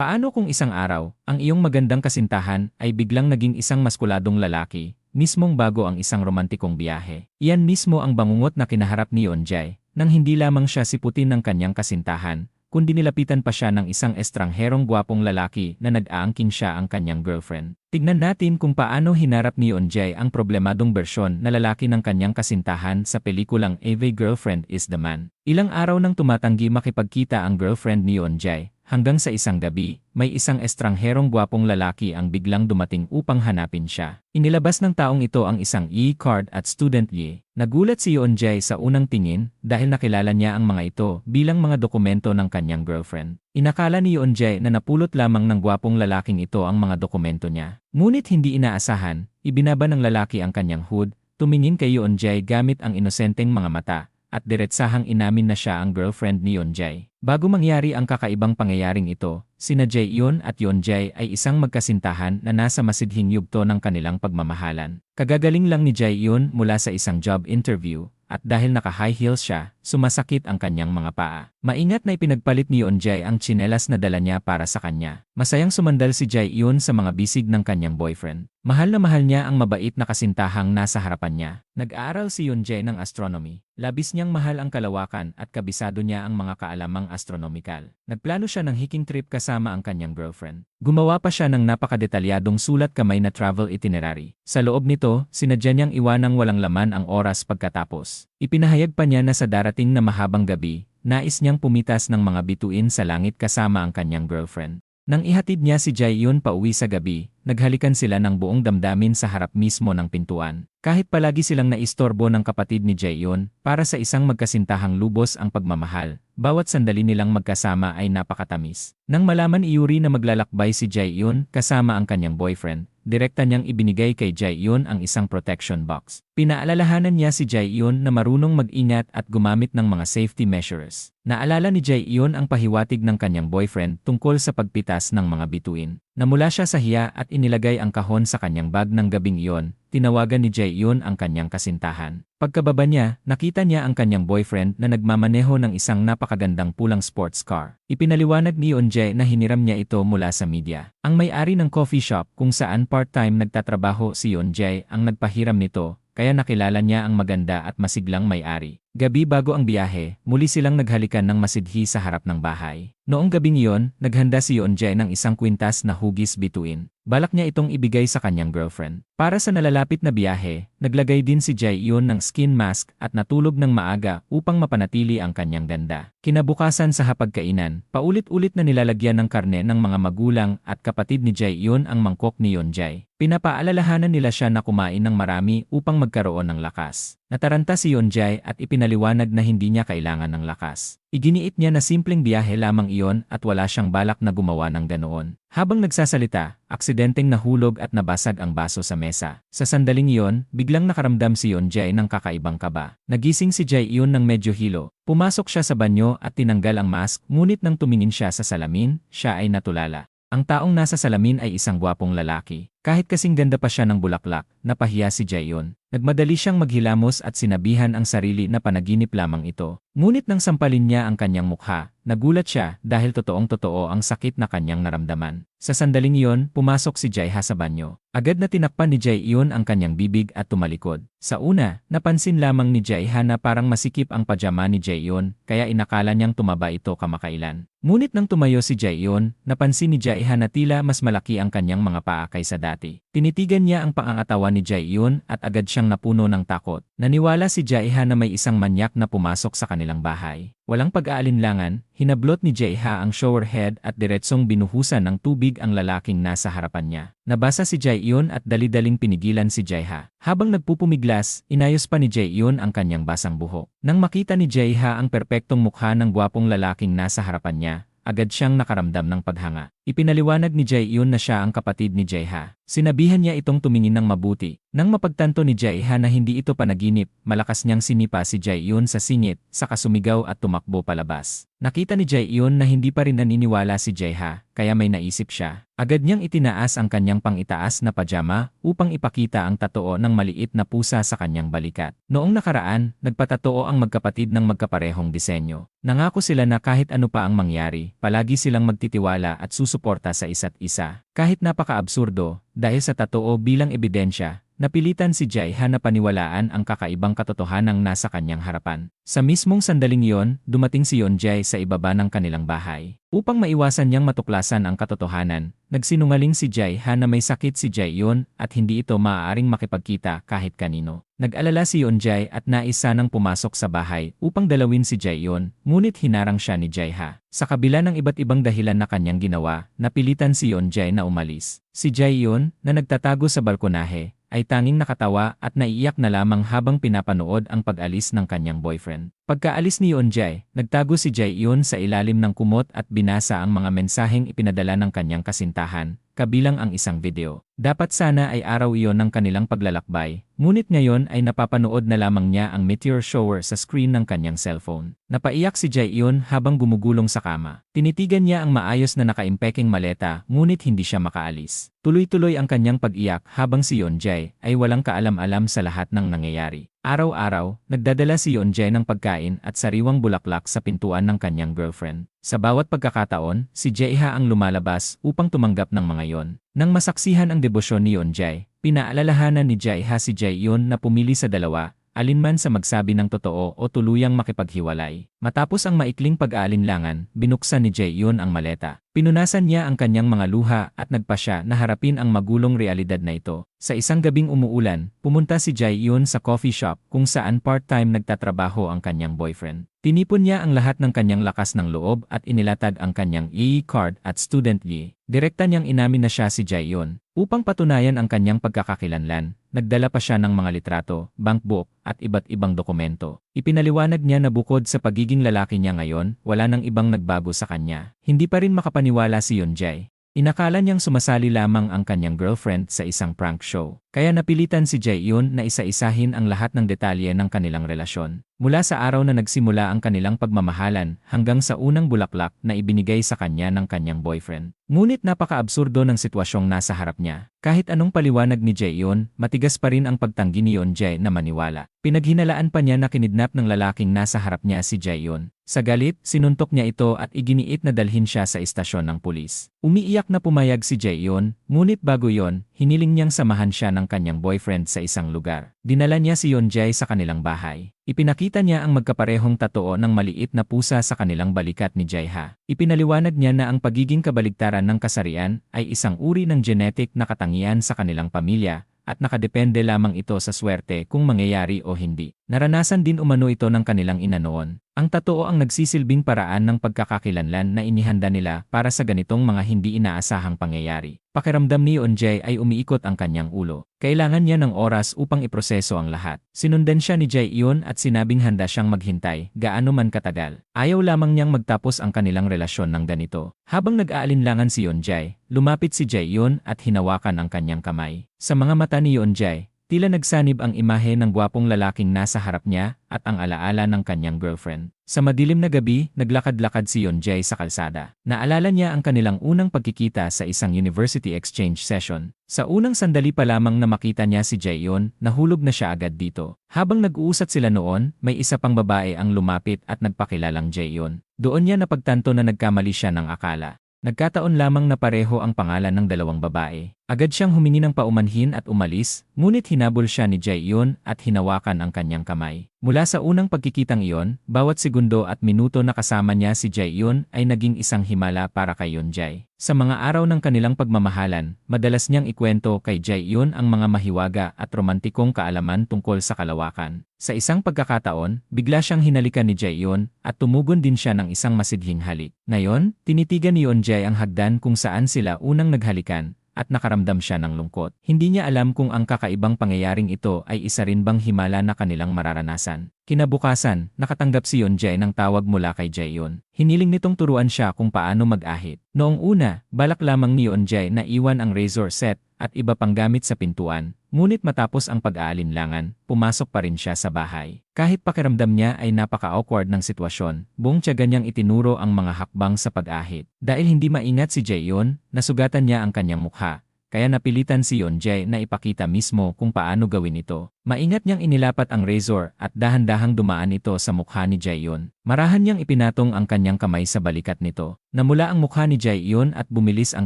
Paano kung isang araw, ang iyong magandang kasintahan ay biglang naging isang maskuladong lalaki, mismong bago ang isang romantikong biyahe? Iyan mismo ang bangungot na kinaharap ni Yonjay, nang hindi lamang siya siputin ng kanyang kasintahan, kundi nilapitan pa siya ng isang estrangherong gwapong lalaki na nag-aangkin siya ang kanyang girlfriend. Tignan natin kung paano hinarap ni Yonjay ang problemadong bersyon na lalaki ng kanyang kasintahan sa pelikulang Every Girlfriend is the Man. Ilang araw nang tumatanggi makipagkita ang girlfriend ni Yonjay, hanggang sa isang gabi, may isang estrangherong gwapong lalaki ang biglang dumating upang hanapin siya. Inilabas ng taong ito ang isang e-card at student ID. Nagulat si Yonjay sa unang tingin dahil nakilala niya ang mga ito bilang mga dokumento ng kanyang girlfriend. Inakala ni Yonjay na napulot lamang ng gwapong lalaking ito ang mga dokumento niya. Ngunit hindi inaasahan, ibinaba ng lalaki ang kanyang hood, tumingin kay Yonjay gamit ang inosenteng mga mata, at diretsahang inamin na siya ang girlfriend ni Yonjay. Bago mangyari ang kakaibang pangyayaring ito, sina Jaehyun at Yonjay ay isang magkasintahan na nasa masidhing yugto ng kanilang pagmamahalan. Kagagaling lang ni Jaehyun mula sa isang job interview, at dahil naka-high heels siya, sumasakit ang kanyang mga paa. Maingat na ipinagpalit ni Yonjay ang tsinelas na dala niya para sa kanya. Masayang sumandal si Jaehyun sa mga bisig ng kanyang boyfriend. Mahal na mahal niya ang mabait na kasintahang nasa harapan niya. Nag-aaral si Yonjay ng astronomy. Labis niyang mahal ang kalawakan at kabisado niya ang mga kaalamang astronomikal. Nagplano siya ng hiking trip kasama ang kanyang girlfriend. Gumawa pa siya ng napakadetalyadong sulat kamay na travel itinerary. Sa loob nito, sinadya niyang iwanang walang laman ang oras pagkatapos. Ipinahayag pa niya na sa darating na mahabang gabi, nais niyang pumitas ng mga bituin sa langit kasama ang kanyang girlfriend. Nang ihatid niya si Jaehyun pauwi sa gabi, naghalikan sila ng buong damdamin sa harap mismo ng pintuan. Kahit palagi silang naistorbo ng kapatid ni Jaehyun, para sa isang magkasintahang lubos ang pagmamahal, bawat sandali nilang magkasama ay napakatamis. Nang malaman ni Yuri na maglalakbay si Jaehyun kasama ang kanyang boyfriend, direkta niyang ibinigay kay Jaehyun ang isang protection box. Pinaalalahanan niya si Jaehyun na marunong mag-ingat at gumamit ng mga safety measures. Naalala ni Jaehyun ang pahiwatig ng kanyang boyfriend tungkol sa pagpitas ng mga bituin. Namula siya sa hiya at inilagay ang kahon sa kanyang bag ng gabing iyon, tinawagan ni Jaehyun ang kanyang kasintahan. Pagkababa niya, nakita niya ang kanyang boyfriend na nagmamaneho ng isang napakagandang pulang sports car. Ipinaliwanag ni Yonjay na hiniram niya ito mula sa media. Ang may-ari ng coffee shop kung saan part-time nagtatrabaho si Yonjay ang nagpahiram nito, kaya nakilala niya ang maganda at masiglang may-ari. Gabi bago ang biyahe, muli silang naghalikan ng masidhi sa harap ng bahay. Noong gabing iyon, naghanda si Yonjay ng isang kwintas na hugis bituin. Balak niya itong ibigay sa kanyang girlfriend. Para sa nalalapit na biyahe, naglagay din si Jaehyun ng skin mask at natulog ng maaga upang mapanatili ang kanyang ganda. Kinabukasan sa hapagkainan, paulit-ulit na nilalagyan ng karne ng mga magulang at kapatid ni Jaehyun ang mangkok ni Yonjay. Pinapaalalahanan nila siya na kumain ng marami upang magkaroon ng lakas. Nataranta si Yonjay at ipinaliwanag na hindi niya kailangan ng lakas. Iginiit niya na simpleng biyahe lamang iyon at wala siyang balak na gumawa ng ganoon. Habang nagsasalita, aksidenteng nahulog at nabasag ang baso sa mesa. Sa sandaling iyon, biglang nakaramdam si Yonjay ng kakaibang kaba. Nagising si Jaehyun ng medyo hilo. Pumasok siya sa banyo at tinanggal ang mask, ngunit nang tumingin siya sa salamin, siya ay natulala. Ang taong nasa salamin ay isang gwapong lalaki. Kahit kasing ganda pa siya ng bulaklak, napahiya si Jaehyun. Nagmadali siyang maghilamos at sinabihan ang sarili na panaginip lamang ito. Ngunit nang sampalin niya ang kanyang mukha, nagulat siya dahil totoong-totoo ang sakit na kanyang naramdaman. Sa sandaling iyon, pumasok si Jaeha sa banyo. Agad na tinakpan ni Jaehyun ang kanyang bibig at tumalikod. Sa una, napansin lamang ni Jaeha na parang masikip ang pajama ni Jaehyun, kaya inakala niyang tumaba ito kamakailan. Ngunit nang tumayo si Jaehyun, napansin ni Jaeha na tila mas malaki ang kanyang mga paa kaysa dati. Tinitigan niya ang pangangatawan ni Jaehyun at agad siyang napuno ng takot. Naniwala si Jaeha na may isang manyak na pumasok sa kanilang bahay. Walang pag-aalinlangan, hinablot ni Jaeha ang shower head at diretsong binuhusan ng tubig ang lalaking nasa harapan niya. Nabasa si Jaehyun at dali-daling pinigilan si Jaeha. Habang nagpupumiglas, inayos pa ni Jaehyun ang kanyang basang buhok. Nang makita ni Jaeha ang perpektong mukha ng gwapong lalaking nasa harapan niya, agad siyang nakaramdam ng paghanga. Ipinaliwanag ni Jaehyun na siya ang kapatid ni Jaeha. Sinabihan niya itong tumingin ng mabuti. Nang mapagtanto ni Jaeha na hindi ito panaginip, malakas niyang sinipa si Jaehyun sa singit, saka sumigaw at tumakbo palabas. Nakita ni Jaehyun na hindi pa rin naniniwala si Jaeha, kaya may naisip siya. Agad niyang itinaas ang kanyang pang-itaas na pajama upang ipakita ang tatoo ng maliit na pusa sa kanyang balikat. Noong nakaraan, nagpatatoo ang magkapatid ng magkaparehong disenyo. Nangako sila na kahit ano pa ang mangyari, palagi silang magtitiwala at susuportahan sumusuporta sa isa't isa. Kahit napaka-absurdo, dahil sa totoo bilang ebidensya, napilitan si Jae-ha na paniwalaan ang kakaibang katotohanang nasa kanyang harapan. Sa mismong sandaling iyon, dumating si Yeonjae sa ibaba ng kanilang bahay. Upang maiwasan niyang matuklasan ang katotohanan, nagsinungaling si Jae-ha na may sakit si Jae-yoon at hindi ito maaaring makipagkita kahit kanino. Nag-alala si Yeonjae at nais sanang pumasok sa bahay upang dalawin si Jae-yoon, ngunit hinarang siya ni Jae-ha. Sa kabila ng iba't ibang dahilan na kanyang ginawa, napilitan si Yeonjae na umalis. Si Jae-yoon, na nagtatago sa balkonahe, ay tanging nakatawa at naiiyak na lamang habang pinapanood ang pag-alis ng kanyang boyfriend. Pagkaalis ni Yeonjae, nagtago si Jae-yoon sa ilalim ng kumot at binasa ang mga mensaheng ipinadala ng kanyang kasintahan, kabilang ang isang video. Dapat sana ay araw iyon ng kanilang paglalakbay, ngunit ngayon ay napapanood na lamang niya ang meteor shower sa screen ng kanyang cellphone. Napaiyak si Jae-yoon habang gumugulong sa kama. Tinitigan niya ang maayos na nakaimpekeng maleta, ngunit hindi siya makaalis. Tuloy-tuloy ang kanyang pag-iyak habang si Yeonjae ay walang kaalam-alam sa lahat ng nangyayari. Araw-araw, nagdadala si Yeonjae ng pagkain at sariwang bulaklak sa pintuan ng kanyang girlfriend. Sa bawat pagkakataon, si Jae-ha ang lumalabas upang tumanggap ng mga yon. Nang masaksihan ang debosyon ni Yeonjae, pinaalalahanan ni Jae-ha si Jae-yoon na pumili sa dalawa, alinman sa magsabi ng totoo o tuluyang makipaghiwalay. Matapos ang maikling pag-aalinlangan, binuksan ni Jae-yoon ang maleta. Pinunasan niya ang kanyang mga luha at nagpasya na harapin ang magulong realidad na ito. Sa isang gabing umuulan, pumunta si Jae-yoon sa coffee shop kung saan part-time nagtatrabaho ang kanyang boyfriend. Tinipon niya ang lahat ng kanyang lakas ng loob at inilatag ang kanyang e-card at student ID. Direkta niyang inamin na siya si Jae-yoon. Upang patunayan ang kanyang pagkakakilanlan, nagdala pa siya ng mga litrato, bankbook, at iba't ibang dokumento. Ipinaliwanag niya na bukod sa pagiging lalaki niya ngayon, wala nang ibang nagbago sa kanya. Hindi pa rin makapaniwala si Yeonjae. Inakala niyang sumasali lamang ang kanyang girlfriend sa isang prank show. Kaya napilitan si Jae-yoon na isa-isahin ang lahat ng detalye ng kanilang relasyon. Mula sa araw na nagsimula ang kanilang pagmamahalan hanggang sa unang bulaklak na ibinigay sa kanya ng kanyang boyfriend. Ngunit napaka-absurdo ng sitwasyong nasa harap niya. Kahit anong paliwanag ni Jae-yoon, matigas pa rin ang pagtanggi ni Yeonjae na maniwala. Pinaghinalaan pa niya na kinidnap ng lalaking nasa harap niya si Jae-yoon. Sa galit, sinuntok niya ito at iginiit na dalhin siya sa istasyon ng pulis. Umiiyak na pumayag si Jae-yoon, ngunit bago yon, hiniling niyang samahan siya ng kanyang boyfriend sa isang lugar. Dinala niya si Yeonjae sa kanilang bahay. Ipinakita niya ang magkaparehong tattoo ng maliit na pusa sa kanilang balikat ni Jae-ha. Ipinaliwanag niya na ang pagiging kabaligtaran ng kasarian ay isang uri ng genetic na katangian sa kanilang pamilya at nakadepende lamang ito sa swerte kung mangyayari o hindi. Naranasan din umano ito ng kanilang ina noon. Ang tattoo ang nagsisilbing paraan ng pagkakakilanlan na inihanda nila para sa ganitong mga hindi inaasahang pangyayari. Pakiramdam ni Yeonjae ay umiikot ang kanyang ulo. Kailangan niya ng oras upang iproseso ang lahat. Sinundan siya ni Jae-yoon at sinabing handa siyang maghintay, gaano man katagal. Ayaw lamang niyang magtapos ang kanilang relasyon ng ganito. Habang nag-aalinlangan si Yeonjae, lumapit si Jae-yoon at hinawakan ang kanyang kamay. Sa mga mata ni Yeonjae, tila nagsanib ang imahe ng gwapong lalaking nasa harap niya at ang alaala ng kanyang girlfriend. Sa madilim na gabi, naglakad-lakad si Yeonjae sa kalsada. Naalala niya ang kanilang unang pagkikita sa isang university exchange session. Sa unang sandali pa lamang na makita niya si Jae-yoon, nahulog na siya agad dito. Habang nag-uusat sila noon, may isa pang babae ang lumapit at nagpakilalang Jae-yoon. Doon niya napagtanto na nagkamali siya ng akala. Nagkataon lamang na pareho ang pangalan ng dalawang babae. Agad siyang humingi ng paumanhin at umalis, ngunit hinabol siya ni Jae-yoon at hinawakan ang kanyang kamay. Mula sa unang pagkikitang iyon, bawat segundo at minuto na kasama niya si Jae-yoon ay naging isang himala para kay Yeonjae. Sa mga araw ng kanilang pagmamahalan, madalas niyang ikwento kay Jae-yoon ang mga mahiwaga at romantikong kaalaman tungkol sa kalawakan. Sa isang pagkakataon, bigla siyang hinalikan ni Jae-yoon at tumugon din siya ng isang masidhing halik. Ngayon, tinitigan ni Yeonjae ang hagdan kung saan sila unang naghalikan at nakaramdam siya ng lungkot. Hindi niya alam kung ang kakaibang pangyayaring ito ay isa rin bang himala na kanilang mararanasan. Kinabukasan, nakatanggap si Yeonjae ng tawag mula kay Jae-yoon. Hiniling nitong turuan siya kung paano mag-ahit. Noong una, balak lamang ni Yeonjae na iwan ang razor set at iba pang gamit sa pintuan. Ngunit matapos ang pag-aalinlangan, pumasok pa rin siya sa bahay. Kahit pakiramdam niya ay napaka-awkward ng sitwasyon, buong tiyaga niyang itinuro ang mga hakbang sa pag-ahit. Dahil hindi maingat si Jae-yoon, nasugatan niya ang kanyang mukha. kaya napilitan si Yeonjae na ipakita mismo kung paano gawin ito. Maingat niyang inilapat ang razor at dahan-dahang dumaan ito sa mukha ni Jaehyun. Marahan niyang ipinatong ang kanyang kamay sa balikat nito. Namula ang mukha ni Jaehyun at bumilis ang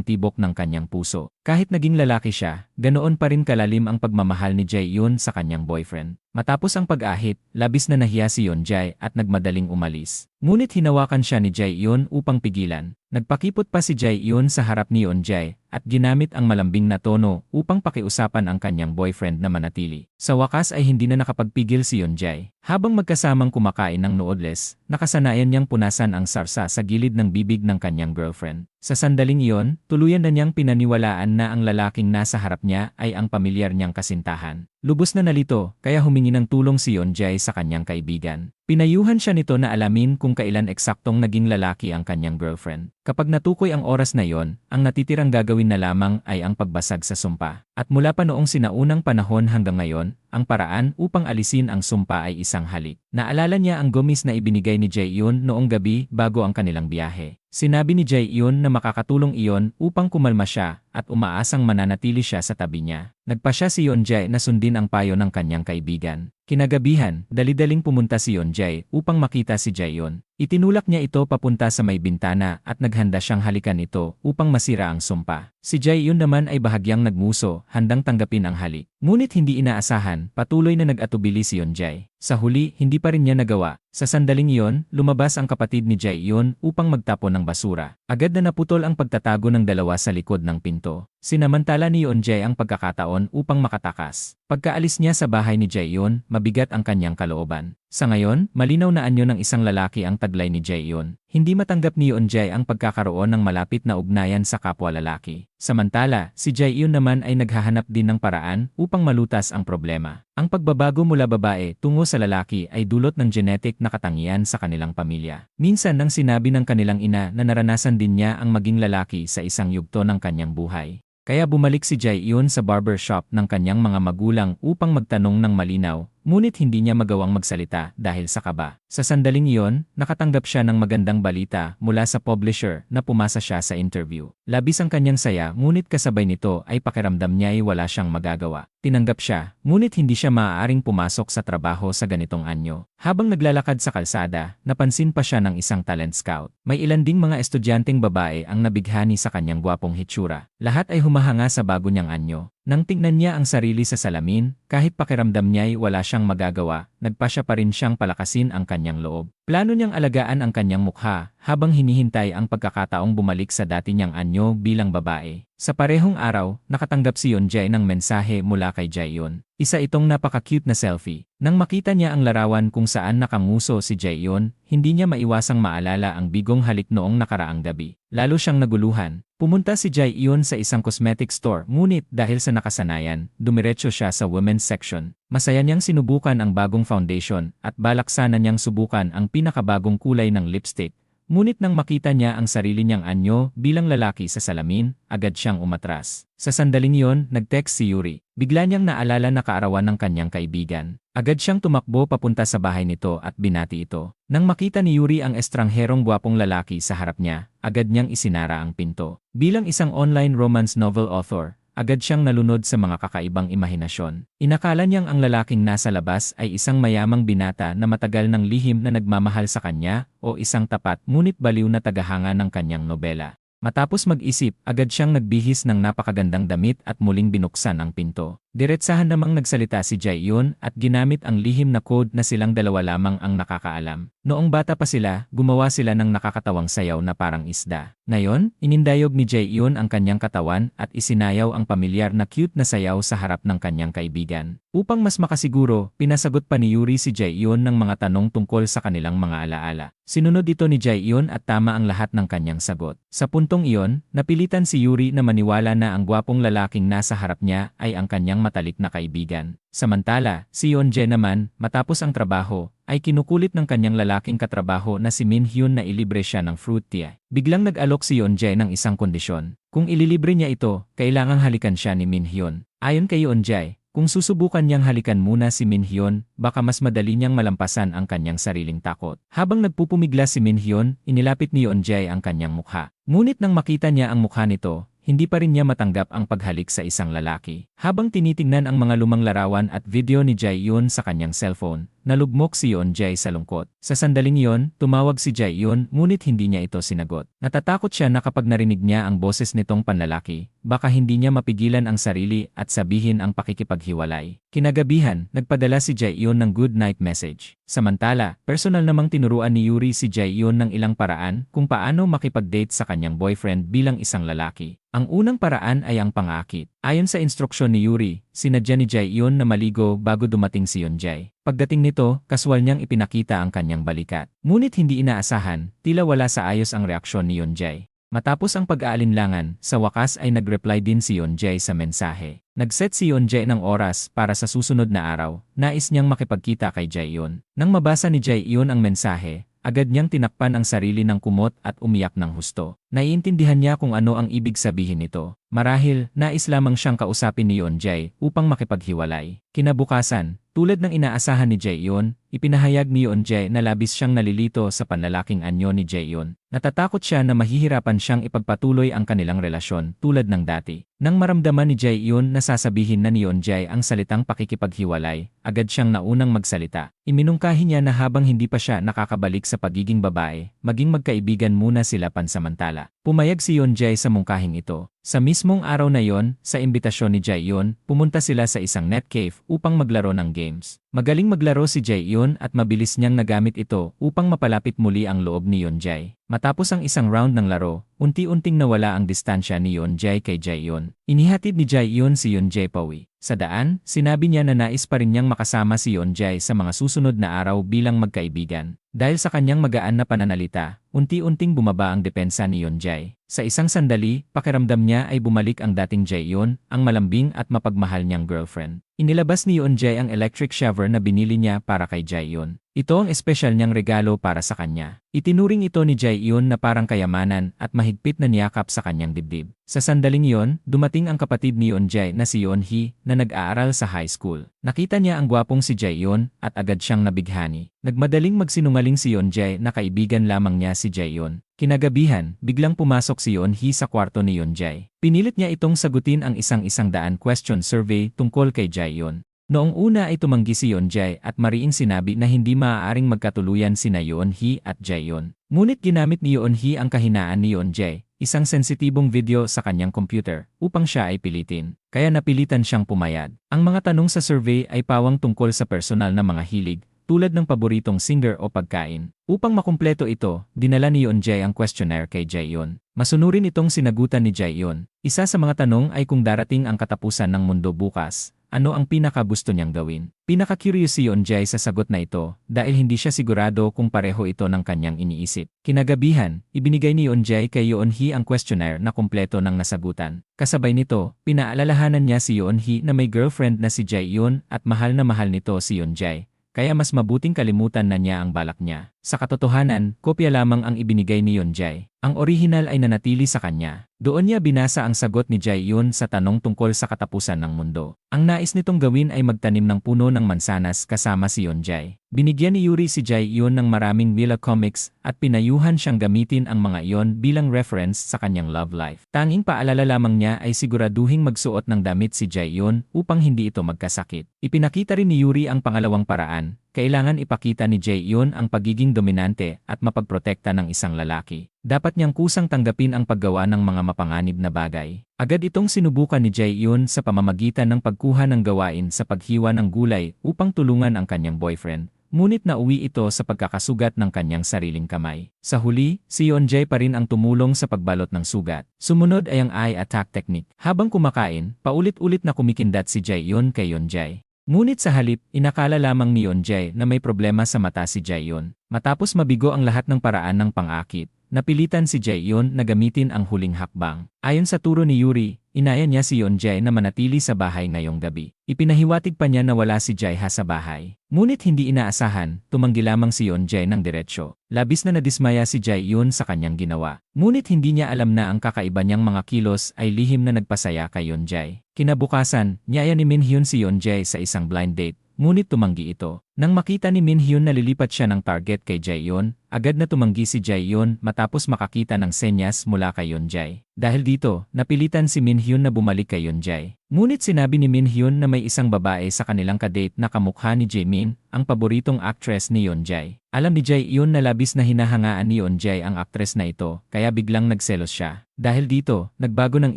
tibok ng kanyang puso. Kahit naging lalaki siya, ganoon pa rin kalalim ang pagmamahal ni Jaehyun sa kanyang boyfriend. Matapos ang pag-ahit, labis na nahiya si Yeonjae at nagmadaling umalis. Ngunit hinawakan siya ni Jaehyun upang pigilan. Nagpakipot pa si Jaehyun sa harap ni Yeonjae at ginamit ang malambing na tono upang pakiusapan ang kanyang boyfriend na manatili. Sa wakas ay hindi na nakapagpigil si Yeonjae. Habang magkasamang kumakain ng noodles, nakasanayan niyang punasan ang sarsa sa gilid ng bibig ng kanyang girlfriend. Sa sandaling iyon, tuluyan na niyang pinaniwalaan na ang lalaking nasa harap niya ay ang pamilyar niyang kasintahan. Lubos na nalito, kaya humingi ng tulong si Yeonjae sa kanyang kaibigan. Pinayuhan siya nito na alamin kung kailan eksaktong naging lalaki ang kanyang girlfriend. Kapag natukoy ang oras na iyon, ang natitirang gagawin na lamang ay ang pagbasag sa sumpa. At mula pa noong sinaunang panahon hanggang ngayon, ang paraan upang alisin ang sumpa ay isang halik. Naalala niya ang gomis na ibinigay ni Jaehyun noong gabi bago ang kanilang biyahe. Sinabi ni Jaehyun na makakatulong iyon upang kumalma siya at umaasang mananatili siya sa tabi niya. Nagpa siya si Yeonjae na sundin ang payo ng kanyang kaibigan. Kinagabihan, dali-daling pumunta si Yeonjae upang makita si Jaehyun. Itinulak niya ito papunta sa may bintana at naghanda siyang halikan ito upang masira ang sumpa. Si Jaehyun naman ay bahagyang nagmuso, handang tanggapin ang halik. Ngunit hindi inaasahan, patuloy na nag-atubili si Yeonjae. Sa huli, hindi pa rin niya nagawa. Sa sandaling iyon, lumabas ang kapatid ni Jaehyun upang magtapon ng basura. Agad na naputol ang pagtatago ng dalawa sa likod ng pinto. Sinamantala ni Yeonjae ang pagkakataon upang makatakas. Pagkaalis niya sa bahay ni Jaehyun, mabigat ang kanyang kalooban. Sa ngayon, malinaw na anyo ng isang lalaki ang taglay ni Jaehyun. Hindi matanggap ni Yeonjae ang pagkakaroon ng malapit na ugnayan sa kapwa lalaki. Samantala, si Jaehyun naman ay naghahanap din ng paraan upang malutas ang problema. Ang pagbabago mula babae tungo sa lalaki ay dulot ng genetic na katangian sa kanilang pamilya. Minsan nang sinabi ng kanilang ina na naranasan din niya ang maging lalaki sa isang yugto ng kanyang buhay. Kaya bumalik si Jaehyun sa barbershop ng kanyang mga magulang upang magtanong ng malinaw, ngunit hindi niya magawang magsalita dahil sa kaba. Sa sandaling iyon, nakatanggap siya ng magandang balita mula sa publisher na pumasa siya sa interview. Labis ang kanyang saya, ngunit kasabay nito ay pakiramdam niya ay wala siyang magagawa. Tinanggap siya, ngunit hindi siya maaaring pumasok sa trabaho sa ganitong anyo. Habang naglalakad sa kalsada, napansin pa siya ng isang talent scout. May ilan ding mga estudyanteng babae ang nabighani sa kanyang gwapong hitsura. Lahat ay humahanga sa bago niyang anyo. Nang tingnan niya ang sarili sa salamin, kahit pakiramdam niya ay wala siyang magagawa, nagpa siya pa rin siyang palakasin ang kanyang loob. Plano niyang alagaan ang kanyang mukha habang hinihintay ang pagkakataong bumalik sa dati niyang anyo bilang babae. Sa parehong araw, nakatanggap si Yeonjae ng mensahe mula kay Jaehyun. Isa itong napaka-cute na selfie. Nang makita niya ang larawan kung saan nakanguso si Jaehyun, hindi niya maiwasang maalala ang bigong halik noong nakaraang gabi. Lalo siyang naguluhan. Pumunta si Jaehyun sa isang cosmetic store, ngunit dahil sa nakasanayan, dumiretso siya sa women's section. Masaya niyang sinubukan ang bagong foundation at balak sana niyang subukan ang pinakabagong kulay ng lipstick. Ngunit nang makita niya ang sarili niyang anyo bilang lalaki sa salamin, agad siyang umatras. Sa sandaling iyon, nag-text si Yuri. Bigla niyang naalala na kaarawan ng kanyang kaibigan. Agad siyang tumakbo papunta sa bahay nito at binati ito. Nang makita ni Yuri ang estrangherong gwapong lalaki sa harap niya, agad niyang isinara ang pinto. Bilang isang online romance novel author, agad siyang nalunod sa mga kakaibang imahinasyon. Inakala niyang ang lalaking nasa labas ay isang mayamang binata na matagal ng lihim na nagmamahal sa kanya o isang tapat ngunit baliw na tagahanga ng kanyang nobela. Matapos mag-isip, agad siyang nagbihis ng napakagandang damit at muling binuksan ang pinto. Diretsahan namang nagsalita si Jaehyun at ginamit ang lihim na code na silang dalawa lamang ang nakakaalam. Noong bata pa sila, gumawa sila ng nakakatawang sayaw na parang isda. Ngayon, inindayog ni Jaehyun ang kanyang katawan at isinayaw ang pamilyar na cute na sayaw sa harap ng kanyang kaibigan. Upang mas makasiguro, pinasagot pa ni Yuri si Jaehyun ng mga tanong tungkol sa kanilang mga alaala. Sinunod ito ni Jaehyun at tama ang lahat ng kanyang sagot. Sa puntong iyon, napilitan si Yuri na maniwala na ang gwapong lalaking nasa harap niya ay ang kanyang matalik na kaibigan. Samantala, si Yeonjae naman, matapos ang trabaho, ay kinukulit ng kanyang lalaking katrabaho na si Min Hyun na ilibre siya ng fruit tea. Biglang nag-alok si Yeonjae ng isang kondisyon. Kung ililibre niya ito, kailangang halikan siya ni Min Hyun. Ayon kay Yeonjae, kung susubukan niyang halikan muna si Min Hyun, baka mas madali niyang malampasan ang kanyang sariling takot. Habang nagpupumiglas si Min Hyun, inilapit ni Yeonjae ang kanyang mukha. Ngunit nang makita niya ang mukha nito, hindi pa rin niya matanggap ang paghalik sa isang lalaki. Habang tinitingnan ang mga lumang larawan at video ni Jae-yoon sa kanyang cellphone, nalugmok si Yeon-jae sa lungkot. Sa sandaling iyon, tumawag si Jae-yoon ngunit hindi niya ito sinagot. Natatakot siya na kapag narinig niya ang boses nitong panlalaki, baka hindi niya mapigilan ang sarili at sabihin ang pakikipaghiwalay. Kinagabihan, nagpadala si Jae-yoon ng good night message. Samantala, personal namang tinuruan ni Yuri si Jae-yoon ng ilang paraan kung paano makipag-date sa kanyang boyfriend bilang isang lalaki. Ang unang paraan ay ang pangakit. Ayon sa instruksyon ni Yuri, sinadya ni Jae-yoon na maligo bago dumating si Yeon-jae. Pagdating nito, kaswal niyang ipinakita ang kanyang balikat. Ngunit hindi inaasahan, tila wala sa ayos ang reaksyon ni Yeon-jae. Matapos ang pag-aalinlangan, sa wakas ay nag-reply din si Yeon-jae sa mensahe. Nag-set si Yeon-jae ng oras para sa susunod na araw, nais niyang makipagkita kay Jae-yoon. Nang mabasa ni Jae-yoon ang mensahe, agad niyang tinakpan ang sarili ng kumot at umiyak ng husto. Naiintindihan niya kung ano ang ibig sabihin nito. Marahil, nais lamang siyang kausapin ni Yeon-jae upang makipaghiwalay. Kinabukasan, tulad ng inaasahan ni Jae-yoon, ipinahayag ni Yeon-jae na labis siyang nalilito sa panlalaking anyo ni Jae-yoon. Natatakot siya na mahihirapan siyang ipagpatuloy ang kanilang relasyon tulad ng dati. Nang maramdaman ni Jae-yoon na sasabihin na ni Yeon-jae ang salitang pakikipaghiwalay, agad siyang naunang magsalita. Iminungkahi niya na habang hindi pa siya nakakabalik sa pagiging babae, maging magkaibigan muna sila pansamantala. Pumayag si Yeon-jae sa mungkahing ito. Sa mismong araw na yon, sa imbitasyon ni Jae-yoon, pumunta sila sa isang net cave upang maglaro ng games. Magaling maglaro si Jae-yoon at mabilis niyang nagamit ito upang mapalapit muli ang loob ni Yeon-jae. Matapos ang isang round ng laro, unti-unting nawala ang distansya ni Yeon-jae kay Jae-yoon. Inihatid ni Jae-yoon si Yeon-jae pauwi. Sa daan, sinabi niya na nais pa rin niyang makasama si Yeon-jae sa mga susunod na araw bilang magkaibigan. Dahil sa kanyang magaan na pananalita, unti-unting bumaba ang depensa ni Yeon-jae. Sa isang sandali, pakiramdam niya ay bumalik ang dating Jae-yoon, ang malambing at mapagmahal niyang girlfriend. Inilabas ni Yeon-jae ang electric shower na binili niya para kay Jae-yoon. Ito ang espesyal niyang regalo para sa kanya. Itinuring ito ni Jae-yoon na parang kayamanan at mahigpit na niyakap sa kanyang dibdib. Sa sandaling iyon, dumating ang kapatid ni Yeon-jae na si Yeon-hee na nag-aaral sa high school. Nakita niya ang gwapong si Jae-yoon at agad siyang nabighani. Nagmadaling magsinungaling si Yeon-jae na kaibigan lamang niya si Jae-yoon. Kinagabihan, biglang pumasok si Yeon-hee sa kwarto ni Yeon-jae. Pinilit niya itong sagutin ang isang-isang daan question survey tungkol kay Jae-yoon. Noong una ay tumanggi si Yeon-jae at mariing sinabi na hindi maaaring magkatuluyan sina Yeon-hee at Jae-yoon. Ngunit ginamit ni Yeon-hee ang kahinaan ni Yeon-jae, isang sensitibong video sa kanyang computer, upang siya ay pilitin. Kaya napilitan siyang pumayag. Ang mga tanong sa survey ay pawang tungkol sa personal na mga hilig, tulad ng paboritong singer o pagkain. Upang makumpleto ito, dinala ni Yeon-jae ang questionnaire kay Jae-yoon. Masunurin itong sinagutan ni Jae-yoon. Isa sa mga tanong ay kung darating ang katapusan ng mundo bukas, ano ang pinakagusto niyang gawin. Pinaka-curious si Yeon-jae sa sagot na ito dahil hindi siya sigurado kung pareho ito ng kanyang iniisip. Kinagabihan, ibinigay ni Yeon-jae kay Yeon-hee ang questionnaire na kumpleto ng nasagutan. Kasabay nito, pinaalalahanan niya si Yeon-hee na may girlfriend na si Jae-yoon at mahal na mahal nito si Yeon-jae. Kaya mas mabuting kalimutan na niya ang balak niya. Sa katotohanan, kopya lamang ang ibinigay ni Yeon-jae. Ang orihinal ay nanatili sa kanya. Doon niya binasa ang sagot ni Jae-yoon sa tanong tungkol sa katapusan ng mundo. Ang nais nitong gawin ay magtanim ng puno ng mansanas kasama si Yeon-jae. Binigyan ni Yuri si Jae-yoon ng maraming Willa comics at pinayuhan siyang gamitin ang mga iyon bilang reference sa kanyang love life. Tanging paalala lamang niya ay siguraduhing magsuot ng damit si Jae-yoon upang hindi ito magkasakit. Ipinakita rin ni Yuri ang pangalawang paraan. Kailangan ipakita ni Jae-yoon ang pagiging dominante at mapagprotekta ng isang lalaki. Dapat niyang kusang tanggapin ang paggawa ng mga mapanganib na bagay. Agad itong sinubukan ni Jae-yoon sa pamamagitan ng pagkuha ng gawain sa paghiwa ng gulay upang tulungan ang kanyang boyfriend. Ngunit nauwi ito sa pagkakasugat ng kanyang sariling kamay. Sa huli, si Yeon-jae pa rin ang tumulong sa pagbalot ng sugat. Sumunod ay ang eye attack technique. Habang kumakain, paulit-ulit na kumikindat si Jae-yoon kay Yeon-jae. Ngunit sa halip, inakala lamang ni Yeon-jae na may problema sa mata si Jae-yoon. Matapos mabigo ang lahat ng paraan ng pang-akit, napilitan si Jae-yoon na gamitin ang huling hakbang. Ayon sa turo ni Yuri, inaya niya si Yeon-jae na manatili sa bahay ngayong gabi. Ipinahiwatig pa niya na wala si Jae-ha sa bahay. Ngunit hindi inaasahan, tumanggi lamang si Yeon-jae ng diretsyo. Labis na nadismaya si Jae-yoon sa kanyang ginawa. Ngunit hindi niya alam na ang kakaiba niyang mga kilos ay lihim na nagpasaya kay Yeon-jae. Kinabukasan, niyaya ni Min-hyun si Yeon-jae sa isang blind date, ngunit tumanggi ito. Nang makita ni Min Hyun na lilipat siya ng target kay Jaehyun, agad na tumanggi si Jaehyun matapos makakita ng senyas mula kay Yeonjae. Dahil dito, napilitan si Min Hyun na bumalik kay Yeonjae. Ngunit sinabi ni Min Hyun na may isang babae sa kanilang kadate na kamukha ni Jaemin, ang paboritong actress ni Yeonjae. Alam ni Jaehyun na labis na hinahangaan ni Yeonjae ang actress na ito, kaya biglang nagselos siya. Dahil dito, nagbago ng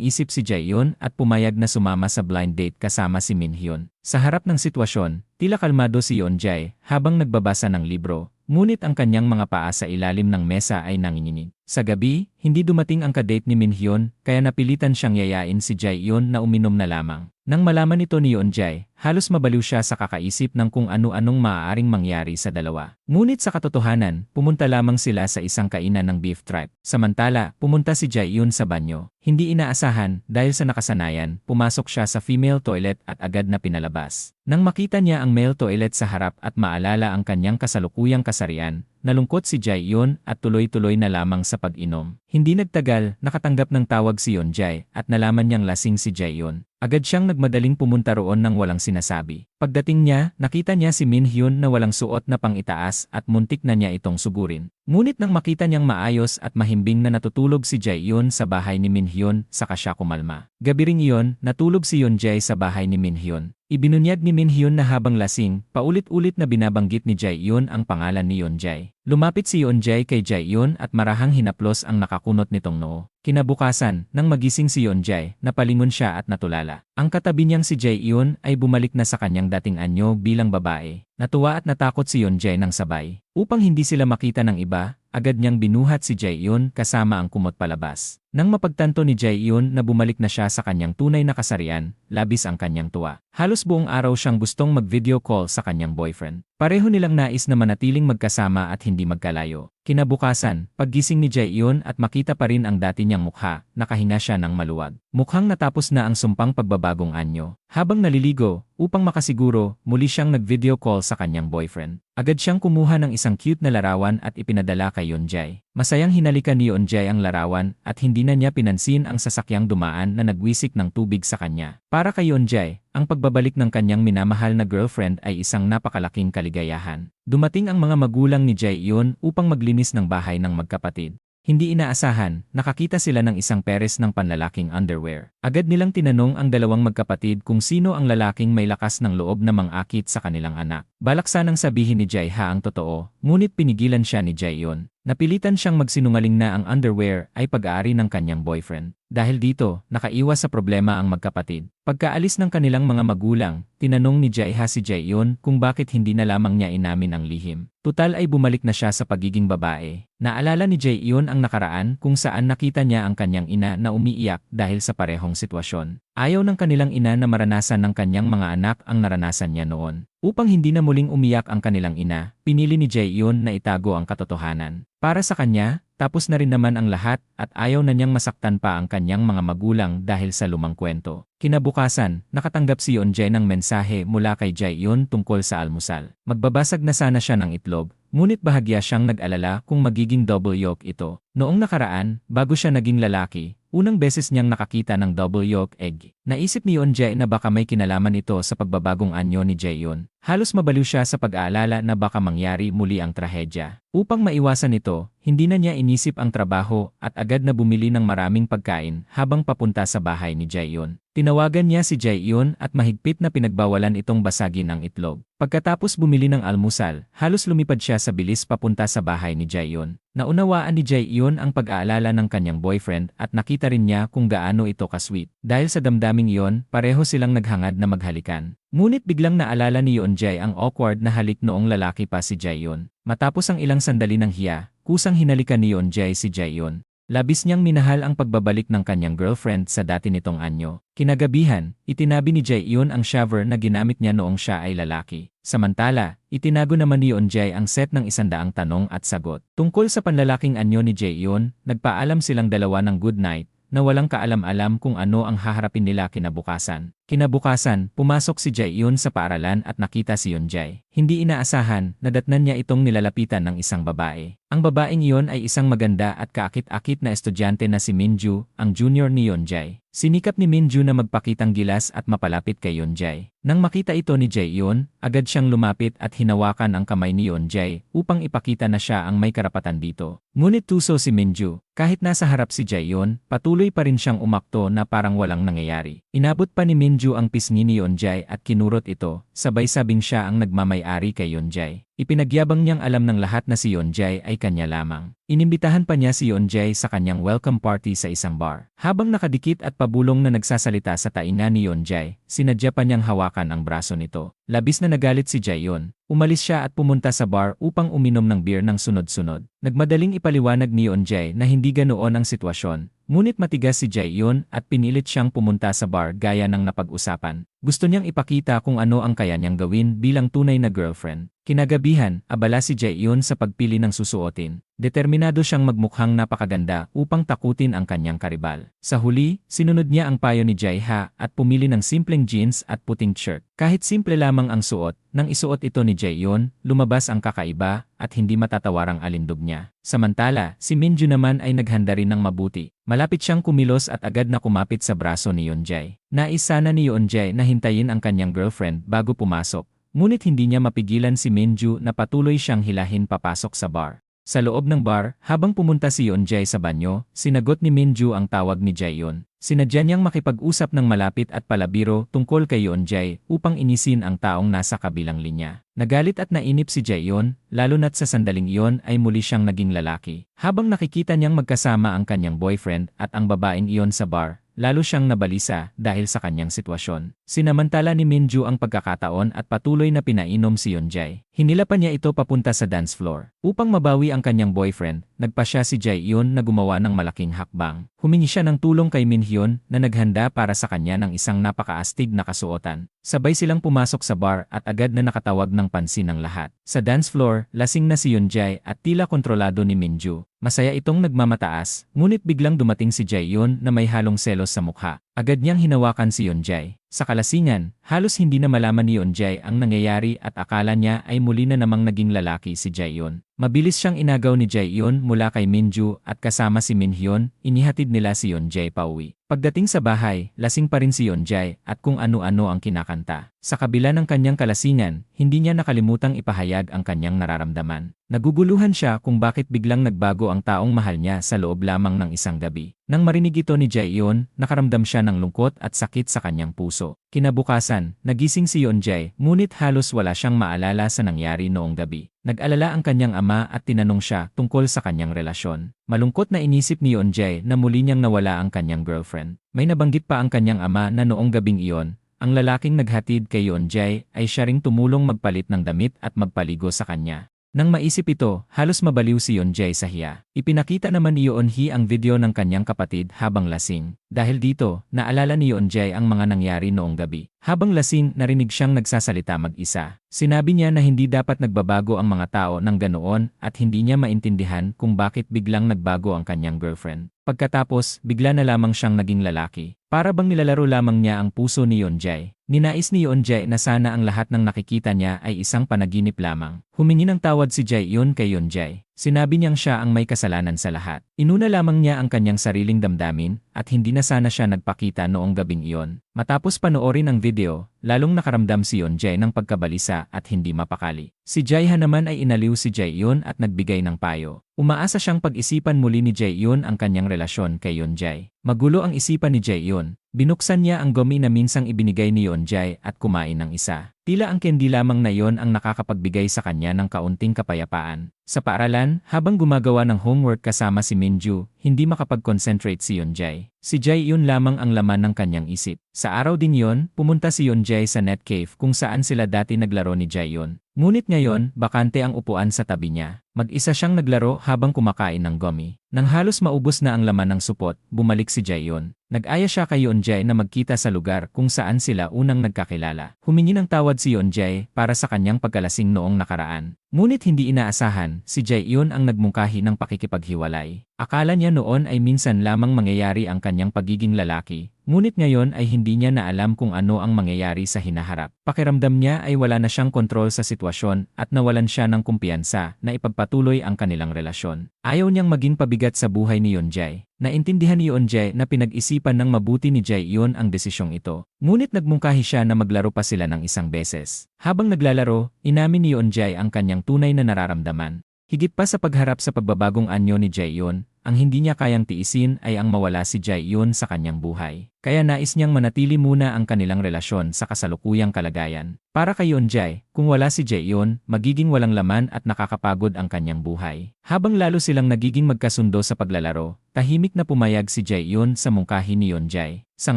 isip si Jaehyun at pumayag na sumama sa blind date kasama si Min Hyun. Sa harap ng sitwasyon, tila kalmado si Yeonjae habang nagbabasa ng libro, ngunit ang kanyang mga paa sa ilalim ng mesa ay nanginginig. Sa gabi, hindi dumating ang kadate ni Min Hyun, kaya napilitan siyang yayain si Jaehyun na uminom na lamang. Nang malaman ito ni Yeonjae, halos mabaliw siya sa kakaisip ng kung ano-anong maaaring mangyari sa dalawa. Ngunit sa katotohanan, pumunta lamang sila sa isang kainan ng beef tripe. Samantala, pumunta si Jaehyun sa banyo. Hindi inaasahan, dahil sa nakasanayan, pumasok siya sa female toilet at agad na pinalabas. Nang makita niya ang male toilet sa harap at maalala ang kanyang kasalukuyang kasarian, nalungkot si Jaehyun at tuloy-tuloy na lamang sa pag-inom. Hindi nagtagal, nakatanggap ng tawag si Yeonjae at nalaman niyang lasing si Jaehyun. Agad siyang nagmadaling pumunta roon nang walang sinasabi. Pagdating niya, nakita niya si Min Hyun na walang suot na pang-itaas at muntik na niya itong sugurin. Ngunit nang makita niyang maayos at mahimbing na natutulog si Jaehyun sa bahay ni Min Hyun, saka siya kumalma. Gabi ring iyon, natulog si Yeonjae sa bahay ni Min Hyun. Ibinunyag ni Min Hyun na habang lasing, paulit-ulit na binabanggit ni Jaehyun ang pangalan ni Yeonjae. Lumapit si Yeonjae kay Jaehyun at marahang hinaplos ang nakakunot nitong noo. Kinabukasan, nang magising si Yeonjae, napalingon siya at natulala. Ang katabi niyang si Jaehyun ay bumalik na sa kanyang dating anyo bilang babae. Natuwa at natakot si Yeonjae ng sabay. Upang hindi sila makita ng iba, agad niyang binuhat si Jaehyun kasama ang kumot palabas. Nang mapagtanto ni Jaehyun na bumalik na siya sa kanyang tunay na kasarian, labis ang kanyang tuwa. Halos buong araw siyang gustong mag-video call sa kanyang boyfriend. Pareho nilang nais na manatiling magkasama at hindi magkalayo. Kinabukasan, paggising ni Jaehyun at makita pa rin ang dati niyang mukha, nakahinga siya ng maluwag. Mukhang natapos na ang sumpang pagbabagong anyo. Habang naliligo, upang makasiguro, muli siyang nag-video call sa kanyang boyfriend. Agad siyang kumuha ng isang cute na larawan at ipinadala kay Yeonjae. Masayang hinalikan ni Yeonjae ang larawan at hindi na niya pinansin ang sasakyang dumaan na nagwisik ng tubig sa kanya. Para kay Yeonjae, ang pagbabalik ng kanyang minamahal na girlfriend ay isang napakalaking kaligayahan. Dumating ang mga magulang ni Jaehyun upang maglinis ng bahay ng magkapatid. Hindi inaasahan, nakakita sila ng isang peres ng panlalaking underwear. Agad nilang tinanong ang dalawang magkapatid kung sino ang lalaking may lakas ng loob na mangakit sa kanilang anak. Balak sanang sabihin ni Jaeha ang totoo, ngunit pinigilan siya ni Jaehyun. Napilitan siyang magsinungaling na ang underwear ay pag-aari ng kanyang boyfriend. Dahil dito, nakaiwas sa problema ang magkapatid. Pagkaalis ng kanilang mga magulang, tinanong ni Jaeha si Jaehyun kung bakit hindi na lamang niya inamin ang lihim. Tutal ay bumalik na siya sa pagiging babae. Naalala ni Jaehyun ang nakaraan kung saan nakita niya ang kanyang ina na umiiyak dahil sa parehong sitwasyon. Ayaw ng kanilang ina na maranasan ng kanyang mga anak ang naranasan niya noon. Upang hindi na muling umiyak ang kanilang ina, pinili ni Jaehyun na itago ang katotohanan. Para sa kanya, tapos na rin naman ang lahat at ayaw na niyang masaktan pa ang kanyang mga magulang dahil sa lumang kwento. Kinabukasan, nakatanggap si Yeonjae ng mensahe mula kay Jaehyun tungkol sa almusal. Magbabasag na sana siya ng itlog, ngunit bahagya siyang nag-alala kung magiging double yolk ito. Noong nakaraan, bago siya naging lalaki, unang beses niyang nakakita ng double yolk egg. Naisip ni Yeonjae na baka may kinalaman ito sa pagbabagong anyo ni Jaehyun. Halos mabaliw siya sa pag-aalala na baka mangyari muli ang trahedya. Upang maiwasan ito, hindi na niya inisip ang trabaho at agad na bumili ng maraming pagkain habang papunta sa bahay ni Jaehyun. Tinawagan niya si Jaehyun at mahigpit na pinagbawalan itong basagin ang itlog. Pagkatapos bumili ng almusal, halos lumipad siya sa bilis papunta sa bahay ni Jaehyun. Naunawaan ni Jaehyun ang pag-aalala ng kanyang boyfriend at nakita rin niya kung gaano ito ka-sweet. Dahil sa damdaming iyon, pareho silang naghangad na maghalikan. Ngunit biglang naalala ni Yeonjae ang awkward na halik noong lalaki pa si Jaehyun. Matapos ang ilang sandali ng hiya, kusang hinalikan ni Yeonjae si Jaehyun. Labis niyang minahal ang pagbabalik ng kanyang girlfriend sa dati nitong anyo. Kinagabihan, itinabi ni Jaehyun ang shaver na ginamit niya noong siya ay lalaki. Samantala, itinago naman ni Yeonjae ang set ng 100 tanong at sagot. Tungkol sa panlalaking anyo ni Jaehyun, nagpaalam silang dalawa ng good night, na walang kaalam-alam kung ano ang haharapin nila kinabukasan. Kinabukasan, pumasok si Jae-yoon sa paaralan at nakita si Yeonjae. Hindi inaasahan, nadatnan niya itong nilalapitan ng isang babae. Ang babaeng iyon ay isang maganda at kaakit-akit na estudyante na si Minju, ang junior ni Yeonjae. Sinikap ni Minju na magpakitang gilas at mapalapit kay Yeonjae. Nang makita ito ni Jae-yoon, agad siyang lumapit at hinawakan ang kamay ni Yeonjae upang ipakita na siya ang may karapatan dito. Ngunit tuso si Minju. Kahit nasa harap si Jae-yoon, patuloy pa rin siyang umakto na parang walang nangyayari. Inabot pa ni Minju ang pisngi ni Yeonjae at kinurot ito, sabay sabing siya ang nagmamay-ari kay Yeonjae. Ipinagyabang niyang alam ng lahat na si Yeonjae ay kanya lamang. Inimbitahan pa niya si Yeonjae sa kanyang welcome party sa isang bar. Habang nakadikit at pabulong na nagsasalita sa tainga ni Yeonjae, sinadya pa niyang hawakan ang braso nito. Labis na nagalit si Jae-yoon. Umalis siya at pumunta sa bar upang uminom ng beer ng sunod-sunod. Nagmadaling ipaliwanag ni Yeonjae na hindi ganoon ang sitwasyon. Ngunit matigas si Jae-yoon at pinilit siyang pumunta sa bar gaya ng napag-usapan. Gusto niyang ipakita kung ano ang kaya niyang gawin bilang tunay na girlfriend. Kinagabihan, abala si Jae-yoon sa pagpili ng susuotin. Determinado siyang magmukhang napakaganda upang takutin ang kanyang karibal. Sa huli, sinunod niya ang payo ni Jae-ha at pumili ng simpleng jeans at puting shirt. Kahit simple lamang ang suot, nang isuot ito ni Jae-yoon, lumabas ang kakaiba at hindi matatawarang alindog niya. Samantala, si Minju naman ay naghanda rin ng mabuti. Malapit siyang kumilos at agad na kumapit sa braso ni Yeonjae. Nais sana ni Yeonjae na hintayin ang kanyang girlfriend bago pumasok. Ngunit hindi niya mapigilan si Minju na patuloy siyang hilahin papasok sa bar. Sa loob ng bar, habang pumunta si Yeonjae sa banyo, sinagot ni Minju ang tawag ni Jae-yoon. Sinadya niyang makipag-usap ng malapit at palabiro tungkol kay Yeonjae upang inisin ang taong nasa kabilang linya. Nagalit at nainip si Jae-yoon, lalo na't sa sandaling iyon ay muli siyang naging lalaki. Habang nakikita niyang magkasama ang kanyang boyfriend at ang babaeng iyon sa bar, lalo siyang nabalisa dahil sa kanyang sitwasyon. Sinamantala ni Minju ang pagkakataon at patuloy na pinainom si Yeonjae. Hinilapan niya ito papunta sa dance floor. Upang mabawi ang kanyang boyfriend, nagpasya si Jae-yoon na gumawa ng malaking hakbang. Humingi siya ng tulong kay Minhyun na naghanda para sa kanya ng isang napakaastig na kasuotan. Sabay silang pumasok sa bar at agad na nakatawag ng pansin ng lahat. Sa dance floor, lasing na si Yeonjae at tila kontrolado ni Minju. Masaya itong nagmamataas, ngunit biglang dumating si Jae-yoon na may halong selos sa mukha. Agad niyang hinawakan si Yeonjae. Sa kalasingan, halos hindi na malaman ni Yeonjae ang nangyayari at akala niya ay muli na namang naging lalaki si Jae-yoon. Mabilis siyang inagaw ni Jae-yoon mula kay Minju at kasama si Minhyun, inihatid nila si Yeonjae pauwi. Pagdating sa bahay, lasing pa rin si Yeonjae at kung ano-ano ang kinakanta. Sa kabila ng kanyang kalasingan, hindi niya nakalimutang ipahayag ang kanyang nararamdaman. Naguguluhan siya kung bakit biglang nagbago ang taong mahal niya sa loob lamang ng isang gabi. Nang marinig ito ni Jae-yoon, nakaramdam siya ng lungkot at sakit sa kanyang puso. Kinabukasan, nagising si Yeonjae, ngunit halos wala siyang maalala sa nangyari noong gabi. Nag-alala ang kanyang ama at tinanong siya tungkol sa kanyang relasyon. Malungkot na inisip ni Yeonjae na muli niyang nawala ang kanyang girlfriend. May nabanggit pa ang kanyang ama na noong gabing iyon, ang lalaking naghatid kay Yeonjae ay siya ring tumulong magpalit ng damit at magpaligo sa kanya. Nang maisip ito, halos mabaliw si Yeonjae sa hiya. Ipinakita naman ni Yeonhee ang video ng kanyang kapatid habang lasing. Dahil dito, naalala ni Yeonjae ang mga nangyari noong gabi. Habang lasing, narinig siyang nagsasalita mag-isa. Sinabi niya na hindi dapat nagbabago ang mga tao ng ganoon at hindi niya maintindihan kung bakit biglang nagbago ang kanyang girlfriend. Pagkatapos, bigla na lamang siyang naging lalaki. Para bang nilalaro lamang niya ang puso ni Yeonjae. Ninais ni Yeonjae na sana ang lahat ng nakikita niya ay isang panaginip lamang. Humingi ng tawad si Jae-yoon kay Yeonjae. Sinabi niyang siya ang may kasalanan sa lahat. Inuna lamang niya ang kanyang sariling damdamin at hindi na sana siya nagpakita noong gabing iyon. Matapos panoorin ang video, lalong nakaramdam si Yeonjae ng pagkabalisa at hindi mapakali. Si Jae-ha naman ay inaliw si Jae-yoon at nagbigay ng payo. Umaasa siyang pag-isipan muli ni Jae-yoon ang kanyang relasyon kay Yeonjae. Magulo ang isipan ni Jae-yoon. Binuksan niya ang gumi na minsang ibinigay ni Yeonjae at kumain ng isa. Tila ang candy lamang na iyon ang nakakapagbigay sa kanya ng kaunting kapayapaan. Sa paaralan, habang gumagawa ng homework kasama si Minju, hindi makapag-concentrate si Yeonjae. Si Jae-yoon lamang ang laman ng kanyang isip. Sa araw din yon, pumunta si Yeonjae sa net cave kung saan sila dati naglaro ni Jae-yoon. Ngunit ngayon, bakante ang upuan sa tabi niya. Mag-isa siyang naglaro habang kumakain ng gummy. Nang halos maubos na ang laman ng supot, bumalik si Jae-yoon. Nag-aya siya kay Yeonjae na magkita sa lugar kung saan sila unang nagkakilala. Humingi ng tawad si Yeonjae para sa kanyang pagkalasing noong nakaraan. Ngunit hindi inaasahan, si Jaehyun ang nagmungkahi ng pakikipaghiwalay. Akala niya noon ay minsan lamang mangyayari ang kanyang pagiging lalaki, ngunit ngayon ay hindi niya na alam kung ano ang mangyayari sa hinaharap. Pakiramdam niya ay wala na siyang kontrol sa sitwasyon at nawalan siya ng kumpiyansa na ipagpatuloy ang kanilang relasyon. Ayaw niyang maging pabigat sa buhay ni Yeonjae. Naintindihan ni Yeonjae na pinag-isipan ng mabuti ni Jaehyun ang desisyong ito. Ngunit nagmungkahi siya na maglaro pa sila ng isang beses. Habang naglalaro, inamin ni Yeonjae ang kanyang tunay na nararamdaman. Higit pa sa pagharap sa pagbabagong anyo ni Jaehyun, ang hindi niya kayang tiisin ay ang mawala si Jaehyun sa kanyang buhay. Kaya nais niyang manatili muna ang kanilang relasyon sa kasalukuyang kalagayan. Para kay Yeonjae, kung wala si Jaehyun, magiging walang laman at nakakapagod ang kanyang buhay. Habang lalo silang nagiging magkasundo sa paglalaro, tahimik na pumayag si Jaehyun sa mungkahi ni Yeonjae. Sa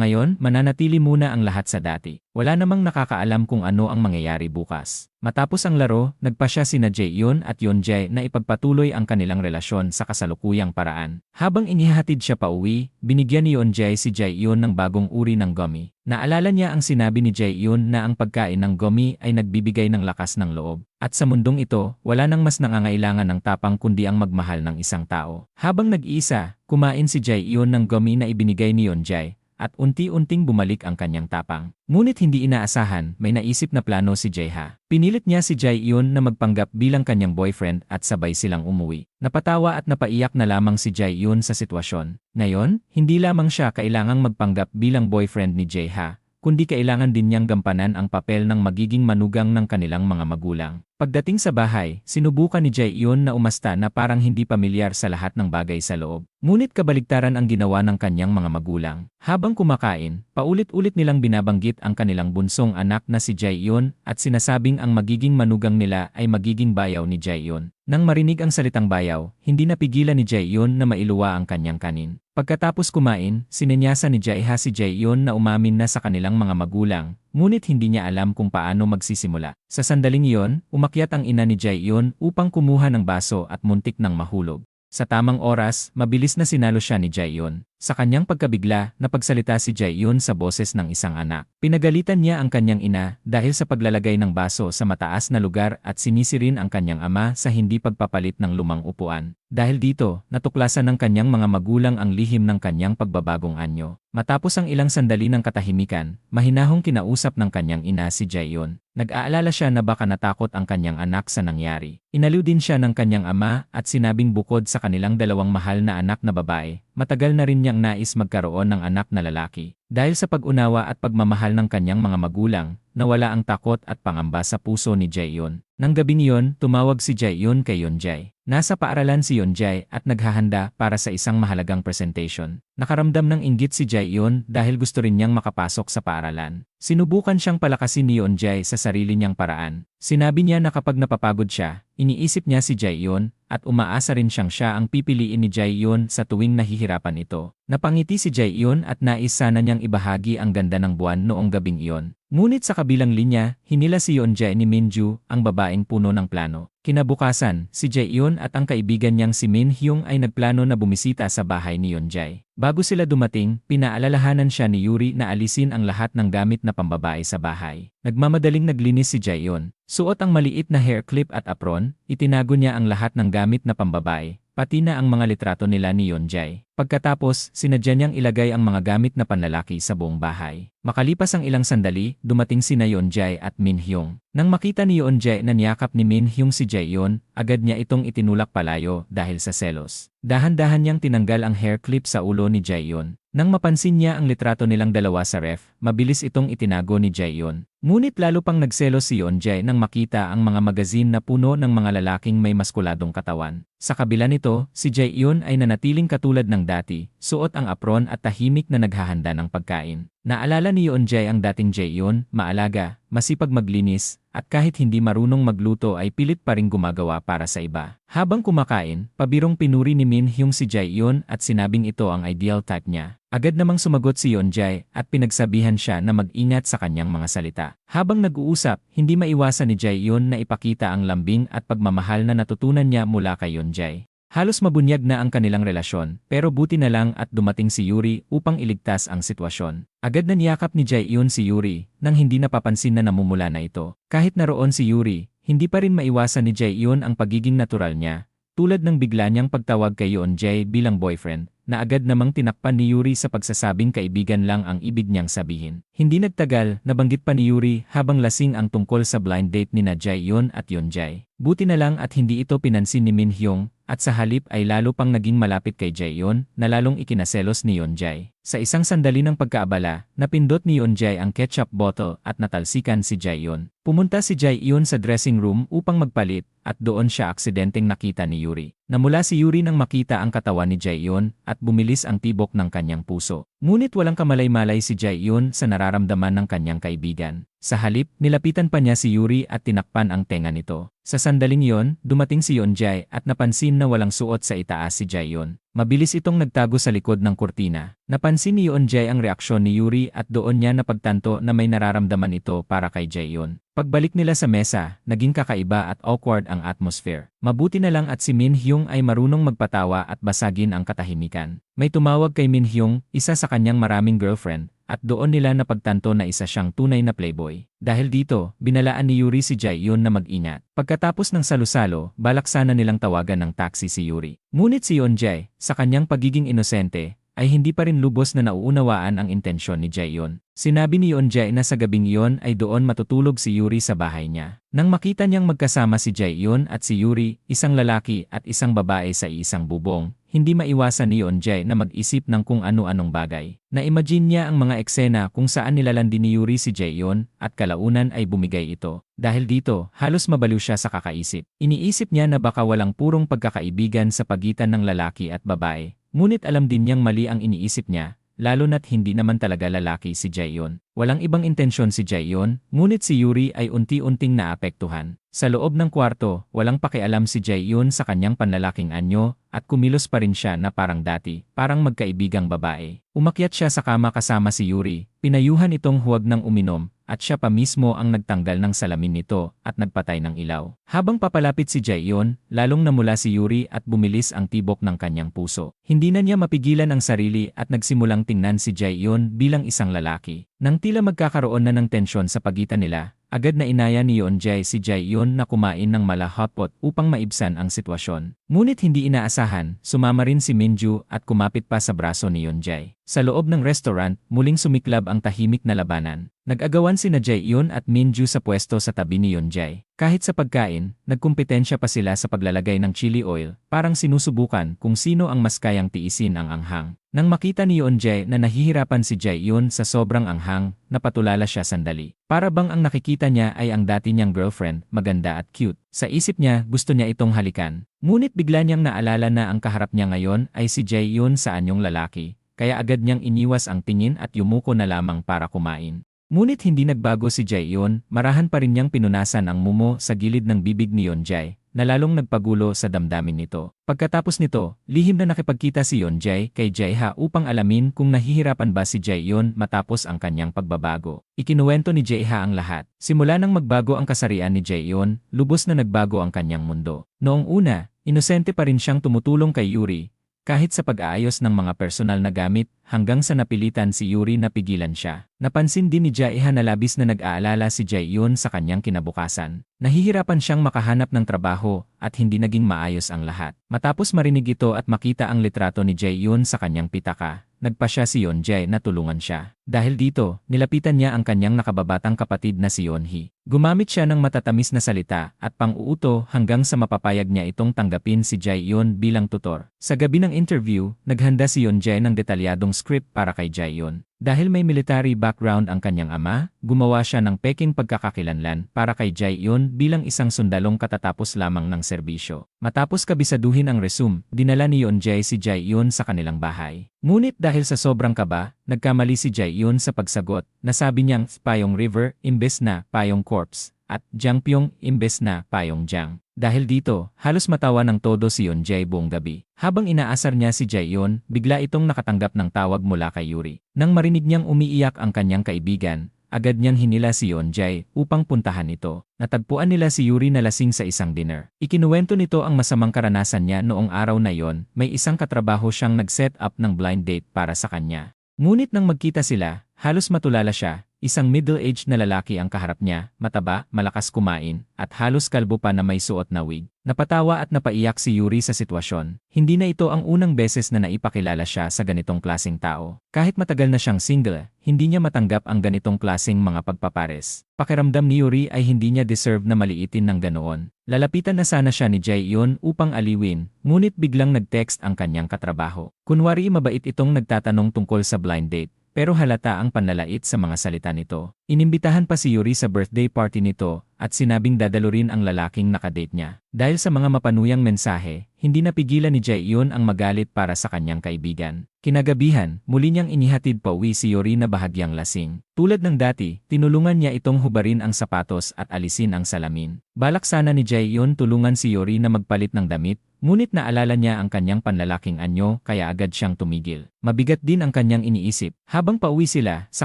ngayon, mananatili muna ang lahat sa dati. Wala namang nakakaalam kung ano ang mangyayari bukas. Matapos ang laro, nagpasya sina Jaehyun at Yeonjae na ipagpatuloy ang kanilang relasyon sa kasalukuyang paraan. Habang inihahatid siya pauwi, binigyan ni Yeonjae si Jaehyun ng bagong uri ng gummy. Naalala niya ang sinabi ni Jaehyun na ang pagkain ng gummy ay nagbibigay ng lakas ng loob. At sa mundong ito, wala nang mas nangangailangan ng tapang kundi ang magmahal ng isang tao. Habang nag-iisa, kumain si Jaehyun ng gummy na ibinigay ni Yeonjae. At unti-unting bumalik ang kanyang tapang. Ngunit hindi inaasahan, may naisip na plano si Jaeha. Pinilit niya si Jaehyun na magpanggap bilang kanyang boyfriend at sabay silang umuwi. Napatawa at napaiyak na lamang si Jaehyun sa sitwasyon. Ngayon, hindi lamang siya kailangang magpanggap bilang boyfriend ni Jaeha, kundi kailangan din niyang gampanan ang papel ng magiging manugang ng kanilang mga magulang. Pagdating sa bahay, sinubukan ni Jaehyun na umasta na parang hindi pamilyar sa lahat ng bagay sa loob. Ngunit kabaligtaran ang ginawa ng kanyang mga magulang. Habang kumakain, paulit-ulit nilang binabanggit ang kanilang bunsong anak na si Jaehyun at sinasabing ang magiging manugang nila ay magiging bayaw ni Jaehyun. Nang marinig ang salitang bayaw, hindi napigilan ni Jaehyun na mailuwa ang kanyang kanin. Pagkatapos kumain, sinenyasa ni Jaeha si Jaehyun na umamin na sa kanilang mga magulang, ngunit hindi niya alam kung paano magsisimula. Sa sandaling iyon, umakyat ang ina ni Jaehyun upang kumuha ng baso at muntik nang mahulog. Sa tamang oras, mabilis na sinalo siya ni Jaehyun. Sa kanyang pagkabigla, napagsalita si Jaehyun sa boses ng isang anak. Pinagalitan niya ang kanyang ina dahil sa paglalagay ng baso sa mataas na lugar at sinisi rin ang kanyang ama sa hindi pagpapalit ng lumang upuan. Dahil dito, natuklasan ng kanyang mga magulang ang lihim ng kanyang pagbabagong anyo. Matapos ang ilang sandali ng katahimikan, mahinahong kinausap ng kanyang ina si Jaehyun. Nag-aalala siya na baka natakot ang kanyang anak sa nangyari. Inaliw din siya ng kanyang ama at sinabing bukod sa kanilang dalawang mahal na anak na babae, matagal na rin niyang nais magkaroon ng anak na lalaki. Dahil sa pag-unawa at pagmamahal ng kanyang mga magulang, nawala ang takot at pangamba sa puso ni Jaehyun. Nang gabing iyon, tumawag si Jaehyun kay Yeonjae. Nasa paaralan si Yeonjae at naghahanda para sa isang mahalagang presentation. Nakaramdam ng inggit si Jaehyun dahil gusto rin niyang makapasok sa paaralan. Sinubukan siyang palakasin ni Yeonjae sa sarili niyang paraan. Sinabi niya na kapag napapagod siya, iniisip niya si Jaehyun at umaasa rin siyang siya ang pipiliin ni Jaehyun sa tuwing nahihirapan ito. Napangiti si Jaehyun at nais sana niyang ibahagi ang ganda ng buwan noong gabing iyon. Ngunit sa kabilang linya, hinila si Yeonjae ni Minju, ang babaeng puno ng plano. Kinabukasan, si Jaehyun at ang kaibigan niyang si Min Hyung ay nagplano na bumisita sa bahay ni Yeonjae. Bago sila dumating, pinaalalahanan siya ni Yuri na alisin ang lahat ng gamit na pambabae sa bahay. Nagmamadaling naglinis si Jaehyun. Suot ang maliit na hair clip at apron, itinago niya ang lahat ng gamit na pambabae, pati na ang mga litrato nila ni Yeonjae. Pagkatapos, sinadya niyang ilagay ang mga gamit na panlalaki sa buong bahay. Makalipas ang ilang sandali, dumating sina Yeonjae at Min Hyung. Nang makita ni Yeonjae na niyakap ni Min Hyung si Jaehyun, agad niya itong itinulak palayo dahil sa selos. Dahan-dahan niyang tinanggal ang hair clip sa ulo ni Jaehyun. Nang mapansin niya ang litrato nilang dalawa sa ref, mabilis itong itinago ni Jaehyun. Ngunit lalo pang nagselos si Yeonjae nang makita ang mga magazine na puno ng mga lalaking may maskuladong katawan. Sa kabila nito, si Jaehyun ay nanatiling katulad ng dati, suot ang apron at tahimik na naghahanda ng pagkain. Naalala ni Yeonjae ang dating Jaehyun, maalaga, masipag maglinis, at kahit hindi marunong magluto ay pilit pa ring gumagawa para sa iba. Habang kumakain, pabirong pinuri ni Min Hyung si Jaehyun at sinabing ito ang ideal type niya. Agad namang sumagot si Yeonjae at pinagsabihan siya na mag-ingat sa kanyang mga salita. Habang nag-uusap, hindi maiwasan ni Jaehyun na ipakita ang lambing at pagmamahal na natutunan niya mula kay Yeonjae. Halos mabunyag na ang kanilang relasyon, pero buti na lang at dumating si Yuri upang iligtas ang sitwasyon. Agad na niyakap ni Jae-yoon si Yuri, nang hindi napapansin na namumula na ito. Kahit naroon si Yuri, hindi pa rin maiwasan ni Jae-yoon ang pagiging natural niya, tulad ng bigla niyang pagtawag kay Yeon-jae bilang boyfriend, na agad namang tinakpan ni Yuri sa pagsasabing kaibigan lang ang ibig niyang sabihin. Hindi nagtagal, nabanggit pa ni Yuri habang lasing ang tungkol sa blind date ni na Jae-yoon at Yeon-jae. Buti na lang at hindi ito pinansin ni Min-hyung, at sa halip ay lalo pang naging malapit kay Jae-yoon na lalong ikinaselos ni Yeon-jae. Sa isang sandali ng pagkaabala, napindot ni Yeon-jae ang ketchup bottle at natalsikan si Jae-yoon. Pumunta si Jae-yoon sa dressing room upang magpalit at doon siya aksidenteng nakita ni Yuri. Namula si Yuri nang makita ang katawan ni Jae-yoon at bumilis ang tibok ng kanyang puso. Ngunit walang kamalay-malay si Jae-yoon sa nararamdaman ng kanyang kaibigan. Sa halip, nilapitan pa niya si Yuri at tinakpan ang tenga nito. Sa sandaling iyon, dumating si Yeon-jae at napansin na walang suot sa itaas si Jae-yoon. Mabilis itong nagtago sa likod ng kurtina. Napansin ni Yeon-jae ang reaksyon ni Yuri at doon niya napagtanto na may nararamdaman ito para kay Jae-yoon. Pagbalik nila sa mesa, naging kakaiba at awkward ang atmosphere. Mabuti na lang at si Min-hyung ay marunong magpatawa at basagin ang katahimikan. May tumawag kay Min-hyung, isa sa kanyang maraming girlfriend, at doon nila napagtanto na isa siyang tunay na playboy. Dahil dito, binalaan ni Yuri si Jae-yoon na mag-ingat. Pagkatapos ng salusalo, balak sana nilang tawagan ng taxi si Yuri. Ngunit si Yeon-jae, sa kanyang pagiging inosente, ay hindi pa rin lubos na nauunawaan ang intensyon ni Jae-yoon. Sinabi ni Yeon-jae na sa gabing iyon ay doon matutulog si Yuri sa bahay niya. Nang makita niyang magkasama si Jae-yoon at si Yuri, isang lalaki at isang babae sa isang bubong, hindi maiwasan ni Yeon-jae na mag-isip ng kung ano-anong bagay. Na-imagine niya ang mga eksena kung saan nilalandi ni Yuri si Jae-yoon at kalaunan ay bumigay ito. Dahil dito, halos mabaliw siya sa kakaisip. Iniisip niya na baka walang purong pagkakaibigan sa pagitan ng lalaki at babae. Ngunit alam din niyang mali ang iniisip niya, lalo na't hindi naman talaga lalaki si Jae-yoon. Walang ibang intensyon si Jae-yoon, ngunit si Yuri ay unti-unting naapektuhan. Sa loob ng kwarto, walang pakialam si Jae-yoon sa kanyang panlalaking anyo at kumilos pa rin siya na parang dati, parang magkaibigang babae. Umakyat siya sa kama kasama si Yuri, pinayuhan itong huwag nang uminom, at siya pa mismo ang nagtanggal ng salamin nito at nagpatay ng ilaw. Habang papalapit si Jae-yoon, lalong namula si Yuri at bumilis ang tibok ng kanyang puso. Hindi na niya mapigilan ang sarili at nagsimulang tingnan si Jae-yoon bilang isang lalaki. Nang tila magkakaroon na ng tensyon sa pagitan nila, agad na inaya ni Yeon-jae si Jae-yoon na kumain ng mala hotpot upang maibsan ang sitwasyon. Ngunit hindi inaasahan, sumama rin si Minju at kumapit pa sa braso ni Yeon-jae. Sa loob ng restaurant, muling sumiklab ang tahimik na labanan. Nag-agawan sina Jae-yoon at Minju sa pwesto sa tabi ni Yeon-jae. Kahit sa pagkain, nagkumpetensya pa sila sa paglalagay ng chili oil, parang sinusubukan kung sino ang mas kayang tiisin ang anghang. Nang makita ni Yeon-jae na nahihirapan si Jae-yoon sa sobrang anghang, napatulala siya sandali. Para bang ang nakikita niya ay ang dati niyang girlfriend, maganda at cute. Sa isip niya, gusto niya itong halikan. Ngunit bigla niyang naalala na ang kaharap niya ngayon ay si Jae-yoon sa anyong lalaki, kaya agad niyang iniwas ang tingin at yumuko na lamang para kumain. Ngunit hindi nagbago si Jae-yoon, marahan pa rin niyang pinunasan ang mumo sa gilid ng bibig ni Yeon-jae, na lalong nagpagulo sa damdamin nito. Pagkatapos nito, lihim na nakipagkita si Yeon-jae kay Jae-ha upang alamin kung nahihirapan ba si Jae-yoon matapos ang kanyang pagbabago. Ikinuwento ni Jae-ha ang lahat. Simula nang magbago ang kasarian ni Jae-yoon, lubos na nagbago ang kanyang mundo. Noong una, inosente pa rin siyang tumutulong kay Yuri, kahit sa pag-aayos ng mga personal na gamit, hanggang sa napilitan si Yuri na pigilan siya. Napansin din ni Jae-ha na labis na nag-aalala si Jae-yoon sa kanyang kinabukasan. Nahihirapan siyang makahanap ng trabaho at hindi naging maayos ang lahat. Matapos marinig ito at makita ang litrato ni Jae-yoon sa kanyang pitaka, nagpa siya si Yeon-jae na tulungan siya. Dahil dito, nilapitan niya ang kanyang nakababatang kapatid na si Yeon-hee. Gumamit siya ng matatamis na salita at pang-uuto hanggang sa mapapayag niya itong tanggapin si Jae-yoon bilang tutor. Sa gabi ng interview, naghanda si Yeon-jae ng detalyadong script para kay Jae-yoon. Dahil may military background ang kanyang ama, gumawa siya ng peking pagkakakilanlan para kay Jae-yoon bilang isang sundalong katatapos lamang ng serbisyo. Matapos kabisaduhin ang resume, dinala ni Yeon-jae si Jae-yoon sa kanilang bahay. Ngunit dahil sa sobrang kaba, nagkamali si Jae-yoon sa pagsagot. Nasabi niyang Payong River imbes na Payong Corpse at Jangpyeong imbes na Payong Jang. Dahil dito, halos matawa ng todo si Yeon-jae buong gabi. Habang inaasar niya si Jae-yoon, bigla itong nakatanggap ng tawag mula kay Yuri. Nang marinig niyang umiiyak ang kanyang kaibigan, agad niyang hinila si Yeonjae upang puntahan ito. Natagpuan nila si Yuri na lasing sa isang dinner. Ikinuwento nito ang masamang karanasan niya noong araw na yon, may isang katrabaho siyang nag-set up ng blind date para sa kanya. Ngunit nang magkita sila, halos matulala siya. Isang middle-aged na lalaki ang kaharap niya, mataba, malakas kumain, at halos kalbo pa na may suot na wig. Napatawa at napaiyak si Yuri sa sitwasyon. Hindi na ito ang unang beses na naipakilala siya sa ganitong klaseng tao. Kahit matagal na siyang single, hindi niya matanggap ang ganitong klaseng mga pagpapares. Pakiramdam ni Yuri ay hindi niya deserve na maliitin ng ganoon. Lalapitan na sana siya ni Jaehyun upang aliwin, ngunit biglang nag-text ang kanyang katrabaho. Kunwari mabait itong nagtatanong tungkol sa blind date. Pero halata ang panlalait sa mga salita nito. Inimbitahan pa si Yuri sa birthday party nito at sinabing dadalo rin ang lalaking nakadate niya. Dahil sa mga mapanuyang mensahe, hindi napigilan ni Jaehyun ang magalit para sa kanyang kaibigan. Kinagabihan, muli niyang inihatid pa uwi si Yuri na bahagyang lasing. Tulad ng dati, tinulungan niya itong hubarin ang sapatos at alisin ang salamin. Balak sana ni Jaehyun tulungan si Yuri na magpalit ng damit, ngunit naalala niya ang kanyang panlalaking anyo kaya agad siyang tumigil. Mabigat din ang kanyang iniisip. Habang pauwi sila, sa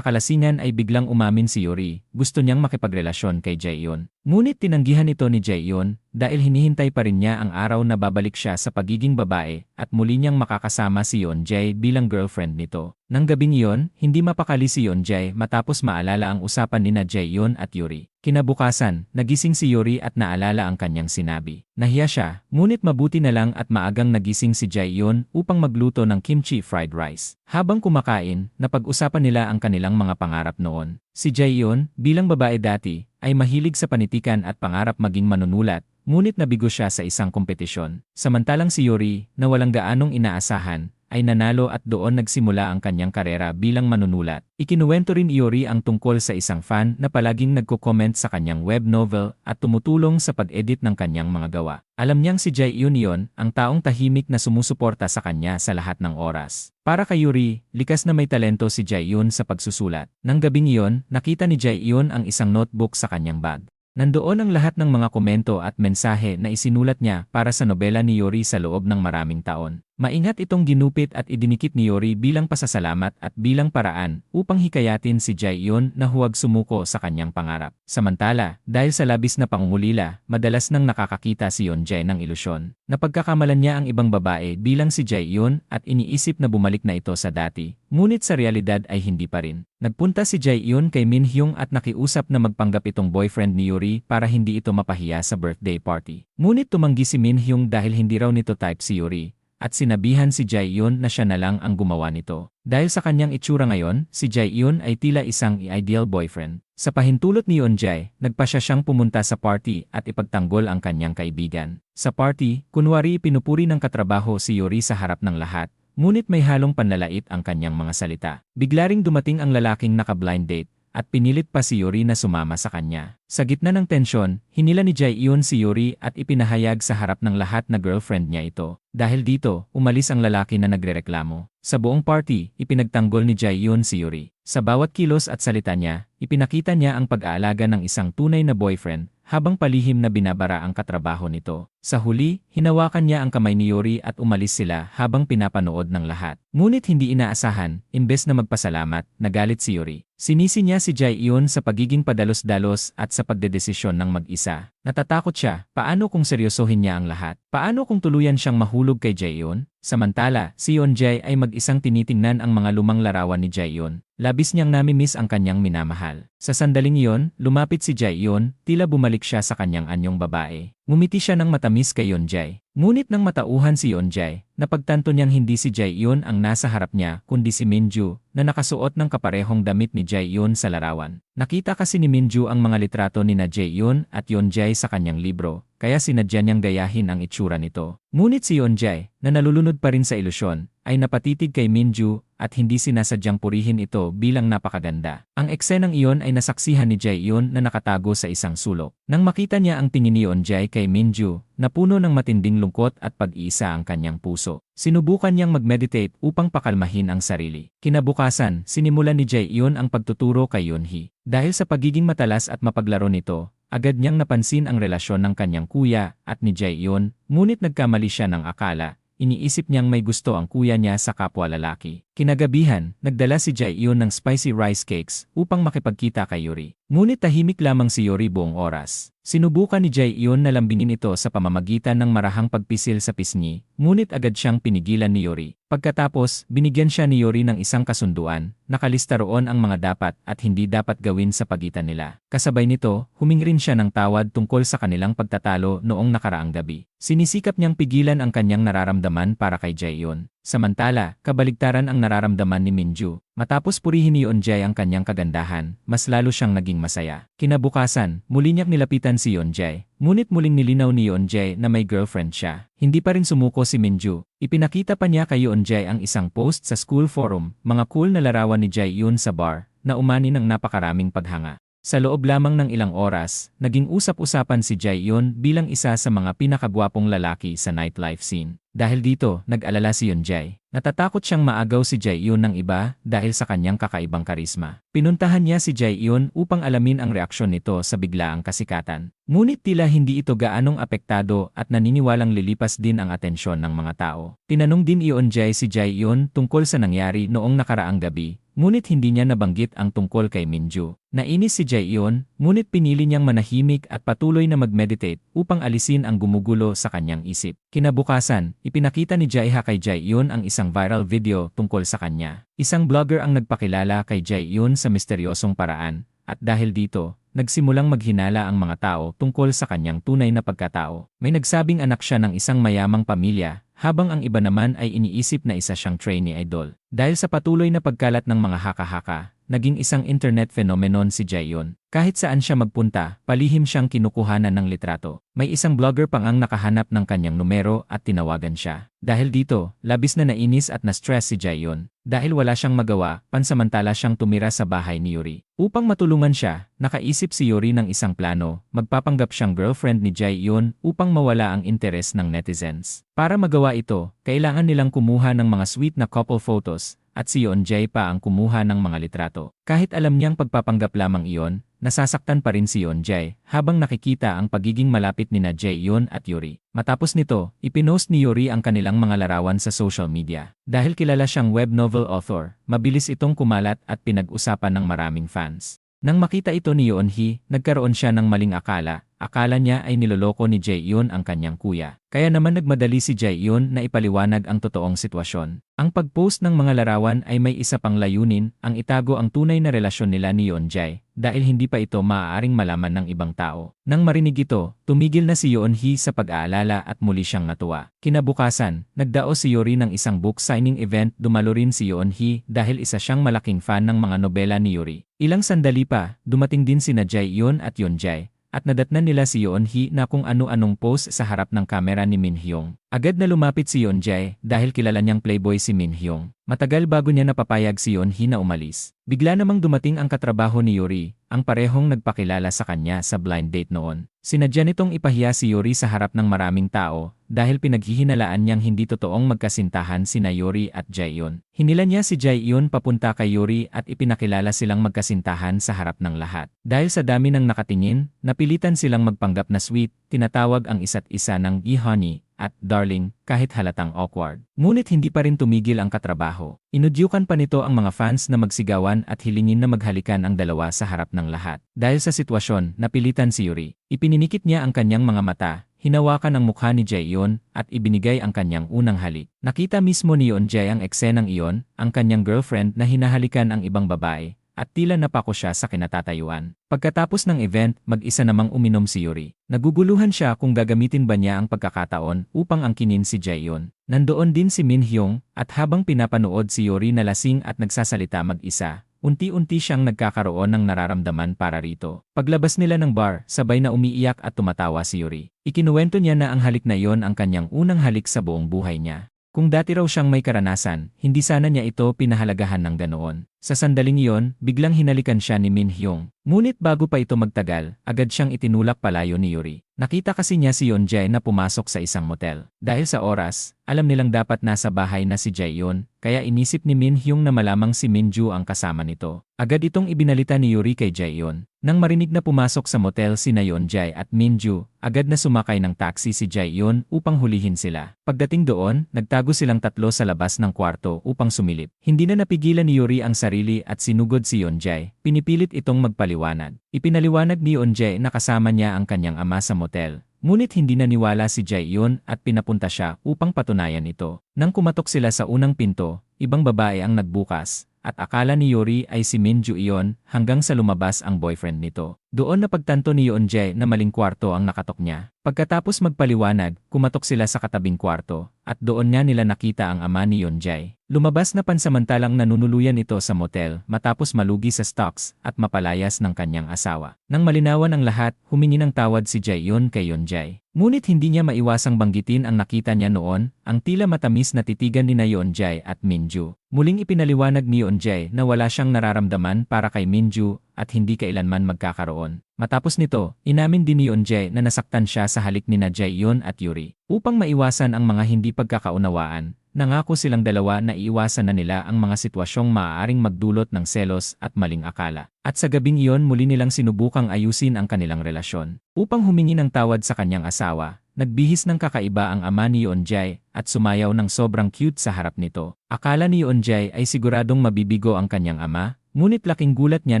kalasingan ay biglang umamin si Yuri. Gusto niyang makipagrelasyon kay Jaehyun. Ngunit tinanggihan ito ni Jaehyun dahil hinihintay pa rin niya ang araw na babalik siya sa pagiging babae at muli niyang makakasama si Yeonjae bilang girlfriend nito. Nang gabing iyon, hindi mapakali si Yeonjae matapos maalala ang usapan nina Jaehyun at Yuri. Kinabukasan, nagising si Yuri at naalala ang kanyang sinabi. Nahiya siya, ngunit mabuti na lang at maagang nagising si Jaehyun upang magluto ng kimchi fried rice. Habang kumakain, napag-usapan nila ang kanilang mga pangarap noon. Si Jaehyun, bilang babae dati, ay mahilig sa panitikan at pangarap maging manunulat, ngunit nabigo siya sa isang kompetisyon. Samantalang si Yuri, na walang gaanong inaasahan, ay nanalo at doon nagsimula ang kanyang karera bilang manunulat. Ikinuwento rin ni Yuri ang tungkol sa isang fan na palaging nagko-comment sa kanyang web novel at tumutulong sa pag-edit ng kanyang mga gawa. Alam niyang si Jaehyun yon, ang taong tahimik na sumusuporta sa kanya sa lahat ng oras. Para kay Yuri, likas na may talento si Jaehyun sa pagsusulat. Nang gabing iyon, nakita ni Jaehyun ang isang notebook sa kanyang bag. Nandoon ang lahat ng mga komento at mensahe na isinulat niya para sa nobela ni Yuri sa loob ng maraming taon. Maingat itong ginupit at idinikit ni Yuri bilang pasasalamat at bilang paraan upang hikayatin si Jaehyun na huwag sumuko sa kanyang pangarap. Samantala, dahil sa labis na pangungulila, madalas nang nakakakita si Yeonjae ng ilusyon. Napagkakamalan niya ang ibang babae bilang si Jaehyun at iniisip na bumalik na ito sa dati. Ngunit sa realidad ay hindi pa rin. Nagpunta si Jaehyun kay Minhyung at nakiusap na magpanggap itong boyfriend ni Yuri para hindi ito mapahiya sa birthday party. Ngunit tumanggi si Minhyung dahil hindi raw nito type si Yuri. At sinabihan si Jaehyun na siya na lang ang gumawa nito. Dahil sa kanyang itsura ngayon, si Jaehyun ay tila isang ideal boyfriend. Sa pahintulot ni Yeonjae, nagpasya siyang pumunta sa party at ipagtanggol ang kanyang kaibigan. Sa party, kunwari pinupuri ng katrabaho si Yuri sa harap ng lahat, ngunit may halong panlalait ang kanyang mga salita. Bigla ring dumating ang lalaking naka-blind date, at pinilit pa si Yuri na sumama sa kanya. Sa gitna ng tensyon, hinila ni Jaehyun si Yuri at ipinahayag sa harap ng lahat na girlfriend niya ito. Dahil dito, umalis ang lalaki na nagrereklamo. Sa buong party, ipinagtanggol ni Jaehyun si Yuri. Sa bawat kilos at salita niya, ipinakita niya ang pag-aalaga ng isang tunay na boyfriend, habang palihim na binabara ang katrabaho nito. Sa huli, hinawakan niya ang kamay ni Yuri at umalis sila habang pinapanood ng lahat. Ngunit hindi inaasahan, imbes na magpasalamat, nagalit si Yuri. Sinisi niya si Jaehyun sa pagiging padalos-dalos at sa pagdedesisyon ng mag-isa. Natatakot siya, paano kung seryosohin niya ang lahat? Paano kung tuluyan siyang mahulog kay Jaehyun? Samantala, si Yeonjae ay mag-isang tinitingnan ang mga lumang larawan ni Jaehyun. Labis niyang namimiss ang kanyang minamahal. Sa sandaling iyon, lumapit si Jaehyun, tila bumalik siya sa kanyang anyong babae. Ngumiti siya ng matamis kay Yeonjae. Ngunit nang matauhan si Yeonjae, napagtanto niyang hindi si Jaehyun ang nasa harap niya kundi si Minju, na nakasuot ng kaparehong damit ni Jaehyun sa larawan. Nakita kasi ni Minju ang mga litrato ni Jaehyun at Yeonjae sa kanyang libro, kaya sinadya niyang gayahin ang itsura nito. Ngunit si Yeonjae, na nalulunod pa rin sa ilusyon, ay napatitig kay Minju at hindi sinasadyang purihin ito bilang napakaganda. Ang eksenang iyon ay nasaksihan ni Jaehyun na nakatago sa isang sulok. Nang makita niya ang tingin ni Yeonjae kay Minju, napuno ng matinding lungkot at pag-iisa ang kanyang puso. Sinubukan niyang mag-meditate upang pakalmahin ang sarili. Kinabukasan, sinimulan ni Jaehyun ang pagtuturo kay Yeonhee. Dahil sa pagiging matalas at mapaglaro nito, agad niyang napansin ang relasyon ng kanyang kuya at ni Jaehyun, ngunit nagkamali siya ng akala. Iniisip niyang may gusto ang kuya niya sa kapwa lalaki. Kinagabihan, nagdala si Jae-yoon ng spicy rice cakes upang makipagkita kay Yuri. Ngunit tahimik lamang si Yuri buong oras. Sinubukan ni Jae-yoon na lambingin ito sa pamamagitan ng marahang pagpisil sa pisngi, ngunit agad siyang pinigilan ni Yuri. Pagkatapos, binigyan siya ni Yuri ng isang kasunduan, nakalista roon ang mga dapat at hindi dapat gawin sa pagitan nila. Kasabay nito, humingi rin siya ng tawad tungkol sa kanilang pagtatalo noong nakaraang gabi. Sinisikap niyang pigilan ang kanyang nararamdaman para kay Jae-yoon. Samantala, kabaligtaran ang nararamdaman ni Minju. Matapos purihin ni Yeonjae ang kanyang kagandahan, mas lalo siyang naging masaya. Kinabukasan, muli niyang nilapitan si Yeonjae, ngunit muling nilinaw ni Yeonjae na may girlfriend siya. Hindi pa rin sumuko si Minju. Ipinakita pa niya kay Yeonjae ang isang post sa school forum, mga cool na larawan ni Jae-yoon sa bar, na umani ng napakaraming paghanga. Sa loob lamang ng ilang oras, naging usap-usapan si Jae-yoon bilang isa sa mga pinakagwapong lalaki sa nightlife scene. Dahil dito, nag-alala si Yeonjae. Natatakot siyang maagaw si Jae-yoon ng iba dahil sa kanyang kakaibang karisma. Pinuntahan niya si Jae-yoon upang alamin ang reaksyon nito sa biglaang kasikatan. Ngunit tila hindi ito gaanong apektado at naniniwalang lilipas din ang atensyon ng mga tao. Tinanong din ni Yeonjae si Jae-yoon tungkol sa nangyari noong nakaraang gabi, ngunit hindi niya nabanggit ang tungkol kay Minju. Nainis si Jae-yoon, ngunit pinili niyang manahimik at patuloy na mag-meditate upang alisin ang gumugulo sa kanyang isip. Kinabukasan, ipinakita ni Jae-ha kay Jae-yoon ang isang viral video tungkol sa kanya. Isang vlogger ang nagpakilala kay Jae-yoon sa misteryosong paraan, at dahil dito, nagsimulang maghinala ang mga tao tungkol sa kanyang tunay na pagkatao. May nagsabing anak siya ng isang mayamang pamilya, habang ang iba naman ay iniisip na isa siyang trainee idol. Dahil sa patuloy na pagkalat ng mga haka-haka, naging isang internet phenomenon si Jae-yoon. Kahit saan siya magpunta, palihim siyang kinukuhanan ng litrato. May isang blogger pang ang nakahanap ng kanyang numero at tinawagan siya. Dahil dito, labis na nainis at na-stress si Jae-yoon. Dahil wala siyang magawa, pansamantala siyang tumira sa bahay ni Yuri. Upang matulungan siya, nakaisip si Yuri ng isang plano, magpapanggap siyang girlfriend ni Jae-yoon upang mawala ang interes ng netizens. Para magawa ito, kailangan nilang kumuha ng mga sweet na couple photos, at si Yeonjae pa ang kumuha ng mga litrato. Kahit alam niyang pagpapanggap lamang iyon, nasasaktan pa rin si Yeonjae habang nakikita ang pagiging malapit nina Jae-yoon at Yuri. Matapos nito, ipinost ni Yuri ang kanilang mga larawan sa social media. Dahil kilala siyang web novel author, mabilis itong kumalat at pinag-usapan ng maraming fans. Nang makita ito ni Yeonhee, nagkaroon siya ng maling akala. Akala niya ay niloloko ni Jae-yoon ang kanyang kuya. Kaya naman nagmadali si Jae-yoon na ipaliwanag ang totoong sitwasyon. Ang pag-post ng mga larawan ay may isa pang layunin, ang itago ang tunay na relasyon nila ni Yeonjae, dahil hindi pa ito maaaring malaman ng ibang tao. Nang marinig ito, tumigil na si Yeonhee sa pag-aalala at muli siyang natuwa. Kinabukasan, nagdaos si Yuri ng isang book signing event. Dumalo rin si Yeonhee dahil isa siyang malaking fan ng mga nobela ni Yuri. Ilang sandali pa, dumating din sina Jae-yoon at Yeonjae. At nadatnan nila si Yeonhee na kung ano-anong pose sa harap ng kamera ni Minhyung. Agad na lumapit si Yeonjae dahil kilala niyang playboy si Minhyung. Matagal bago niya napapayag si Yeonhee na umalis. Bigla namang dumating ang katrabaho ni Yuri, ang parehong nagpakilala sa kanya sa blind date noon. Sinadya nitong ipahiya si Yuri sa harap ng maraming tao dahil pinaghihinalaan niyang hindi totoong magkasintahan sina Yuri at Jae-yoon. Hinila niya si Jae-yoon papunta kay Yuri at ipinakilala silang magkasintahan sa harap ng lahat. Dahil sa dami ng nakatingin, napilitan silang magpanggap na sweet, tinatawag ang isa't isa ng honey at darling kahit halatang awkward. Ngunit hindi pa rin tumigil ang katrabaho. Inudyukan pa nito ang mga fans na magsigawan at hilingin na maghalikan ang dalawa sa harap ng lahat. Dahil sa sitwasyon, napilitan si Yuri. Ipininikit niya ang kanyang mga mata, hinawakan ang mukha ni Jae-yoon at ibinigay ang kanyang unang halik. Nakita mismo ni Yeonjae ang eksenang iyon, ang kanyang girlfriend na hinahalikan ang ibang babae, at tila napako siya sa kinatatayuan. Pagkatapos ng event, mag-isa namang uminom si Yuri. Naguguluhan siya kung gagamitin ba niya ang pagkakataon upang angkinin si Jae-yoon. Nandoon din si Minhyung, at habang pinapanood si Yuri na lasing at nagsasalita mag-isa, unti-unti siyang nagkakaroon ng nararamdaman para rito. Paglabas nila ng bar, sabay na umiiyak at tumatawa si Yuri. Ikinuwento niya na ang halik na iyon ang kanyang unang halik sa buong buhay niya. Kung dati raw siyang may karanasan, hindi sana niya ito pinahalagahan ng ganoon. Sa sandaling iyon, biglang hinalikan siya ni Min Hyung. Ngunit bago pa ito magtagal, agad siyang itinulak palayo ni Yuri. Nakita kasi niya si Yeonjae na pumasok sa isang motel. Dahil sa oras, alam nilang dapat nasa bahay na si Jaehyun, kaya inisip ni Min Hyung na malamang si Minju ang kasama nito. Agad itong ibinalita ni Yuri kay Jaehyun. Nang marinig na pumasok sa motel sina Yeonjae at Minju, agad na sumakay ng taxi si Jaehyun upang hulihin sila. Pagdating doon, nagtago silang tatlo sa labas ng kwarto upang sumilip. Hindi na napigilan ni Yuri ang sarili at sinugod si Yeonjae. Pinipilit itong magpaliwanag. Ipinaliwanag ni Yeonjae na kasama niya ang kanyang ama sa motel. Ngunit hindi naniwala si Jaehyun at pinapunta siya upang patunayan ito. Nang kumatok sila sa unang pinto, ibang babae ang nagbukas. At akala ni Yuri ay si Minju iyon hanggang sa lumabas ang boyfriend nito. Doon napagtanto ni Yeonjae na maling kwarto ang nakatok niya. Pagkatapos magpaliwanag, kumatok sila sa katabing kwarto at doon niya nila nakita ang ama ni Yeonjae. Lumabas na pansamantalang nanunuluyan ito sa motel matapos malugi sa stocks at mapalayas ng kanyang asawa. Nang malinawan ang lahat, humingi ng tawad si Jaehyun kay Yeonjae. Ngunit hindi niya maiwasang banggitin ang nakita niya noon, ang tila matamis na titigan ni Yeonjae at Minju. Muling ipinaliwanag ni Yeonjae na wala siyang nararamdaman para kay Minju at hindi kailanman magkakaroon. Matapos nito, inamin din ni Yeonjae na nasaktan siya sa halik ni Jaehyun at Yuri. Upang maiwasan ang mga hindi pagkakaunawaan, nangako silang dalawa na iiwasan na nila ang mga sitwasyong maaaring magdulot ng selos at maling akala. At sa gabing iyon muli nilang sinubukang ayusin ang kanilang relasyon. Upang humingi ng tawad sa kanyang asawa, nagbihis ng kakaiba ang ama ni Yeonjae at sumayaw ng sobrang cute sa harap nito. Akala ni Yeonjae ay siguradong mabibigo ang kanyang ama, ngunit laking gulat niya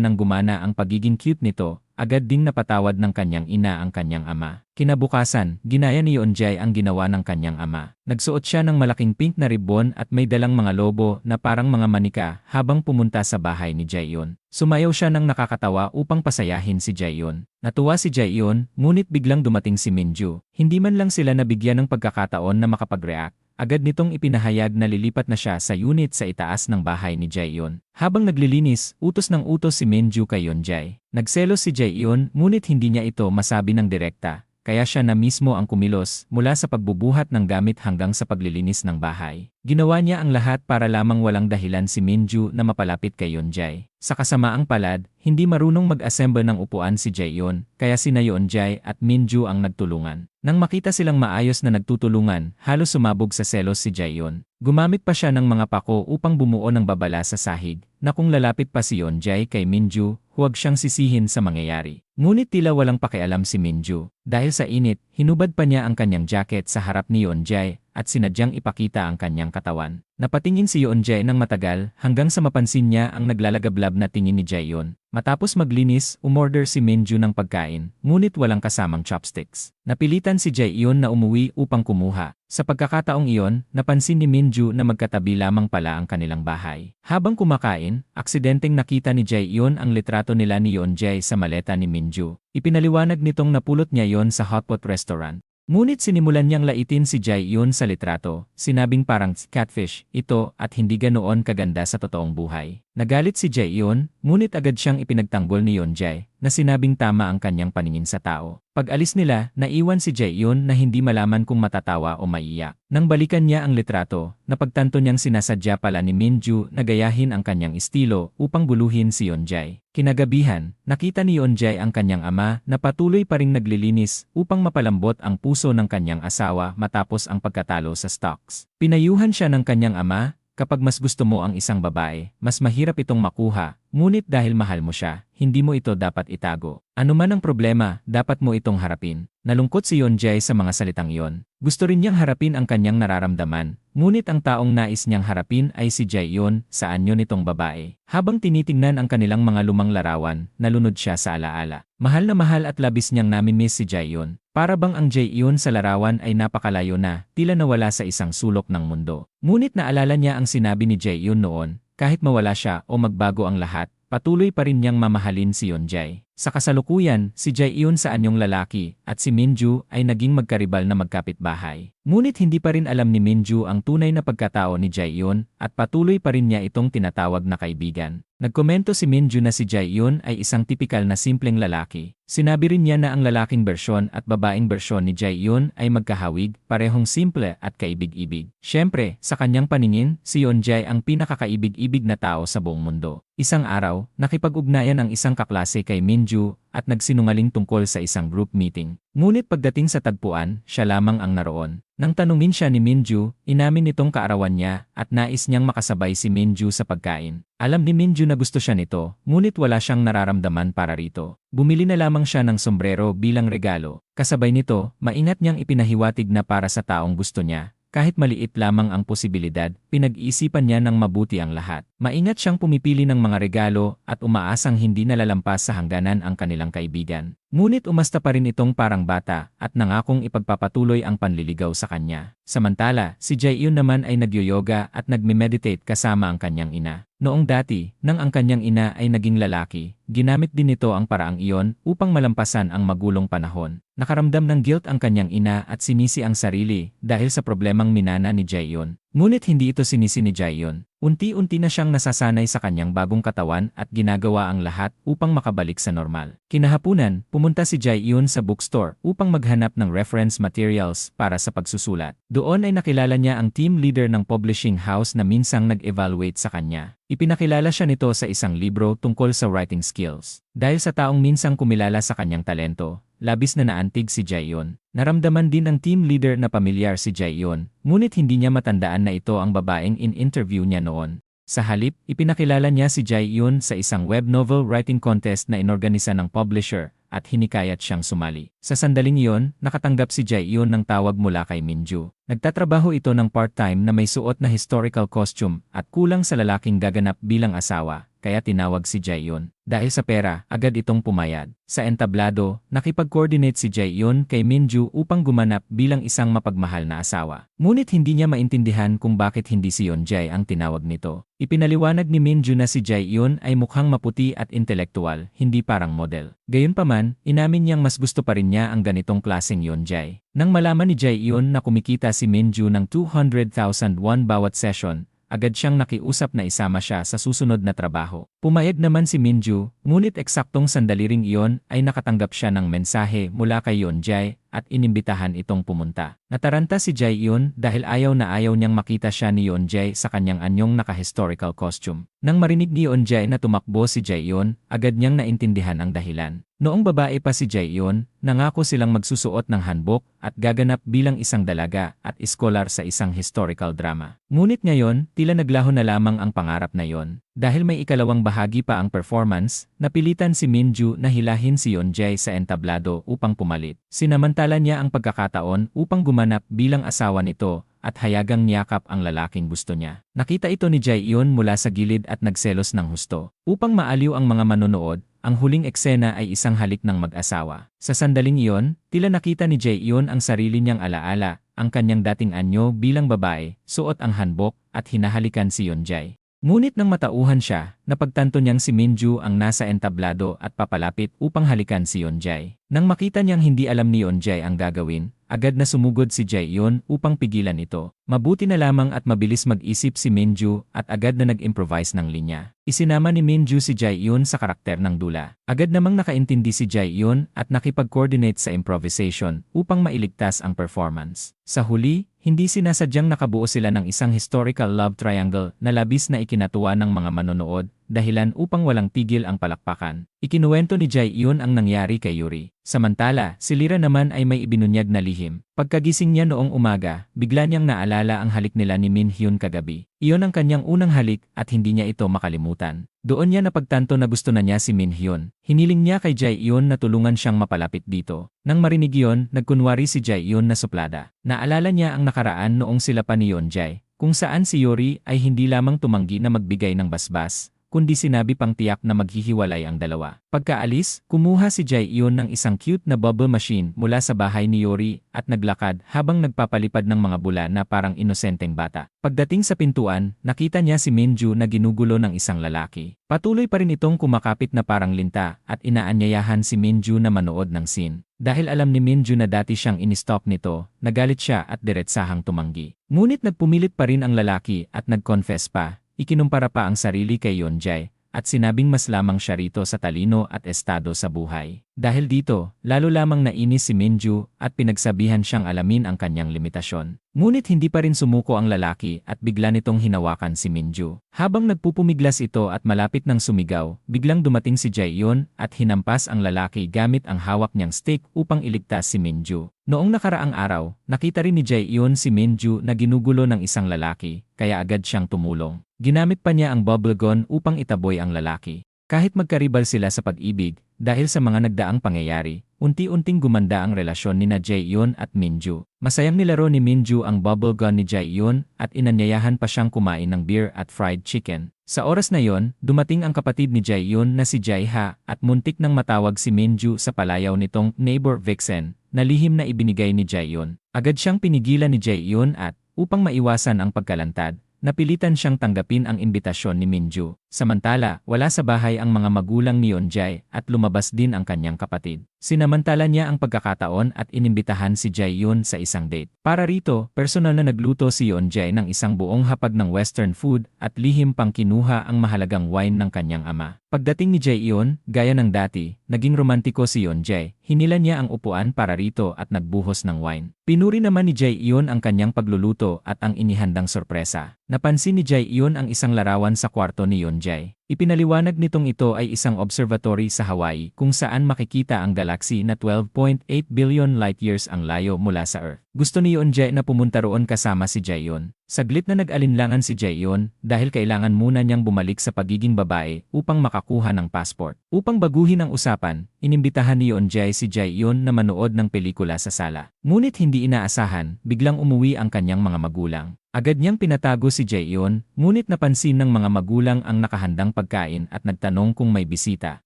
nang gumana ang pagiging cute nito. Agad ding napatawad ng kanyang ina ang kanyang ama. Kinabukasan, ginaya ni Yeonjae ang ginawa ng kanyang ama. Nagsuot siya ng malaking pink na ribbon at may dalang mga lobo na parang mga manika habang pumunta sa bahay ni Jaehyun. Sumayaw siya ng nakakatawa upang pasayahin si Jaehyun. Natuwa si Jaehyun, ngunit biglang dumating si Minju. Hindi man lang sila nabigyan ng pagkakataon na makapag-react. Agad nitong ipinahayag na lilipat na siya sa unit sa itaas ng bahay ni Jaehyun. Habang naglilinis, utos ng utos si Minju kay Yeonjae. Nagselos si Jaehyun, ngunit hindi niya ito masabi ng direkta. Kaya siya na mismo ang kumilos mula sa pagbubuhat ng gamit hanggang sa paglilinis ng bahay. Ginawa niya ang lahat para lamang walang dahilan si Minju na mapalapit kay Yeonjae. Sa kasamaang palad, hindi marunong mag-assemble ng upuan si Jaehyun, kaya sina Yeonjae at Minju ang nagtulungan. Nang makita silang maayos na nagtutulungan, halos sumabog sa selos si Jaehyun. Gumamit pa siya ng mga pako upang bumuo ng babala sa sahig, na kung lalapit pa si Yeonjae kay Minju, huwag siyang sisihin sa mangyayari. Ngunit tila walang pakialam si Minju. Dahil sa init, hinubad pa niya ang kanyang jacket sa harap ni Yeonjae at sinadyang ipakita ang kanyang katawan. Napatingin si Yeonjae ng matagal hanggang sa mapansin niya ang naglalagablab na tingin ni Jaehyun. Matapos maglinis, umorder si Minju ng pagkain, ngunit walang kasamang chopsticks. Napilitan si Jaehyun na umuwi upang kumuha. Sa pagkakataong iyon, napansin ni Minju na magkatabi lamang pala ang kanilang bahay. Habang kumakain, aksidenteng nakita ni Jaehyun ang litrato nila ni Yeonjae sa maleta ni Minju. Ipinaliwanag nitong napulot niya yon sa hotpot restaurant. Ngunit sinimulan niyang laitin si Jaehyun sa litrato, sinabing parang catfish ito at hindi ganoon kaganda sa totoong buhay. Nagalit si Jaehyun, ngunit agad siyang ipinagtanggol ni Yeonjae na sinabing tama ang kanyang paningin sa tao. Pag-alis nila, naiwan si Jaehyun na hindi malaman kung matatawa o maiyak. Nang balikan niya ang litrato, napagtanto niyang sinasadya pala ni Minju na gayahin ang kanyang estilo upang buluhin si Yeonjae. Kinagabihan, nakita ni Yeonjae ang kanyang ama na patuloy pa ring naglilinis upang mapalambot ang puso ng kanyang asawa matapos ang pagkatalo sa stocks. Pinayuhan siya ng kanyang ama, kapag mas gusto mo ang isang babae, mas mahirap itong makuha, ngunit dahil mahal mo siya, hindi mo ito dapat itago. Ano man ang problema, dapat mo itong harapin. Nalungkot si Yeonjae sa mga salitang iyon. Gusto rin niyang harapin ang kanyang nararamdaman, ngunit ang taong nais niyang harapin ay si Jaehyun sa anyo nitong babae. Habang tinitingnan ang kanilang mga lumang larawan, nalunod siya sa alaala. Mahal na mahal at labis niyang namimiss si Jaehyun. Para bang ang Jaehyun sa larawan ay napakalayo na, tila nawala sa isang sulok ng mundo. Ngunit naalala niya ang sinabi ni Jaehyun noon, kahit mawala siya o magbago ang lahat, patuloy pa rin niyang mamahalin si Yeonjae. Sa kasalukuyan, si Jae-yoon sa anyong lalaki at si Minju ay naging magkaribal na magkapitbahay. Ngunit hindi pa rin alam ni Minju ang tunay na pagkatao ni Jae-yoon at patuloy pa rin niya itong tinatawag na kaibigan. Nagkomento si Minju na si Jae-yoon ay isang tipikal na simpleng lalaki. Sinabi rin niya na ang lalaking bersyon at babaeng bersyon ni Jae-yoon ay magkahawig, parehong simple at kaibig-ibig. Siyempre, sa kanyang paningin, si Yeonjae ang pinakakaibig-ibig na tao sa buong mundo. Isang araw, nakipag-ugnayan ang isang kaklase kay Minju at nagsinungaling tungkol sa isang group meeting. Ngunit pagdating sa tagpuan, siya lamang ang naroon. Nang tanungin siya ni Minju, inamin nitong kaarawan niya at nais niyang makasabay si Minju sa pagkain. Alam ni Minju na gusto siya nito, ngunit wala siyang nararamdaman para rito. Bumili na lamang siya ng sombrero bilang regalo. Kasabay nito, maingat niyang ipinahiwatig na para sa taong gusto niya. Kahit maliit lamang ang posibilidad, pinag-iisipan niya ng mabuti ang lahat. Maingat siyang pumipili ng mga regalo at umaasang hindi nalalampas sa hangganan ang kanilang kaibigan. Ngunit umasta pa rin itong parang bata at nangakong ipagpapatuloy ang panliligaw sa kanya. Samantala, si Jae-yoon naman ay nagyoyoga at nagme-meditate kasama ang kanyang ina. Noong dati, nang ang kanyang ina ay naging lalaki, ginamit din nito ang paraang iyon upang malampasan ang magulong panahon. Nakaramdam ng guilt ang kanyang ina at sinisi ang sarili dahil sa problemang minana ni Jae-yoon. Ngunit hindi ito sinisi ni Jae-yoon. Unti-unti na siyang nasasanay sa kanyang bagong katawan at ginagawa ang lahat upang makabalik sa normal. Kinahapunan, pumunta si Jae-yoon sa bookstore upang maghanap ng reference materials para sa pagsusulat. Doon ay nakilala niya ang team leader ng publishing house na minsang nag-evaluate sa kanya. Ipinakilala siya nito sa isang libro tungkol sa writing skills. Dahil sa taong minsang kumilala sa kanyang talento, labis na naantig si Jae-yoon. Naramdaman din ng team leader na pamilyar si Jae-yoon, ngunit hindi niya matandaan na ito ang babaeng in-interview niya noon. Sa halip, ipinakilala niya si Jae-yoon sa isang web novel writing contest na inorganisa ng publisher at hinikayat siyang sumali. Sa sandaling iyon, nakatanggap si Jae-yoon ng tawag mula kay Minju. Nagtatrabaho ito ng part-time na may suot na historical costume at kulang sa lalaking gaganap bilang asawa, kaya tinawag si Jae-yoon. Dahil sa pera, agad itong pumayag. Sa entablado, nakipag-coordinate si Jae-yoon kay Minju upang gumanap bilang isang mapagmahal na asawa. Ngunit hindi niya maintindihan kung bakit hindi si Yeonjae ang tinawag nito. Ipinaliwanag ni Minju na si Jae-yoon ay mukhang maputi at intelektual, hindi parang model. Gayunpaman, inamin niyang mas gusto pa rin niya ang ganitong klaseng Yeonjae. Nang malaman ni Jae-yoon na kumikita si Minju ng 200,000 won bawat session, agad siyang nakiusap na isama siya sa susunod na trabaho. Pumayag naman si Minju, ngunit eksaktong sandali ring iyon ay nakatanggap siya ng mensahe mula kay Yeonjae at inimbitahan itong pumunta. Nataranta si Jae-yoon dahil ayaw na ayaw niyang makita siya ni Yeonjae sa kanyang anyong naka-historical costume. Nang marinig ni Yeonjae na tumakbo si Jae-yoon, agad niyang naintindihan ang dahilan. Noong babae pa si Jae-yoon, nangako silang magsusuot ng hanbok at gaganap bilang isang dalaga at iskolar sa isang historical drama. Ngunit ngayon, tila naglaho na lamang ang pangarap na yon. Dahil may ikalawang bahagi pa ang performance, napilitan si Minju na hilahin si Yeonjae sa entablado upang pumalit. Sinamantala niya ang pagkakataon upang gumanap bilang asawa nito at hayagang niyakap ang lalaking gusto niya. Nakita ito ni Jae-yoon mula sa gilid at nagselos ng husto. Upang maaliw ang mga manonood, ang huling eksena ay isang halik ng mag-asawa. Sa sandaling iyon, tila nakita ni Jae-yoon ang sarili niyang alaala, ang kanyang dating anyo bilang babae, suot ang hanbok at hinahalikan si Yeonjae. Ngunit nang matauhan siya, napagtanto niyang si Minju ang nasa entablado at papalapit upang halikan si Yeonjae. Nang makita niyang hindi alam ni Yeonjae ang gagawin, agad na sumugod si Jae-yoon upang pigilan ito. Mabuti na lamang at mabilis mag-isip si Minju at agad na nag-improvise ng linya. Isinama ni Minju si Jae-yoon sa karakter ng dula. Agad namang nakaintindi si Jae-yoon at nakipag-coordinate sa improvisation upang mailigtas ang performance. Sa huli, hindi sinasadyang nakabuo sila ng isang historical love triangle na labis na ikinatuwa ng mga manonood, dahilan upang walang tigil ang palakpakan. Ikinuwento ni Jae-yoon ang nangyari kay Yuri. Samantala, si Lira naman ay may ibinunyag na lihim. Pagkagising niya noong umaga, bigla niyang naalala ang halik nila ni Min Hyun kagabi. Iyon ang kanyang unang halik at hindi niya ito makalimutan. Doon niya napagtanto na gusto na niya si Min Hyun. Hiniling niya kay Jae-yoon na tulungan siyang mapalapit dito. Nang marinig iyon, nagkunwari si Jae-yoon na suplada. Naalala niya ang nakaraan noong sila pa ni Yeonjae, kung saan si Yuri ay hindi lamang tumanggi na magbigay ng basbas, kundi sinabi pang tiyak na maghihiwalay ang dalawa. Pagkaalis, kumuha si Jae-yoon ng isang cute na bubble machine mula sa bahay ni Yori at naglakad habang nagpapalipad ng mga bula na parang inosenteng bata. Pagdating sa pintuan, nakita niya si Minju na ginugulo ng isang lalaki. Patuloy pa rin itong kumakapit na parang linta at inaanyayahan si Minju na manood ng scene. Dahil alam ni Minju na dati siyang in-stalk nito, nagalit siya at diretsahang tumanggi. Ngunit nagpumilit pa rin ang lalaki at nag-confess pa. Ikinumpara pa ang sarili kay Yeonjae at sinabing mas lamang siya rito sa talino at estado sa buhay. Dahil dito, lalo lamang nainis si Minju at pinagsabihan siyang alamin ang kanyang limitasyon. Ngunit hindi pa rin sumuko ang lalaki at bigla nitong hinawakan si Minju. Habang nagpupumiglas ito at malapit ng sumigaw, biglang dumating si Jae-yoon at hinampas ang lalaki gamit ang hawak niyang stick upang iligtas si Minju. Noong nakaraang araw, nakita rin ni Jae-yoon si Minju na ginugulo ng isang lalaki, kaya agad siyang tumulong. Ginamit pa niya ang bubble gun upang itaboy ang lalaki. Kahit magkaribal sila sa pag-ibig, dahil sa mga nagdaang pangyayari, unti-unting gumanda ang relasyon ni Jae-yoon at Minju. Masayang nilaro ni Minju ang bubble gun ni Jae-yoon at inanyayahan pa siyang kumain ng beer at fried chicken. Sa oras na yon, dumating ang kapatid ni Jae-yoon na si Jae-ha at muntik nang matawag si Minju sa palayaw nitong neighbor vixen na lihim na ibinigay ni Jae-yoon. Agad siyang pinigilan ni Jae-yoon at, upang maiwasan ang pagkalantad, napilitan siyang tanggapin ang imbitasyon ni Minju. Samantala, wala sa bahay ang mga magulang ni Yeonjae at lumabas din ang kanyang kapatid. Sinamantala niya ang pagkakataon at inimbitahan si Jae-yoon sa isang date. Para rito, personal na nagluto si Yeonjae ng isang buong hapag ng western food at lihim pang kinuha ang mahalagang wine ng kanyang ama. Pagdating ni Jae-yoon, gaya ng dati, naging romantiko si Yeonjae. Hinila niya ang upuan para rito at nagbuhos ng wine. Pinuri naman ni Jae-yoon ang kanyang pagluluto at ang inihandang sorpresa. Napansin ni Jae-yoon ang isang larawan sa kwarto ni Yeonjae. Ipinaliwanag nitong ito ay isang observatory sa Hawaii kung saan makikita ang galaxy na 12.8 billion light years ang layo mula sa Earth. Gusto ni Yeonjae na pumunta roon kasama si Jae-yoon. Saglit na nag-alinlangan si Jae-yoon dahil kailangan muna niyang bumalik sa pagiging babae upang makakuha ng passport. Upang baguhin ang usapan, inimbitahan ni Yeonjae si Jae-yoon na manood ng pelikula sa sala. Ngunit hindi inaasahan, biglang umuwi ang kanyang mga magulang. Agad niyang pinatago si Jae-yoon, ngunit napansin ng mga magulang ang nakahandang pagkain at nagtanong kung may bisita.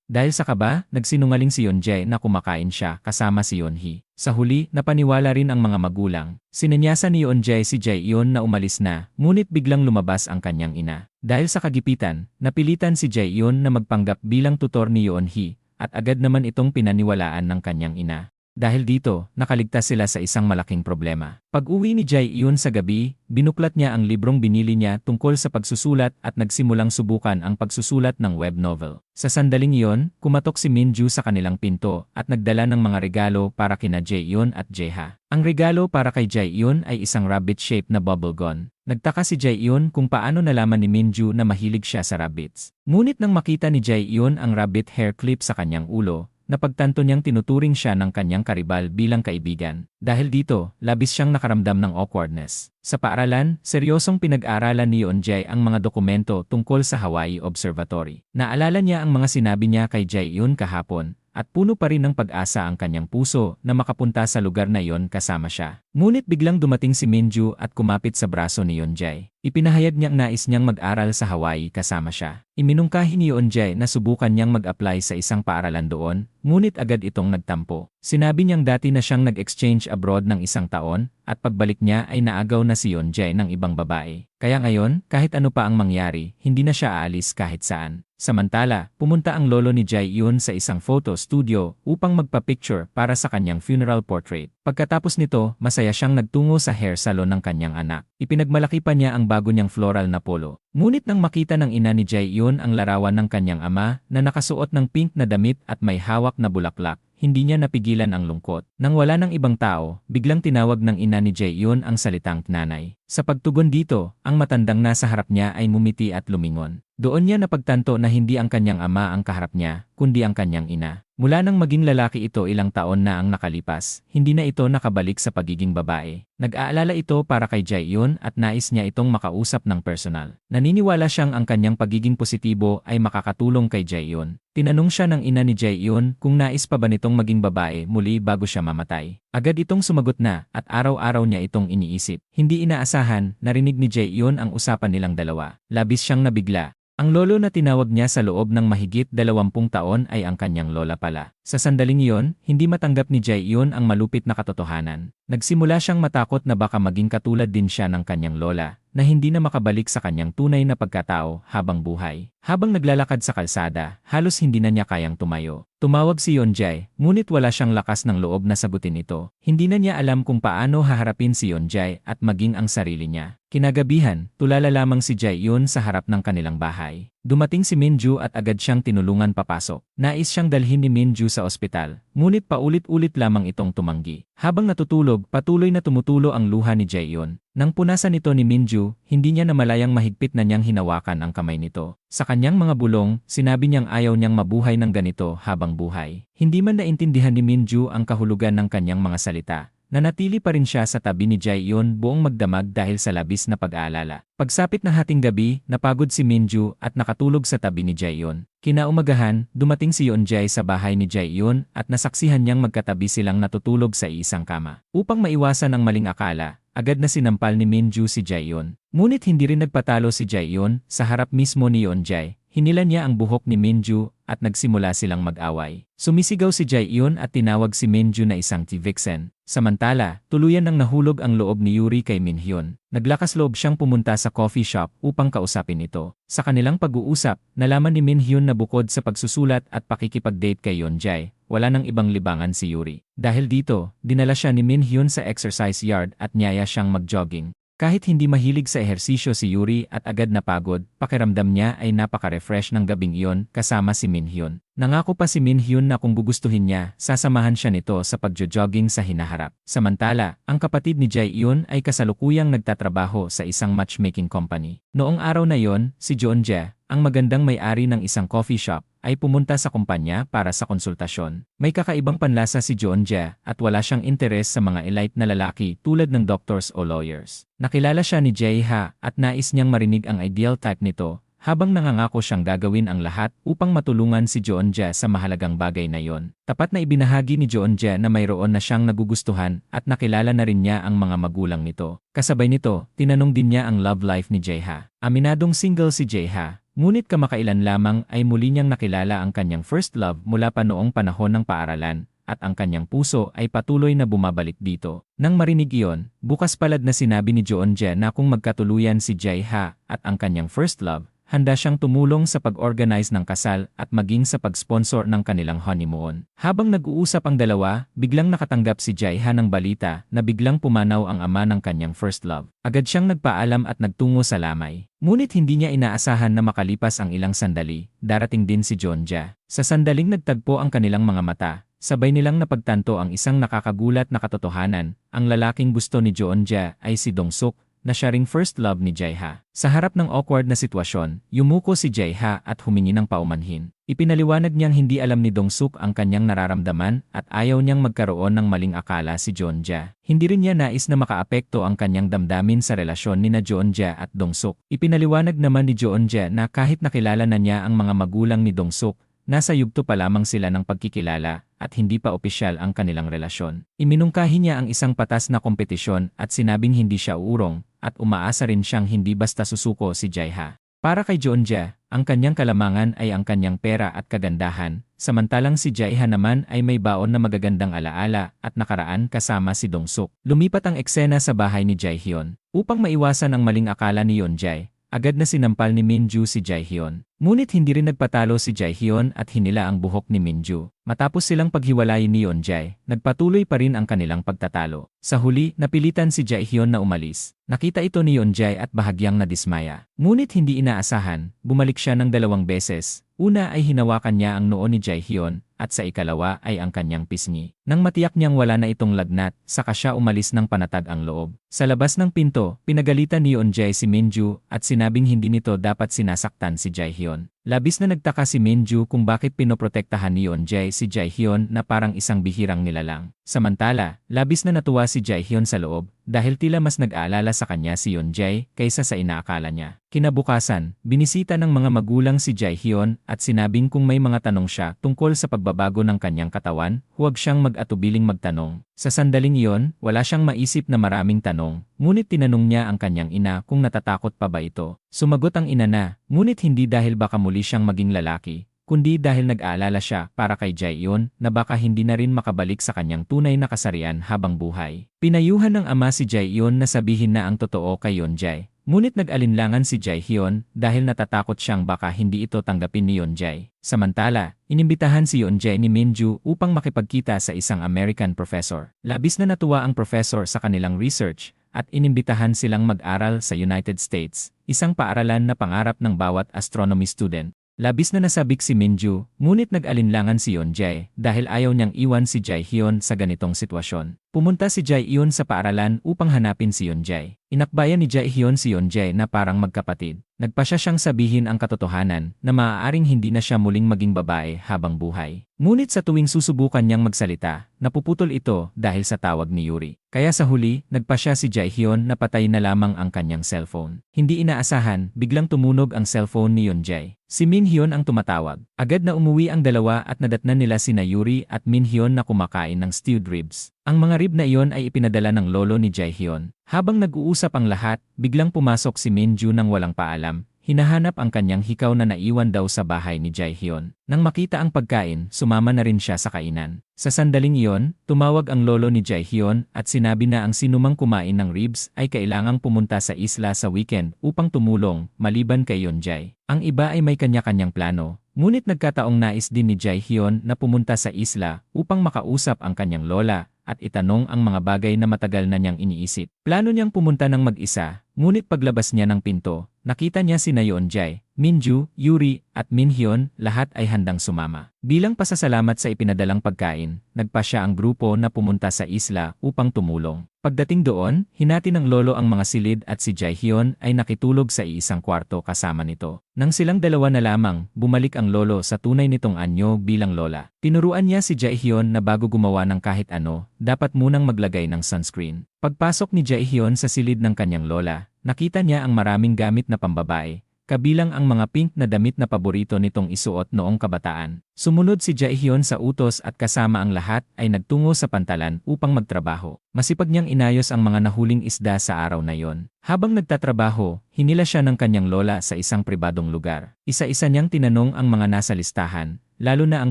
Dahil sa kaba, nagsinungaling si Yeonjae na kumakain siya kasama si Yeonhee. Sa huli, napaniwala rin ang mga magulang. Sinanyasan ni Yeonjae si Jae-yoon na umalis na, ngunit biglang lumabas ang kanyang ina. Dahil sa kagipitan, napilitan si Jae-yoon na magpanggap bilang tutor ni Yeonhee, at agad naman itong pinaniwalaan ng kanyang ina. Dahil dito, nakaligtas sila sa isang malaking problema. Pag-uwi ni Jae-yoon sa gabi, binuklat niya ang librong binili niya tungkol sa pagsusulat at nagsimulang subukan ang pagsusulat ng web novel. Sa sandaling iyon, kumatok si Minju sa kanilang pinto at nagdala ng mga regalo para kina Jae-yoon at Jae-ha. Ang regalo para kay Jae-yoon ay isang rabbit-shaped na bubble gun. Nagtaka si Jae-yoon kung paano nalaman ni Minju na mahilig siya sa rabbits. Ngunit nang makita ni Jae-yoon ang rabbit hair clip sa kanyang ulo, napagtanto niyang tinuturing siya ng kanyang karibal bilang kaibigan. Dahil dito, labis siyang nakaramdam ng awkwardness. Sa paaralan, seryosong pinag-aralan ni Yeonjae ang mga dokumento tungkol sa Hawaii Observatory. Naalala niya ang mga sinabi niya kay Jae-yoon kahapon, at puno pa rin ng pag-asa ang kanyang puso na makapunta sa lugar na iyon kasama siya. Ngunit biglang dumating si Minju at kumapit sa braso ni Yeonjae. Ipinahayag niyang nais niyang mag-aral sa Hawaii kasama siya. Iminungkahi ni Yeonjae na subukan niyang mag-apply sa isang paaralan doon, ngunit agad itong nagtampo. Sinabi niyang dati na siyang nag-exchange abroad ng isang taon, at pagbalik niya ay naagaw na si Yeonjae ng ibang babae. Kaya ngayon, kahit ano pa ang mangyari, hindi na siya aalis kahit saan. Samantala, pumunta ang lolo ni Jae-yoon sa isang photo studio upang magpa-picture para sa kanyang funeral portrait. Pagkatapos nito, masaya siyang nagtungo sa hair salon ng kanyang anak. Ipinagmalaki pa niya ang bago niyang floral na polo. Ngunit nang makita ng ina ni Jae-yoon ang larawan ng kanyang ama na nakasuot ng pink na damit at may hawak na bulaklak, hindi niya napigilan ang lungkot. Nang wala ng ibang tao, biglang tinawag ng ina ni Jae-yoon ang salitang nanay. Sa pagtugon dito, ang matandang nasa harap niya ay mumiti at lumingon. Doon niya napagtanto na hindi ang kanyang ama ang kaharap niya, kundi ang kanyang ina. Mula nang maging lalaki ito ilang taon na ang nakalipas, hindi na ito nakabalik sa pagiging babae. Nag-aalala ito para kay Jae-yoon at nais niya itong makausap ng personal. Naniniwala siyang ang kanyang pagiging positibo ay makakatulong kay Jae-yoon. Tinanong siya ng ina ni Jae-yoon kung nais pa ba nitong maging babae muli bago siya mamatay. Agad itong sumagot na at araw-araw niya itong iniisip. Hindi inaasahan, narinig ni Jae-yoon ang usapan nilang dalawa. Labis siyang nabigla. Ang lolo na tinawag niya sa loob ng mahigit 20 taon ay ang kanyang lola pala. Sa sandaling iyon, hindi matanggap ni Jae-yoon ang malupit na katotohanan. Nagsimula siyang matakot na baka maging katulad din siya ng kanyang lola, na hindi na makabalik sa kanyang tunay na pagkatao habang buhay. Habang naglalakad sa kalsada, halos hindi na niya kayang tumayo. Tumawag si Yeonjae, ngunit wala siyang lakas ng loob na sagutin ito. Hindi na niya alam kung paano haharapin si Yeonjae at maging ang sarili niya. Kinagabihan, tulala lamang si Jae-yoon sa harap ng kanilang bahay. Dumating si Minju at agad siyang tinulungan papasok. Nais siyang dalhin ni Minju sa ospital, ngunit paulit-ulit lamang itong tumanggi. Habang natutulog, patuloy na tumutulo ang luha ni Jae-yoon. Nang punasan ito ni Minju, hindi niya namalayang mahigpit na niyang hinawakan ang kamay nito. Sa kanyang mga bulong, sinabi niyang ayaw niyang mabuhay ng ganito habang buhay. Hindi man naintindihan ni Minju ang kahulugan ng kanyang mga salita. Nanatili pa rin siya sa tabi ni Jae-yoon buong magdamag dahil sa labis na pag-aalala. Pagsapit ng hating gabi, napagod si Minju at nakatulog sa tabi ni Jae-yoon. Kinaumagahan, dumating si Yeonjae sa bahay ni Jae-yoon at nasaksihan niyang magkatabi silang natutulog sa isang kama. Upang maiwasan ang maling akala, agad na sinampal ni Minju si Jae-yoon. Ngunit hindi rin nagpatalo si Jae-yoon sa harap mismo ni Yeonjae. Hinila niya ang buhok ni Minju at nagsimula silang mag-away. Sumisigaw si Jae-yoon at tinawag si Minju na isang T-vixen. Samantala, tuluyan nang nahulog ang loob ni Yuri kay Minhyun. Naglakas loob siyang pumunta sa coffee shop upang kausapin ito. Sa kanilang pag-uusap, nalaman ni Minhyun na bukod sa pagsusulat at pakikipag-date kay Yeonjae, wala nang ibang libangan si Yuri. Dahil dito, dinala siya ni Minhyun sa exercise yard at niyaya siyang mag-jogging. Kahit hindi mahilig sa ehersisyo si Yuri at agad napagod, pakiramdam niya ay napaka-refresh ng gabing iyon kasama si Minhyun. Nangako pa si Minhyun na kung gugustuhin niya, sasamahan siya nito sa pagjo-jogging sa hinaharap. Samantala, ang kapatid ni Jae-yoon ay kasalukuyang nagtatrabaho sa isang matchmaking company. Noong araw na yon, si Jeonjae, ang magandang may-ari ng isang coffee shop, ay pumunta sa kumpanya para sa konsultasyon. May kakaibang panlasa si Jeonjae at wala siyang interes sa mga elite na lalaki tulad ng doctors o lawyers. Nakilala siya ni Jae-ha at nais niyang marinig ang ideal type nito habang nangangako siyang gagawin ang lahat upang matulungan si Jeonjae sa mahalagang bagay na yon. Tapat na ibinahagi ni Jeonjae na mayroon na siyang nagugustuhan at nakilala na rin niya ang mga magulang nito. Kasabay nito, tinanong din niya ang love life ni Jae-ha. Aminadong single si Jae-ha. Ngunit kamakailan lamang ay muli niyang nakilala ang kanyang first love mula pa noong panahon ng paaralan, at ang kanyang puso ay patuloy na bumabalik dito. Nang marinig iyon, bukas palad na sinabi ni Jeonjae na kung magkatuluyan si Jae-ha at ang kanyang first love, handa siyang tumulong sa pag-organize ng kasal at maging sa pag-sponsor ng kanilang honeymoon. Habang nag-uusap ang dalawa, biglang nakatanggap si Jae-ha ng balita na biglang pumanaw ang ama ng kanyang first love. Agad siyang nagpaalam at nagtungo sa lamay. Ngunit hindi niya inaasahan na makalipas ang ilang sandali, darating din si Jeonjae. Sa sandaling nagtagpo ang kanilang mga mata, sabay nilang napagtanto ang isang nakakagulat na katotohanan. Ang lalaking gusto ni Jeonjae ay si Dong-suk, na siya ring first love ni Jae-ha. Sa harap ng awkward na sitwasyon, yumuko si Jae-ha at humingi ng paumanhin. Ipinaliwanag niyang hindi alam ni Dong-suk ang kanyang nararamdaman at ayaw niyang magkaroon ng maling akala si Jeonjae. Hindi rin niya nais na makaapekto ang kanyang damdamin sa relasyon ni na Jeonjae at Dong-suk. Ipinaliwanag naman ni Jeonjae na kahit nakilala na niya ang mga magulang ni Dong-suk, nasa yugto pa lamang sila ng pagkikilala at hindi pa opisyal ang kanilang relasyon. Iminungkahi niya ang isang patas na kompetisyon at sinabing hindi siya uurong at umaasa rin siyang hindi basta susuko si Jae-ha. Para kay Jeonjae, ang kanyang kalamangan ay ang kanyang pera at kagandahan, samantalang si Jae-ha naman ay may baon na magagandang alaala at nakaraan kasama si Dong-suk. Lumipat ang eksena sa bahay ni Jae-hyun. Upang maiwasan ang maling akala ni Yeonjae, agad na sinampal ni Minju si Jae-hyun. Ngunit hindi rin nagpatalo si Jae-hyun at hinila ang buhok ni Minju. Matapos silang paghiwalayin ni Yeonjae, nagpatuloy pa rin ang kanilang pagtatalo. Sa huli, napilitan si Jae-hyun na umalis. Nakita ito ni Yeonjae at bahagyang nadismaya. Ngunit hindi inaasahan, bumalik siya ng 2 beses. Una ay hinawakan niya ang noo ni Jae-hyun at sa ikalawa ay ang kanyang pisngi. Nang matiyak niyang wala na itong lagnat, saka siya umalis ng panatag ang loob. Sa labas ng pinto, pinagalitan ni Yeonjae si Minju at sinabing hindi nito dapat sinasaktan si Jae-hyun. Labis na nagtaka si Minju kung bakit pinoprotektahan ni Yeonjae si Jae-hyun na parang isang bihirang nilalang. Samantala, labis na natuwa si Jae-hyun sa loob dahil tila mas nag-aalala sa kanya si Yeonjae kaysa sa inaakala niya. Kinabukasan, binisita ng mga magulang si Jae-hyun at sinabing kung may mga tanong siya tungkol sa pagbabago ng kanyang katawan, huwag siyang mag-atubiling magtanong. Sa sandaling iyon, wala siyang maisip na maraming tanong, ngunit tinanong niya ang kanyang ina kung natatakot pa ba ito. Sumagot ang ina na, ngunit hindi dahil baka muli siyang maging lalaki, kundi dahil nag-aalala siya para kay Jaehyun na baka hindi na rin makabalik sa kanyang tunay na kasarian habang buhay. Pinayuhan ng ama si Jaehyun na sabihin na ang totoo kay Yeonjae. Ngunit nag-alinlangan si Jaehyun dahil natatakot siyang baka hindi ito tanggapin ni Yeonjae. Samantala, inimbitahan si Yeonjae ni Minju upang makipagkita sa isang American professor. Labis na natuwa ang professor sa kanilang research at inimbitahan silang mag-aral sa United States, isang paaralan na pangarap ng bawat astronomy student. Labis na nasabik si Minju, ngunit nag-alinlangan si Yeonjae dahil ayaw niyang iwan si Jaehyun sa ganitong sitwasyon. Pumunta si Jaehyun sa paaralan upang hanapin si Yeonjae. Inakbayan ni Jaehyun si Yeonjae na parang magkapatid. Nagpasya siyang sabihin ang katotohanan na maaaring hindi na siya muling maging babae habang buhay. Ngunit sa tuwing susubukan niyang magsalita, napuputol ito dahil sa tawag ni Yuri. Kaya sa huli, nagpasya si Jaehyun na patay na lamang ang kanyang cellphone. Hindi inaasahan, biglang tumunog ang cellphone ni Yeonjae. Si Minhyun ang tumatawag. Agad na umuwi ang dalawa at nadatnan nila sina Yuri at Minhyun na kumakain ng stewed ribs. Ang mga rib na iyon ay ipinadala ng lolo ni Jaehyun. Habang nag-uusap ang lahat, biglang pumasok si Minju nang walang paalam. Hinahanap ang kanyang hikaw na naiwan daw sa bahay ni Jaehyun. Nang makita ang pagkain, sumama na rin siya sa kainan. Sa sandaling iyon, tumawag ang lolo ni Jaehyun at sinabi na ang sinumang kumain ng ribs ay kailangang pumunta sa isla sa weekend upang tumulong, maliban kay Yeonjae. Ang iba ay may kanya-kanyang plano, ngunit nagkataong nais din ni Jaehyun na pumunta sa isla upang makausap ang kanyang lola at itanong ang mga bagay na matagal na niyang iniisip. Plano niyang pumunta ng mag-isa, ngunit paglabas niya ng pinto, nakita niya sina Yeonjae, Minju, Yuri, at Minhyun, lahat ay handang sumama. Bilang pasasalamat sa ipinadalang pagkain, nagpasya ang grupo na pumunta sa isla upang tumulong. Pagdating doon, hinati ng lolo ang mga silid at si Jaehyun ay nakitulog sa iisang kwarto kasama nito. Nang silang dalawa na lamang, bumalik ang lolo sa tunay nitong anyo bilang lola. Tinuruan niya si Jaehyun na bago gumawa ng kahit ano, dapat munang maglagay ng sunscreen. Pagpasok ni Jaehyun sa silid ng kanyang lola, nakita niya ang maraming gamit na pambabae, kabilang ang mga pink na damit na paborito nitong isuot noong kabataan. Sumunod si Jaehyun sa utos at kasama ang lahat ay nagtungo sa pantalan upang magtrabaho. Masipag niyang inayos ang mga nahuling isda sa araw na yon. Habang nagtatrabaho, hinila siya ng kanyang lola sa isang pribadong lugar. Isa-isa niyang tinanong ang mga nasa listahan, lalo na ang